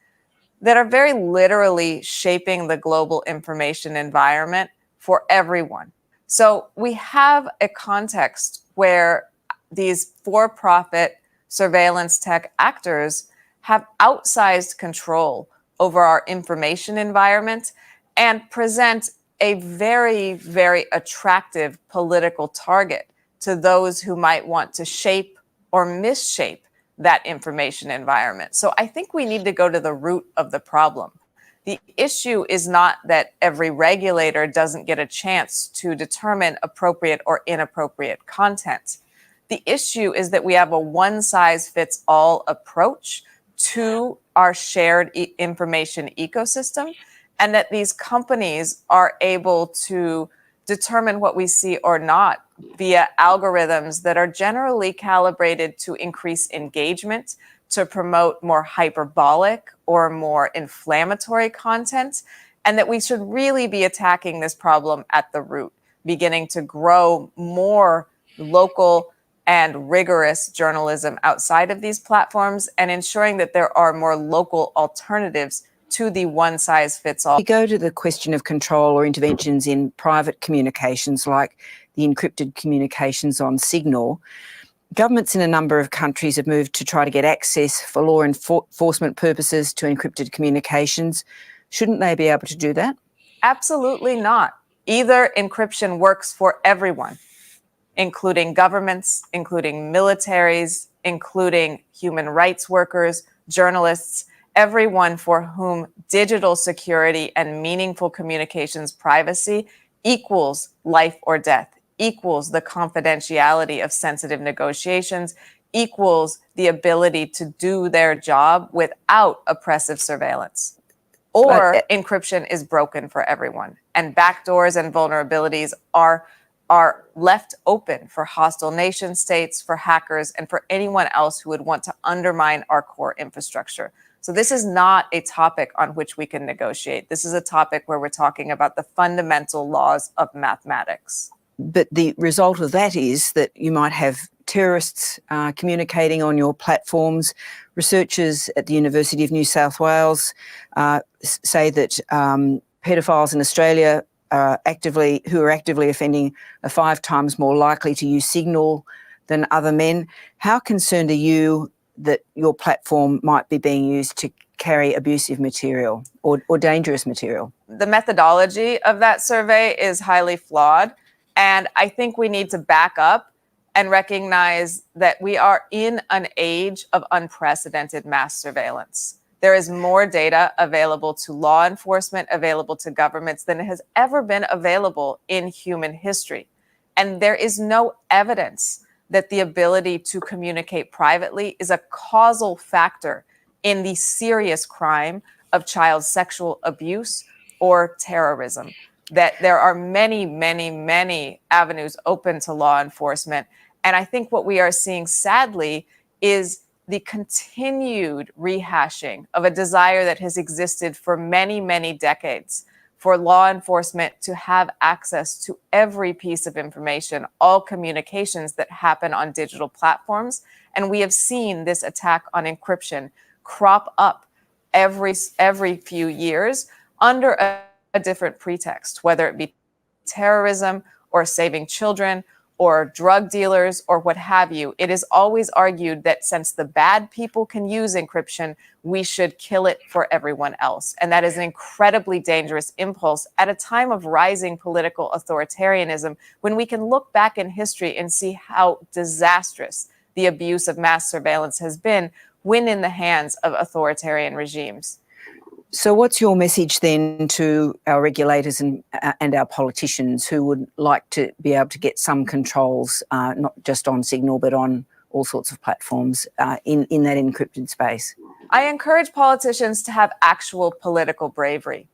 that are very literally shaping the global information environment for everyone. So we have a context where these for-profit surveillance tech actors have outsized control over our information environment and present a very, very attractive political target to those who might want to shape or misshape that information environment. So I think we need to go to the root of the problem. The issue is not that every regulator doesn't get a chance to determine appropriate or inappropriate content. The issue is that we have a one-size-fits-all approach to our shared information ecosystem, and that these companies are able to determine what we see or not via algorithms that are generally calibrated to increase engagement, to promote more hyperbolic or more inflammatory content, and that we should really be attacking this problem at the root, beginning to grow more local and rigorous journalism outside of these platforms, and ensuring that there are more local alternatives to the one-size-fits-all. We go to the question of control or interventions in private communications, like the encrypted communications on Signal. Governments in a number of countries have moved to try to get access for law enforcement purposes to encrypted communications. Shouldn't they be able to do that? Absolutely not. Either encryption works for everyone, including governments, including militaries, including human rights workers, journalists, everyone for whom digital security and meaningful communications privacy equals life or death, equals the confidentiality of sensitive negotiations, equals the ability to do their job without oppressive surveillance. Or encryption is broken for everyone, and backdoors and vulnerabilities are left open for hostile nation states, for hackers, and for anyone else who would want to undermine our core infrastructure. So this is not a topic on which we can negotiate. This is a topic where we're talking about the fundamental laws of mathematics. But the result of that is that you might have terrorists communicating on your platforms. Researchers at the University of New South Wales say that pedophiles in Australia who are actively offending are 5 times more likely to use Signal than other men. How concerned are you that your platform might be being used to carry abusive material or dangerous material? The methodology of that survey is highly flawed. And I think we need to back up and recognize that we are in an age of unprecedented mass surveillance. There is more data available to law enforcement, available to governments than has ever been available in human history. And there is no evidence that the ability to communicate privately is a causal factor in the serious crime of child sexual abuse or terrorism. That there are many, many, many avenues open to law enforcement. And I think what we are seeing, sadly, is the continued rehashing of a desire that has existed for many, many decades for law enforcement to have access to every piece of information, all communications that happen on digital platforms. And we have seen this attack on encryption crop up every few years under a different pretext, whether it be terrorism or saving children or drug dealers or what have you. It is always argued that since the bad people can use encryption, we should kill it for everyone else. And that is an incredibly dangerous impulse at a time of rising political authoritarianism, when we can look back in history and see how disastrous the abuse of mass surveillance has been when in the hands of authoritarian regimes. So what's your message then to our regulators and our politicians who would like to be able to get some controls, not just on Signal, but on all sorts of platforms in that encrypted space? I encourage politicians to have actual political bravery,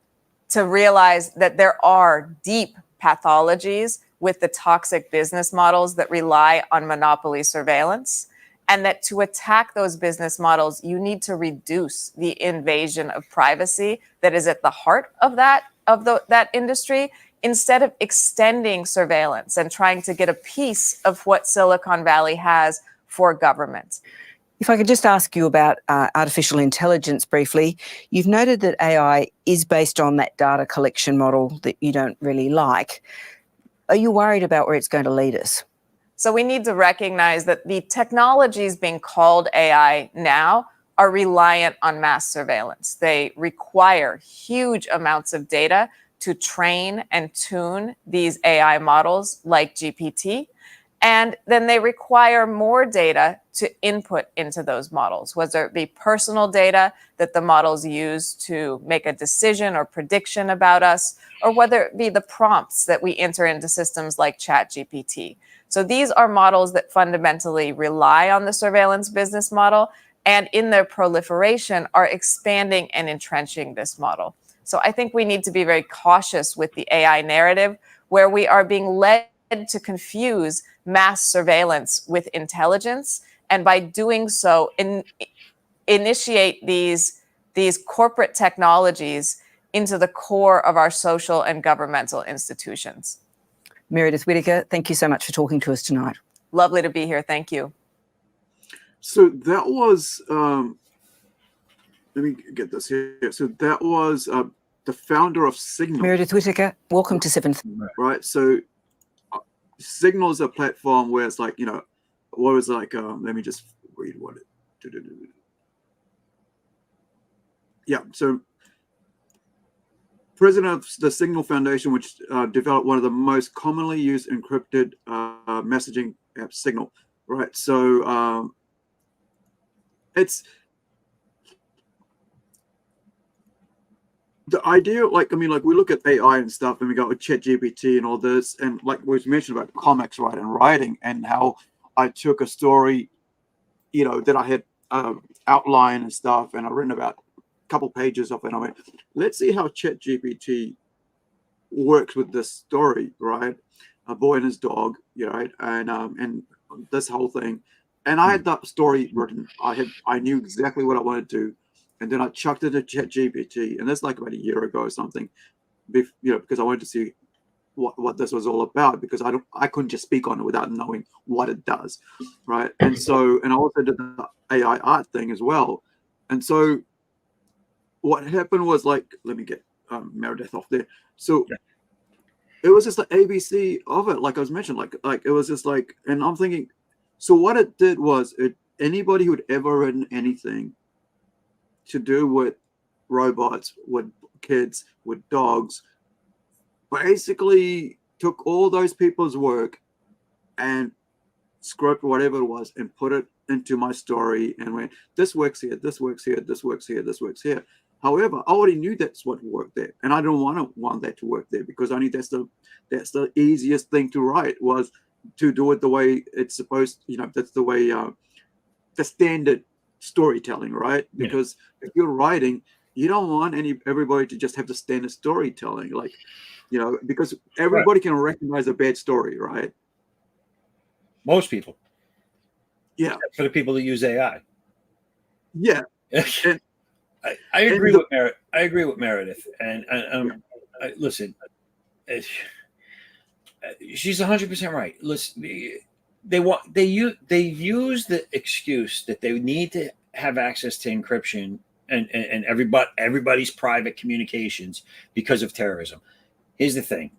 to realize that there are deep pathologies with the toxic business models that rely on monopoly surveillance, and that to attack those business models, you need to reduce the invasion of privacy that is at the heart of that industry, instead of extending surveillance and trying to get a piece of what Silicon Valley has for government. If I could just ask you about artificial intelligence briefly. You've noted that AI is based on that data collection model that you don't really like. Are you worried about where it's going to lead us? So we need to recognize that the technologies being called AI now are reliant on mass surveillance. They require huge amounts of data to train and tune these AI models like GPT. And then they require more data to input into those models, whether it be personal data that the models use to make a decision or prediction about us, or whether it be the prompts that we enter into systems like ChatGPT. So these are models that fundamentally rely on the surveillance business model, and in their proliferation are expanding and entrenching this model. So I think we need to be very cautious with the AI narrative, where we are being led to confuse mass surveillance with intelligence, and by doing so initiate these corporate technologies into the core of our social and governmental institutions. Meredith Whittaker, thank you so much for talking to us tonight. Lovely to be here. Thank you. So that was, let me get this here. So that was the founder of Signal. Meredith Whittaker, welcome to Seventh. Right. So Signal is a platform where it's like, what was like, let me just read what it, yeah. So president of the Signal Foundation, which developed one of the most commonly used encrypted messaging app, Signal. Right. So it's the idea, like, I mean, like we look at AI and stuff and we go with ChatGPT and all this, and like we mentioned about comics, right, and writing, and how I took a story, that I had outlined and stuff, and I written about a couple pages of it. I went, let's see how ChatGPT works with this story, right? A boy and his dog, right, and this whole thing. And I had that story written. I knew exactly what I wanted to do. And then I chucked it into ChatGPT, and that's like about a year ago or something, because I wanted to see what this was all about, because I couldn't just speak on it without knowing what it does, right? And so, and I also did the AI art thing as well. And so what happened was, like, let me get Meredith off there. So it was just the ABC of it, like I was mentioning, like it was just like, and I'm thinking, so what it did was, anybody who'd ever written anything to do with robots, with kids, with dogs, basically took all those people's work and scrapped whatever it was and put it into my story and went, this works here, this works here, this works here, this works here. However, I already knew that's what worked there, and I don't want that to work there, because I knew that's the easiest thing to write, was to do it the way it's supposed. That's the way the standard storytelling, right? Because if you're writing, you don't want everybody to just have the standard storytelling, like, because everybody can recognize a bad story, right? Most people. Yeah. Except for the people that use AI. Yeah. And, I agree with Meredith. I agree with Meredith. And listen, she's 100% right. Listen, they use the excuse that they need to have access to encryption and everybody's private communications because of terrorism. Here's the thing: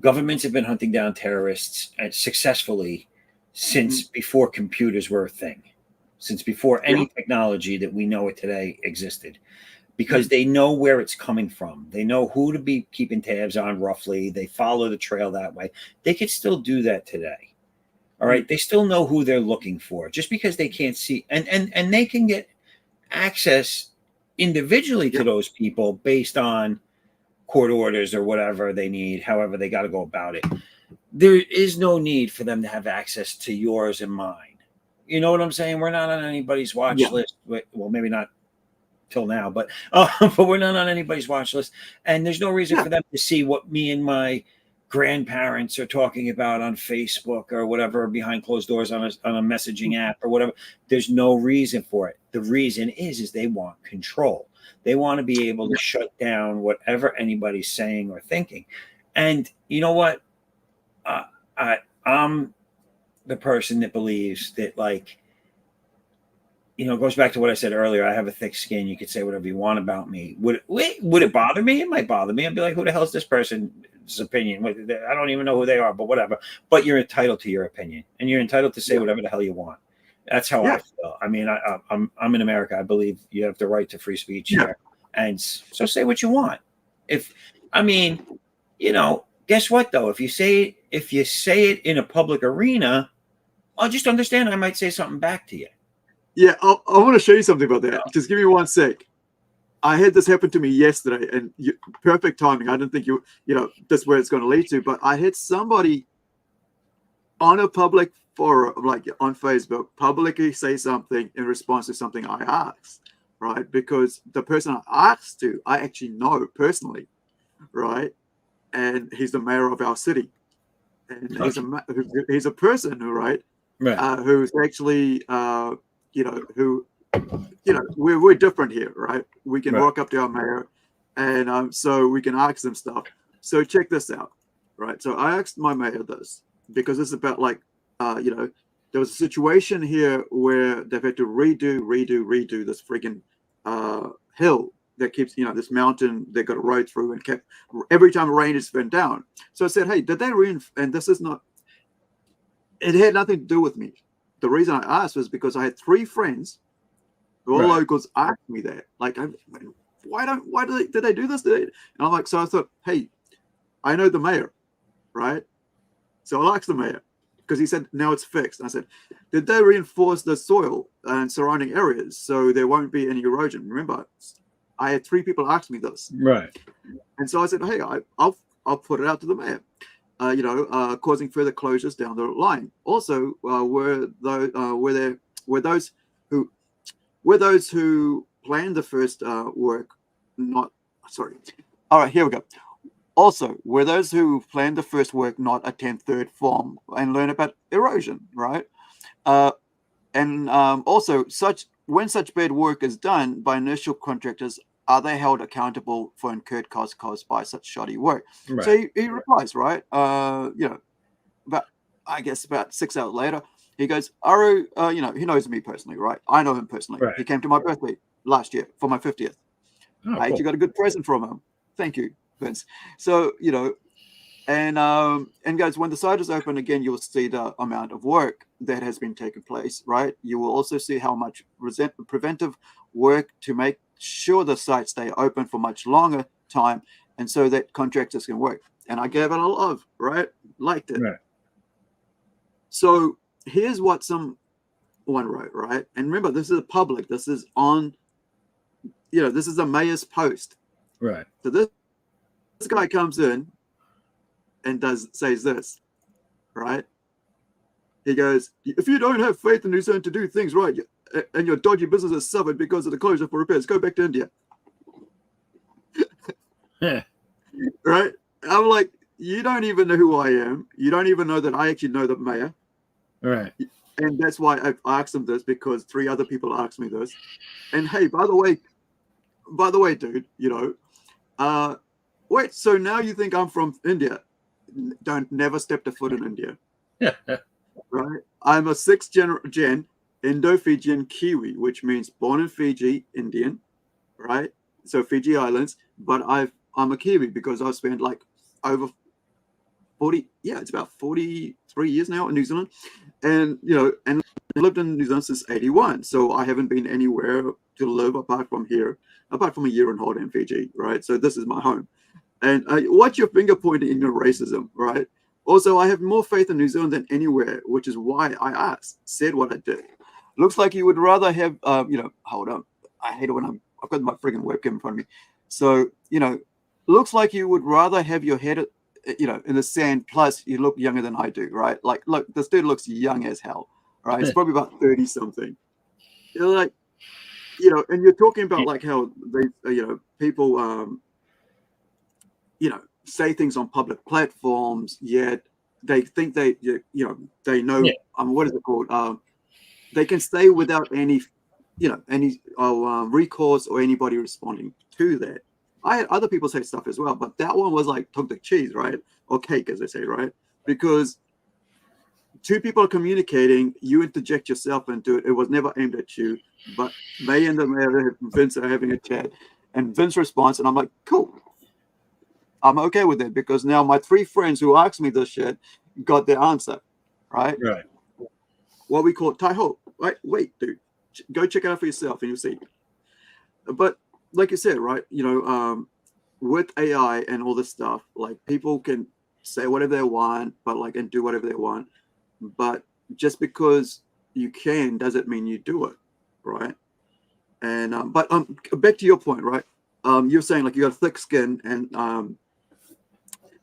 governments have been hunting down terrorists successfully since before computers were a thing, since before any technology that we know it today existed, because they know where it's coming from. They know who to be keeping tabs on roughly. They follow the trail that way. They could still do that today. All right. They still know who they're looking for, just because they can't see, and they can get access individually to those people based on court orders or whatever they need, however they got to go about it. There is no need for them to have access to yours and mine. You know what I'm saying? We're not on anybody's watch list. Well, maybe not till now, but we're not on anybody's watch list. And there's no reason for them to see what me and my grandparents are talking about on Facebook or whatever, behind closed doors on a messaging app or whatever. There's no reason for it. The reason is they want control. They want to be able to shut down whatever anybody's saying or thinking. And you know what? I'm the person that believes that, like, it goes back to what I said earlier. I have a thick skin. You could say whatever you want about me. Would it bother me? It might bother me. I'd be like, who the hell is this person's opinion? I don't even know who they are, but whatever. But you're entitled to your opinion, and you're entitled to say whatever the hell you want. That's how I feel. I mean, I'm in America. I believe you have the right to free speech here, and so say what you want. guess what though? If you say it in a public arena, I'll just understand. I might say something back to you. Yeah, I want to show you something about that. Just give me one sec. I had this happen to me yesterday, and perfect timing. I didn't think that's where it's going to lead to, but I had somebody on a public forum, like on Facebook, publicly say something in response to something I asked, right? Because the person I asked to, I actually know personally, right? And he's the mayor of our city, and he's a person who, right, who's actually, we're different here, right? We can walk up to our mayor, and so we can ask them stuff. So check this out, right? So I asked my mayor this because it's about like, there was a situation here where they've had to redo this friggin' hill that keeps, this mountain they got a road through and kept every time it rained it's been down. So I said, hey, did they and this is not, it had nothing to do with me. The reason I asked was because I had 3 friends who are locals asked me that. Like, did they do this? And I'm like, so I thought, hey, I know the mayor, right? So I'll ask the mayor because he said, now it's fixed. And I said, did they reinforce the soil and surrounding areas so there won't be any erosion? Remember, I had 3 people ask me this. Right. And so I said, hey, I'll put it out to the mayor. Causing further closures down the line. Also, were those who planned the first work not sorry. All right, here we go. Also, were those who planned the first work not attend third form and learn about erosion, right? Also, when such bad work is done by initial contractors, are they held accountable for incurred costs caused by such shoddy work? Right. So he replies, right? About 6 hours later, he goes, Aru, he knows me personally, right? I know him personally. Right. He came to my birthday last year for my 50th. I actually got a good present from him. Thank you, Vince. So, and guys, when the site is open again, you'll see the amount of work that has been taking place, right? You will also see how much preventive work to make sure the site stay open for much longer time, and so that contractors can work. And I gave it a love, right? Liked it. Right. So here's what someone wrote, right? And remember, this is public. This is on, this is a mayor's post. Right. So this guy comes in and says this, right? He goes, if you don't have faith in New Zealand to do things right, and your dodgy business has suffered because of the closure for repairs, go back to India. Right? I'm like, you don't even know who I am. You don't even know that I actually know the mayor. Right. And that's why I asked him this, because 3 other people asked me this. And hey, by the way, dude, wait, so now you think I'm from India? Never stepped a foot in India. Right? I'm a 6th gen Indo-Fijian Kiwi, which means born in Fiji, Indian, right? So Fiji Islands, but I'm a Kiwi because I've spent like over 40, it's about 43 years now in New Zealand, and and lived in New Zealand since '81. So I haven't been anywhere to live apart from a year in holiday in Fiji, right? So this is my home. And watch your finger pointing in your racism, right? Also, I have more faith in New Zealand than anywhere, which is why I said what I did. Looks like you would rather have, hold on. I hate it when I've got my friggin' webcam in front of me. So, looks like you would rather have your head, in the sand. Plus, you look younger than I do, right? Like, look, this dude looks young as hell, right? It's probably about 30 something. You're like, and you're talking about like how they, people, say things on public platforms, yet they think they know, what is it called? They can stay without any recourse or anybody responding to that. I had other people say stuff as well, but that one was like took the cheese, right? Or cake, as they say, right? Because 2 people are communicating, you interject yourself into it. It was never aimed at you, but they and the mayor, Vince, are having a chat, and Vince responds, and I'm like, cool. I'm okay with it because now my 3 friends who asked me this shit got their answer, right? Right. What we call Tai-ho. Right? Wait, dude. Go check it out for yourself and you'll see. But like you said, right, with AI and all this stuff, like people can say whatever they want, but like and do whatever they want. But just because you can doesn't mean you do it, right? And but back to your point, right? You're saying like you got a thick skin, and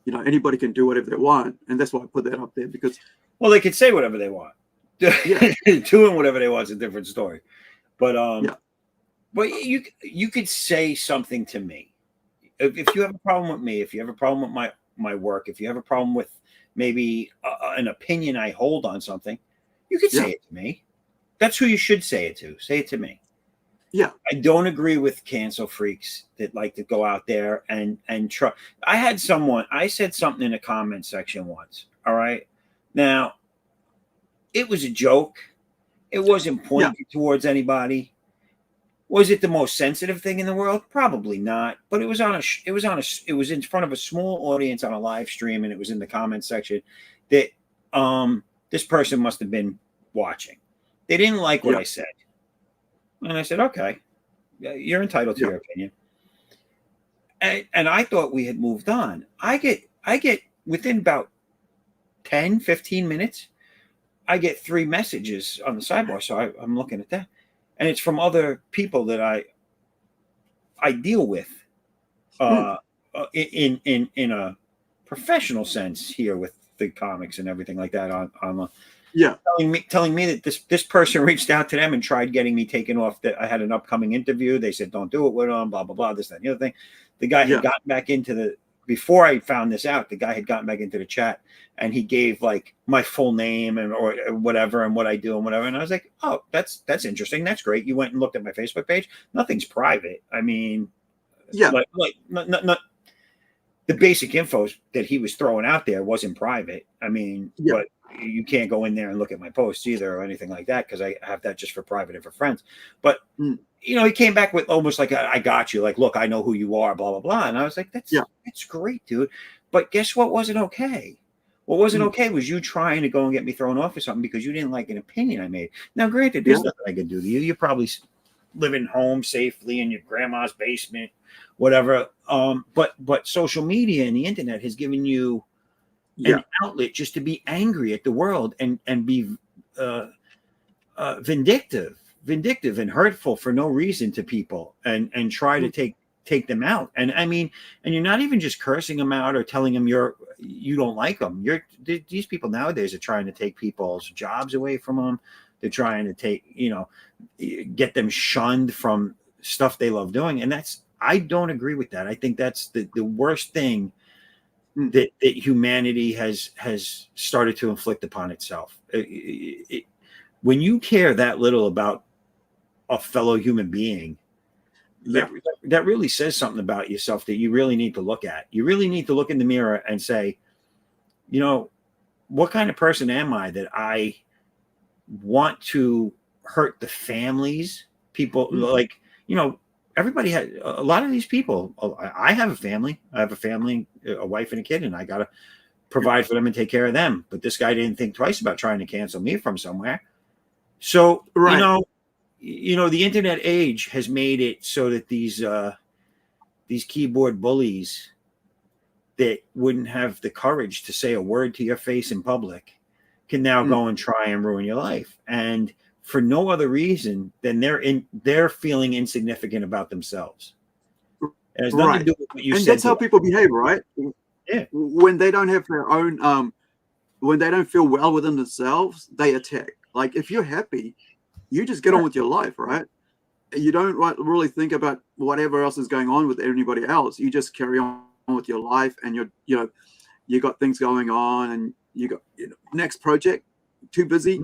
you know, anybody can do whatever they want, and that's why I put that up there because Well, they could say whatever they want. Yeah. Doing whatever they want is a different story. But Yeah. but you could say something to me. If you have a problem with me, if you have a problem with my work, if you have a problem with maybe an opinion I hold on something, you could say it to me. That's who you should say it to. Say it to me. Yeah. I don't agree with cancel freaks that like to go out there and try. I said something in the comment section once. All right. Now, it was a joke. It wasn't pointed towards anybody. Was it the most sensitive thing in the world? Probably not. But it was in front of a small audience on a live stream, and it was in the comment section that this person must have been watching. They didn't like what I said. And I said, okay, you're entitled to your opinion. And I thought we had moved on. I get within about 10, 15 minutes, I get 3 messages on the sidebar. So I'm looking at that. And it's from other people that I deal with in a professional sense here with the comics and everything like that on telling me that this person reached out to them and tried getting me taken off. That I had an upcoming interview. They said, don't do it with them, blah, blah, blah, this, that, and the other thing. The guy had gotten back into before I found this out, the guy had gotten back into the chat and he gave like my full name or whatever and what I do and whatever. And I was like, oh, that's interesting. That's great. You went and looked at my Facebook page. Nothing's private. I mean, not the basic info that he was throwing out there wasn't private. I mean, but you can't go in there and look at my posts either or anything like that because I have that just for private and for friends. But you know, he came back with almost like I got you, like, look, I know who you are, blah, blah, blah. And I was like, that's great, dude. But guess what wasn't okay? What wasn't okay was you trying to go and get me thrown off or something because you didn't like an opinion I made. Now, granted, there's nothing I could do to you. You're probably living home safely in your grandma's basement, whatever. But social media and the internet has given you an outlet just to be angry at the world and be vindictive and hurtful for no reason to people and try to take them out. And I mean, and you're not even just cursing them out or telling them you don't like them. These people nowadays are trying to take people's jobs away from them. They're trying to take, get them shunned from stuff they love doing. And I don't agree with that. I think that's the worst thing that humanity has started to inflict upon itself. When you care that little about a fellow human being, that really says something about yourself that you really need to look at. You really need to look in the mirror and say, what kind of person am I that I want to hurt the families? People everybody had a lot of these people. I have a family. I have a family, a wife and a kid, and I got to provide for them and take care of them. But this guy didn't think twice about trying to cancel me from somewhere. So, the internet age has made it so that these keyboard bullies that wouldn't have the courage to say a word to your face in public can now go and try and ruin your life. And for no other reason than they're feeling insignificant about themselves. It has nothing to do with what you said. And that's how people behave, right? Yeah. When they don't have their own, when they don't feel well within themselves, they attack. Like if you're happy, you just get on with your life, right? You don't really think about whatever else is going on with anybody else. You just carry on with your life, and you got things going on, and you got next project, too busy,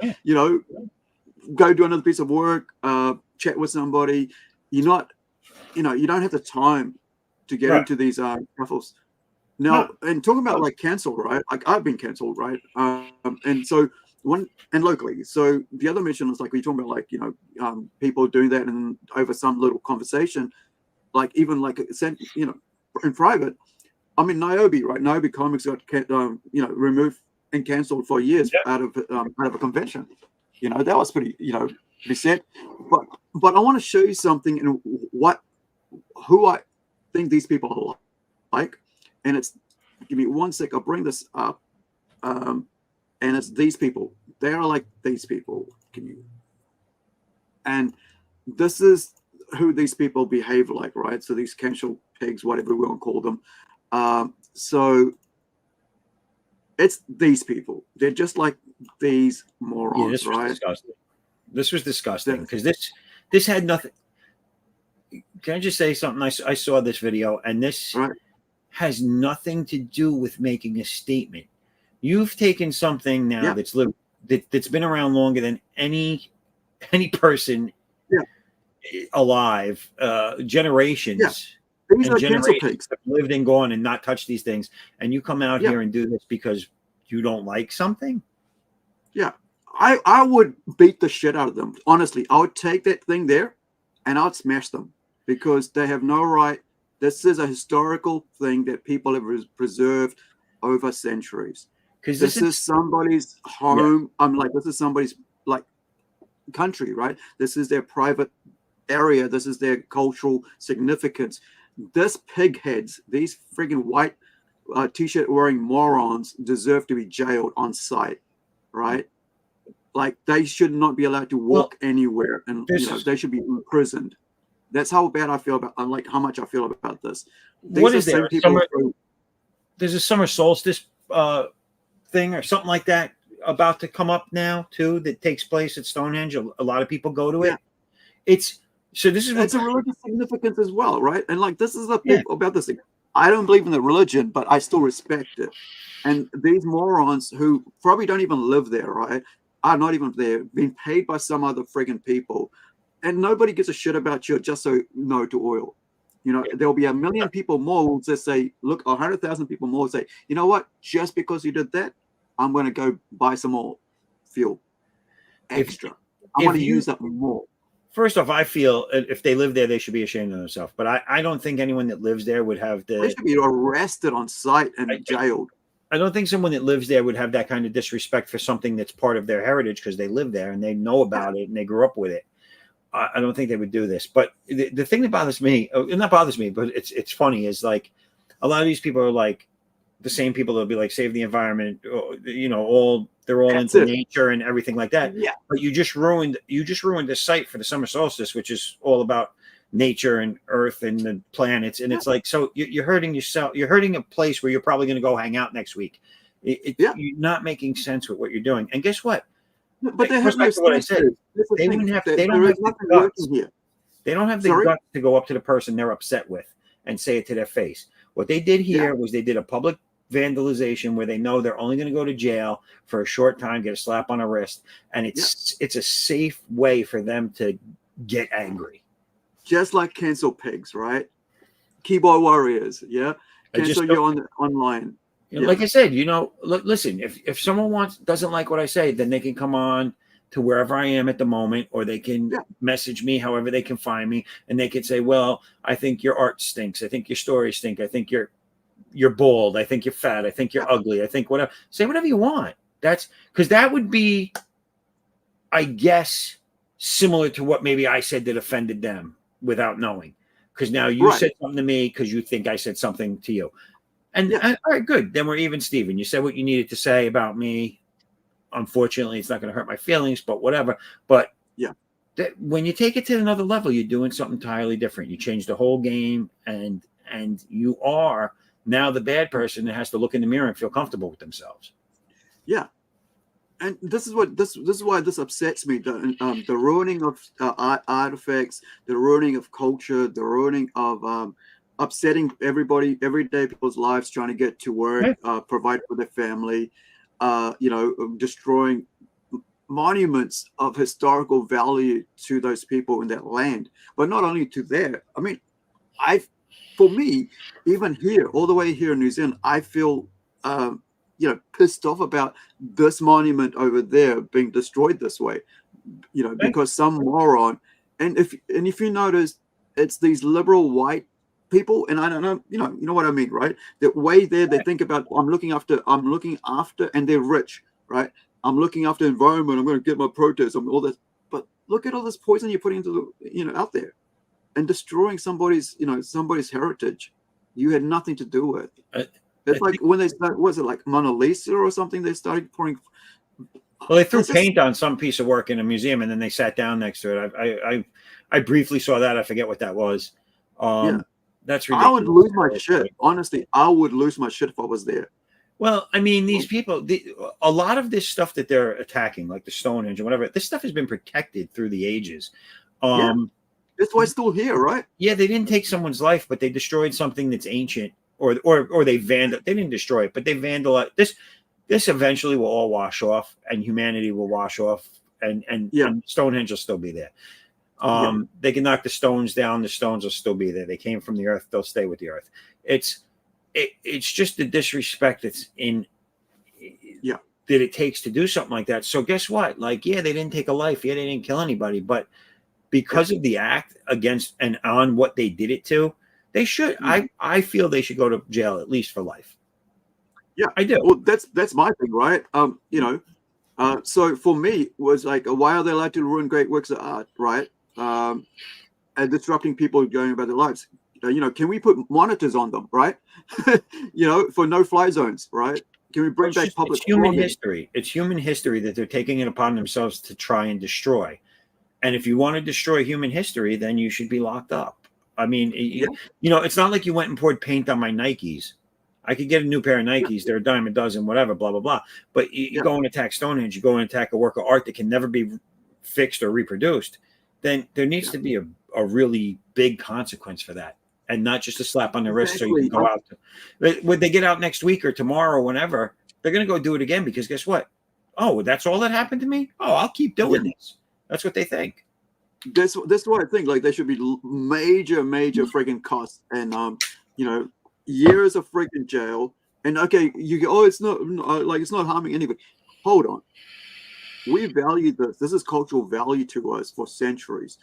go do another piece of work, chat with somebody. You're not, you don't have the time to get into these ruffles. Now, and talking about like cancel, right? Like I've been canceled, right? And so locally. So the other mission is like we're talking about like, people doing that and over some little conversation, like even like, in private. I mean, Niobe, right? Niobe Comics got, removed and canceled for years out of a convention. That was pretty sad. But I want to show you something and who I think these people are like, and it's give me 1 sec. I'll bring this up. And it's these people. They are like these people. And this is who these people behave like, right? So these cancel pigs, whatever we want to call them. So it's these people. They're just like these morons, Yeah, this was right? disgusting. This was disgusting because this had nothing. Can I just say something? I saw this video, and this has nothing to do with making a statement. You've taken something now that's been around longer than any person alive, generations. These are cancel Generations pigs. have lived and gone and not touched these things, and you come out here and do this because you don't like something. Yeah, I would beat the shit out of them. Honestly, I would take that thing there and I'd smash them because they have no right. This is a historical thing that people have preserved over centuries. Because this is somebody's home. This is somebody's like country, right? This is their private area. This is their cultural significance. This pig heads, these friggin' white t-shirt wearing morons deserve to be jailed on sight, right? Like they should not be allowed to walk anywhere, and they should be imprisoned. That's how bad I feel about, how much I feel about this. What is there? There's a summer solstice thing or something like that about to come up now too that takes place at Stonehenge. A lot of people go to it. It's a religious significance as well, right? And like this is the thing about this thing. I don't believe in the religion, but I still respect it. And these morons who probably don't even live there, right, are not even there, being paid by some other friggin' people, and nobody gives a shit about you just so no to oil. There'll be 1 million people more who will just say, look, 100,000 people more will say, you know what? Just because you did that, I'm going to go buy some more fuel extra. I want to use that more. First off, I feel if they live there, they should be ashamed of themselves. But I don't think anyone that lives there would have They should be arrested on sight and jailed. I don't think someone that lives there would have that kind of disrespect for something that's part of their heritage because they live there and they know about it and they grew up with it. I don't think they would do this. But the thing that bothers me, not bothers me, but it's funny, is like a lot of these people are like the same people that'll be like save the environment, they're all into nature and everything like that. Yeah. But you just ruined the site for the summer solstice, which is all about nature and earth and the planets. And it's like, so you're hurting yourself. You're hurting a place where you're probably going to go hang out next week. You're not making sense with what you're doing. And guess what? But they have no what I said. They don't have the guts. They don't have the guts to go up to the person they're upset with and say it to their face. What they did here was they did a public vandalization where they know they're only going to go to jail for a short time, get a slap on the wrist, and it's a safe way for them to get angry. Just like cancel pigs, right? Keyboard warriors, cancel you online. Like I said, listen, if someone doesn't like what I say, then they can come on to wherever I am at the moment, or they can message me however they can find me, and they can say, well, I think your art stinks. I think your stories stink. I think you're bald. I think you're fat. I think you're ugly. I think whatever. Say whatever you want. That's because that would be, I guess, similar to what maybe I said that offended them without knowing. Because now you said something to me because you think I said something to you. And all right, good. Then we're even, Steven. You said what you needed to say about me. Unfortunately, it's not going to hurt my feelings, but whatever. But when you take it to another level, you're doing something entirely different. You change the whole game, and you are now the bad person that has to look in the mirror and feel comfortable with themselves. Yeah. And this is why this upsets me. The ruining of artifacts, the ruining of culture, the ruining of upsetting everybody, everyday people's lives, trying to get to work, provide for their family, destroying monuments of historical value to those people in that land. But not only to there. I mean, for me, even here, all the way here in New Zealand, I feel pissed off about this monument over there being destroyed this way, because some moron. And if you notice, it's these liberal white people, and I don't know, you know what I mean, right? The way they think about, I'm looking after, and they're rich, right? I'm looking after the environment. I'm going to get my protest. I'm all this, but look at all this poison you're putting into the, out there, and destroying somebody's heritage. You had nothing to do with. It's like when they start, was it like Mona Lisa or something? They started pouring. Well, they threw It's just- paint on some piece of work in a museum, and then they sat down next to it. I briefly saw that. I forget what that was. Yeah. That's I ridiculous. would lose my shit. Honestly, I would lose my shit if I was there. Well, I mean, these people, a lot of this stuff that they're attacking, like the Stonehenge or whatever, this stuff has been protected through the ages. That's why it's still here, right? Yeah, they didn't take someone's life, but they destroyed something that's ancient, or they they didn't destroy it, but they vandalized this. This eventually will all wash off, and humanity will wash off, and Stonehenge will still be there. They can knock the stones down; the stones will still be there. They came from the earth; they'll stay with the earth. It's just the disrespect that's in that it takes to do something like that. So guess what? Like, yeah, they didn't take a life. Yeah, they didn't kill anybody, but because of the act against and on what they did it to, they should. I feel they should go to jail at least for life. Yeah, I do. Well, that's my thing, right? So for me, was like, why are they allowed to ruin great works of art, right? And disrupting people going about their lives. Can we put monitors on them, right? For no-fly zones, right? Can we bring back public? It's human history. It's human history that they're taking it upon themselves to try and destroy. And if you want to destroy human history, then you should be locked up. I mean, it's not like you went and poured paint on my Nikes. I could get a new pair of Nikes. They're a dime a dozen, whatever, blah, blah, blah. But you go and attack Stonehenge, you go and attack a work of art that can never be fixed or reproduced, then there needs to be a really big consequence for that. And not just a slap on the wrist so you can go out. When they get out next week or tomorrow or whenever, they're going to go do it again because guess what? Oh, that's all that happened to me? Oh, I'll keep doing this. That's what they think. That's what I think. Like, there should be major freaking costs and years of freaking jail. And okay, you go, it's not it's not harming anybody. Hold on, we value this. This is cultural value to us for centuries.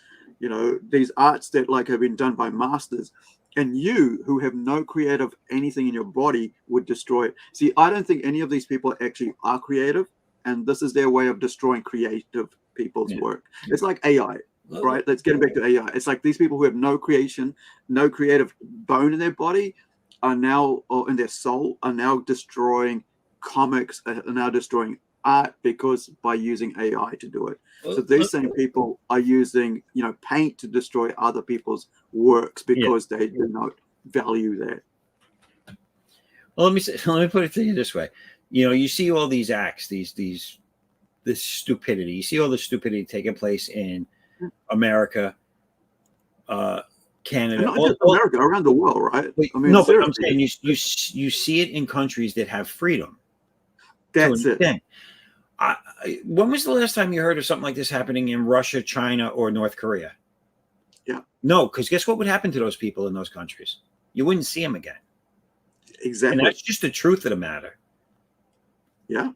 These arts that have been done by masters, and you who have no creative anything in your body would destroy it. See, I don't think any of these people actually are creative, and this is their way of destroying creative people's work. It's like AI. Right, let's get back to AI. It's like these people who have no creation, no creative bone in their body, are now, or in their soul, are now destroying comics, are now destroying art because by using AI to do it. So these same people are using, paint to destroy other people's works because they do not value that. Well, let me put it to you this way. You see all these acts, this stupidity. You see all the stupidity taking place in America, Canada, and not just America, around the world, right? I mean, no, but I'm saying you see it in countries that have freedom. That's it. When was the last time you heard of something like this happening in Russia, China, or North Korea? Yeah. No, because guess what would happen to those people in those countries? You wouldn't see them again. Exactly. And that's just the truth of the matter. Yeah.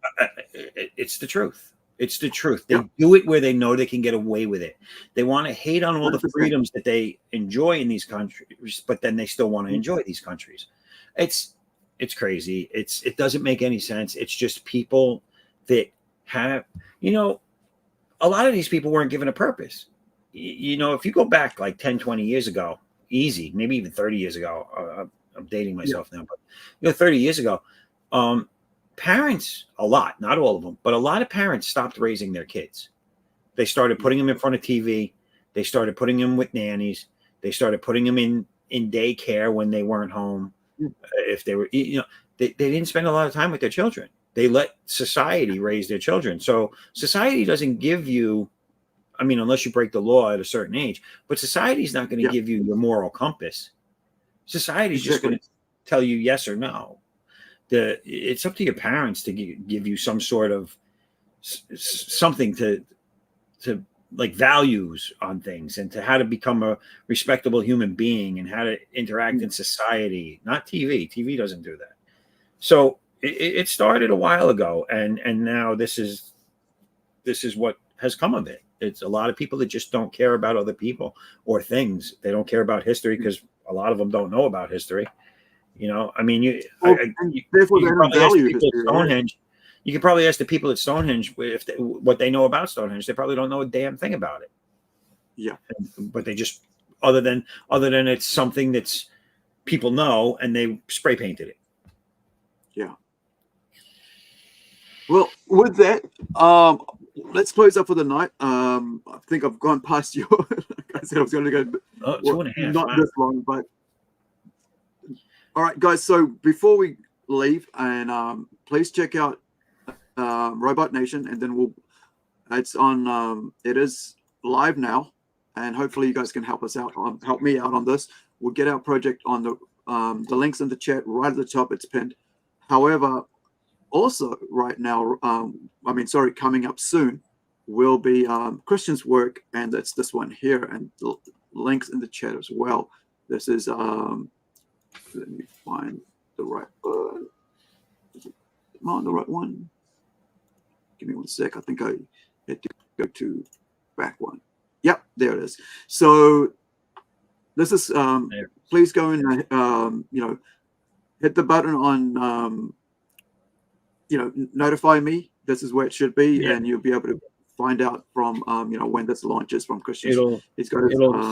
It's the truth. It's the truth. They do it where they know they can get away with it. They want to hate on all 100%. The freedoms that they enjoy in these countries, but then they still want to enjoy these countries. It's crazy. It doesn't make any sense. It's just people that have, a lot of these people weren't given a purpose. If you go back like 10, 20 years ago, easy, maybe even 30 years ago, I'm dating myself now, but 30 years ago, parents, a lot, not all of them, but a lot of parents stopped raising their kids. They started putting them in front of TV. They started putting them with nannies. They started putting them in daycare when they weren't home. If they were, they didn't spend a lot of time with their children. They let society raise their children. So society doesn't give you, unless you break the law at a certain age, but society is not going to give you your moral compass. Society is just going to tell you yes or no. It's up to your parents to give you some sort of something to like values on things and to how to become a respectable human being and how to interact in society, not TV. TV doesn't do that. So it started a while ago, and now this is what has come of it. It's a lot of people that just don't care about other people or things. They don't care about history because a lot of them don't know about history. You could probably ask the people at Stonehenge what they know about Stonehenge. They probably don't know a damn thing about it. Yeah, but they just other than it's something that's people know and they spray painted it. Well, with that, let's close up for the night. I think I've gone past your. Like I said, I was going to go. Oh, Well, 2.5. not Wow. this long, but all right, guys. So before we leave, and please check out Robot Nation, and then it's on. It is live now, and hopefully you guys can help us out. Help me out on this. We'll get our project on the links in the chat right at the top. It's pinned. However, also right now, coming up soon will be Christian's work, and that's this one here, and the links in the chat as well. This is let me find the right one. Am I on the right one? Give me 1 sec. I think I had to go to back one. Yep, there it is. So this is please go and hit the button on notify me. This is where it should be, and you'll be able to find out from when this launches from Christian. It'll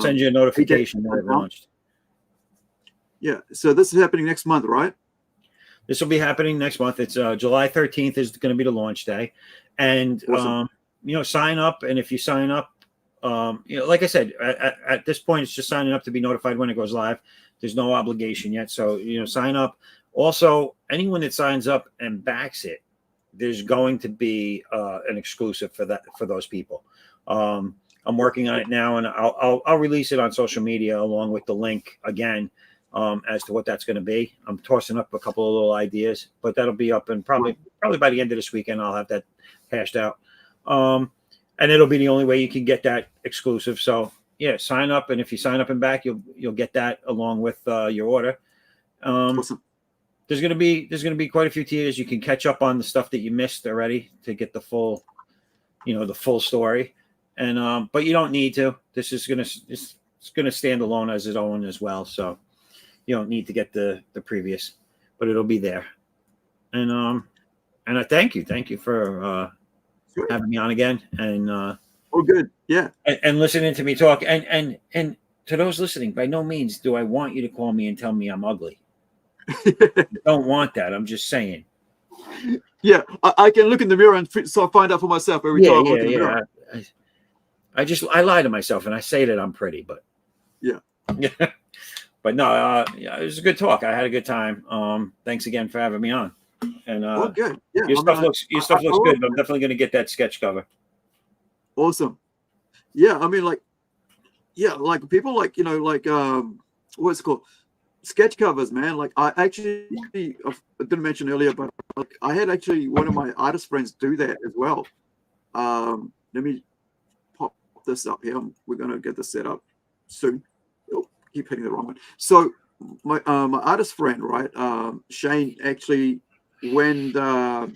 send you a notification that it launched. Yeah, so this is happening next month, right? This will be happening next month. It's July 13th is going to be the launch day, and Awesome. Sign up. And if you sign up, like I said, at this point, it's just signing up to be notified when it goes live. There's no obligation yet, so sign up. Also, anyone that signs up and backs it, there's going to be an exclusive for those people. I'm working on it now, and I'll release it on social media along with the link again. As to what that's going to be. I'm tossing up a couple of little ideas, but that'll be up, and probably by the end of this weekend, I'll have that hashed out. And it'll be the only way you can get that exclusive. So yeah, sign up. And if you sign up and back, you'll get that along with your order. Awesome. There's going to be quite a few tiers. You can catch up on the stuff that you missed already to get the full, the full story. And, but you don't need to. This is it's going to stand alone as its own as well. So you don't need to get the previous, but it'll be there. And I thank you for having me on again. And oh, good, yeah. And listening to me talk. And to those listening, by no means do I want you to call me and tell me I'm ugly. I don't want that. I'm just saying. Yeah, I can look in the mirror and find out for myself every time I look in the mirror. I lie to myself and I say that I'm pretty, but yeah. But no, it was a good talk. I had a good time. Thanks again for having me on. And good. Yeah, your stuff looks good. I'm definitely going to get that sketch cover. Awesome. Yeah, I mean, like people like what's it called? Sketch covers, man. Like I didn't mention earlier, but I had actually one of my artist friends do that as well. Let me pop this up here. We're gonna get this set up soon. Keep hitting the wrong one. So my artist friend, right, Shane, actually, when what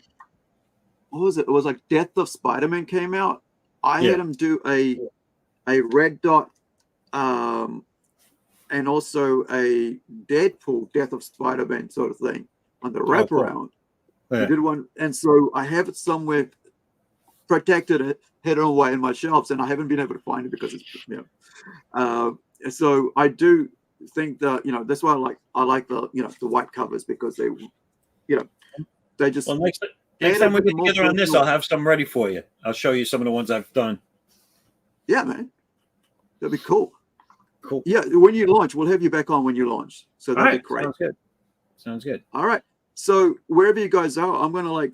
was it? It was like Death of Spider-Man came out. I had him do a red dot, and also a Deadpool Death of Spider-Man sort of thing on the wraparound. Yeah. He did one, and so I have it somewhere protected, hidden away in my shelves, and I haven't been able to find it because it's so I do think that that's why I like the the white covers, because they they just next time we get together on this, I'll have some ready for you. I'll show you some of the ones I've done. Yeah, man, that'd be cool. Cool. Yeah, when you launch, we'll have you back on when you launch. So that'd be great. Sounds good. All right. So wherever you guys are, I'm gonna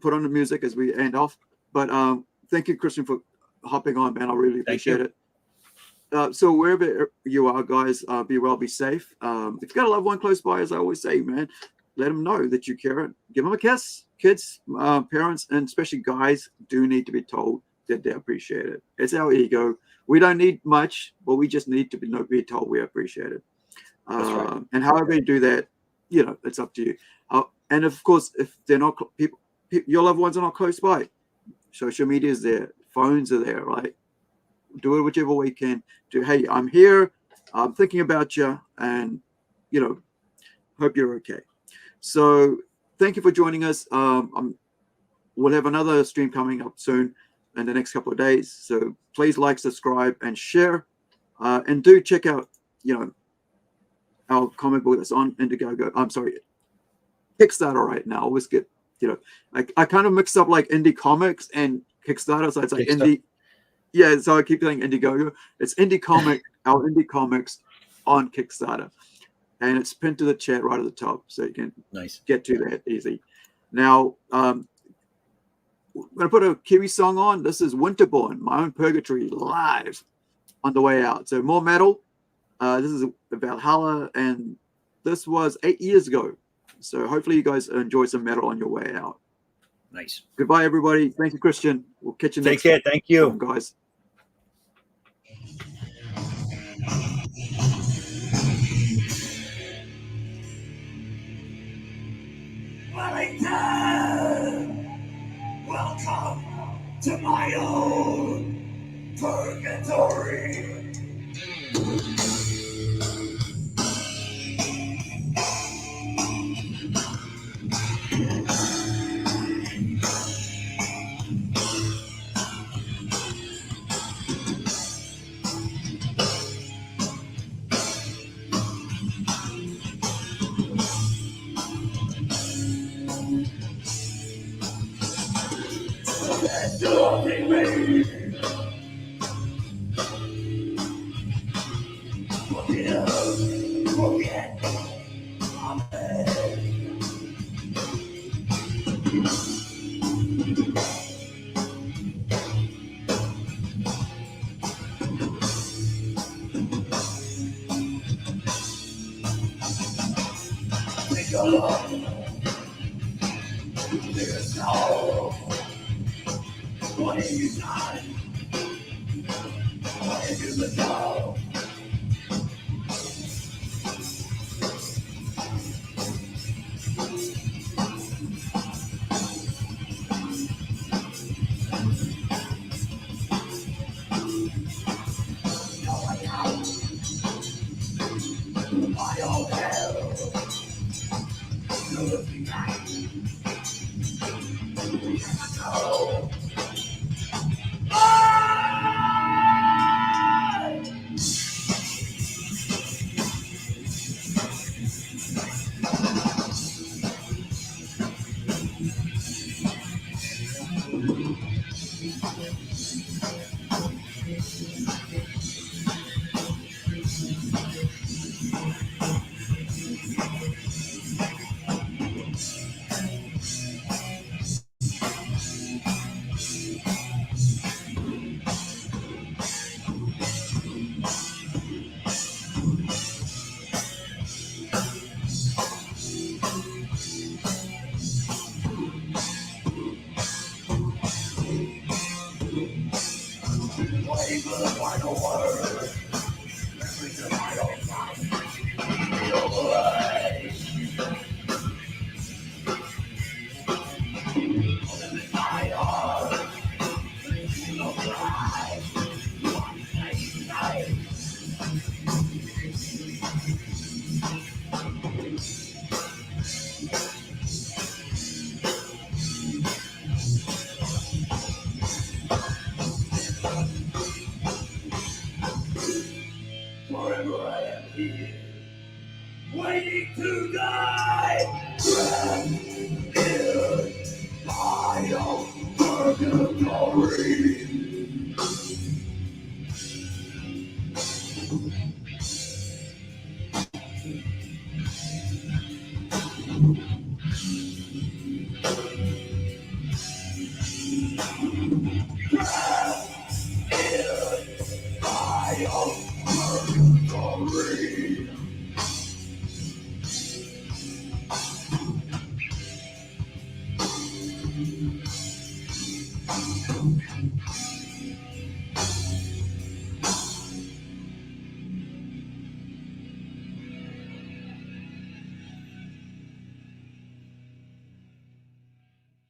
put on the music as we end off. But thank you, Christian, for hopping on, man. I really appreciate it. So wherever you are, guys, be well, be safe. If you've got a loved one close by, as I always say, man, let them know that you care. Give them a kiss. Kids, parents, and especially guys do need to be told that they're appreciated. It's our ego. We don't need much, but we just need to be told we appreciate it. Right. And however you do that, it's up to you. And of course, if they're not your loved ones are not close by, social media is there, phones are there, right? Do it whichever way you can. Hey, I'm here. I'm thinking about you, and hope you're okay. So thank you for joining us. We'll have another stream coming up soon in the next couple of days. So please like, subscribe, and share. And do check out, our comic book that's on Indiegogo. I'm sorry, Kickstarter right now. I always get I kind of mixed up like indie comics and Kickstarter, so it's like Kickstarter. indie. Yeah, so I keep saying Indiegogo. It's our indie comics on Kickstarter, and it's pinned to the chat right at the top, so you can get to that easy. Now, I'm gonna put a Kiwi song on. This is Winterborn, My Own Purgatory, live on the way out. So more metal. This is Valhalla, and this was 8 years ago. So hopefully you guys enjoy some metal on your way out. Nice. Goodbye, everybody. Thank you, Christian. We'll catch you next Take care. Thank you. time, guys. Welcome to my own purgatory.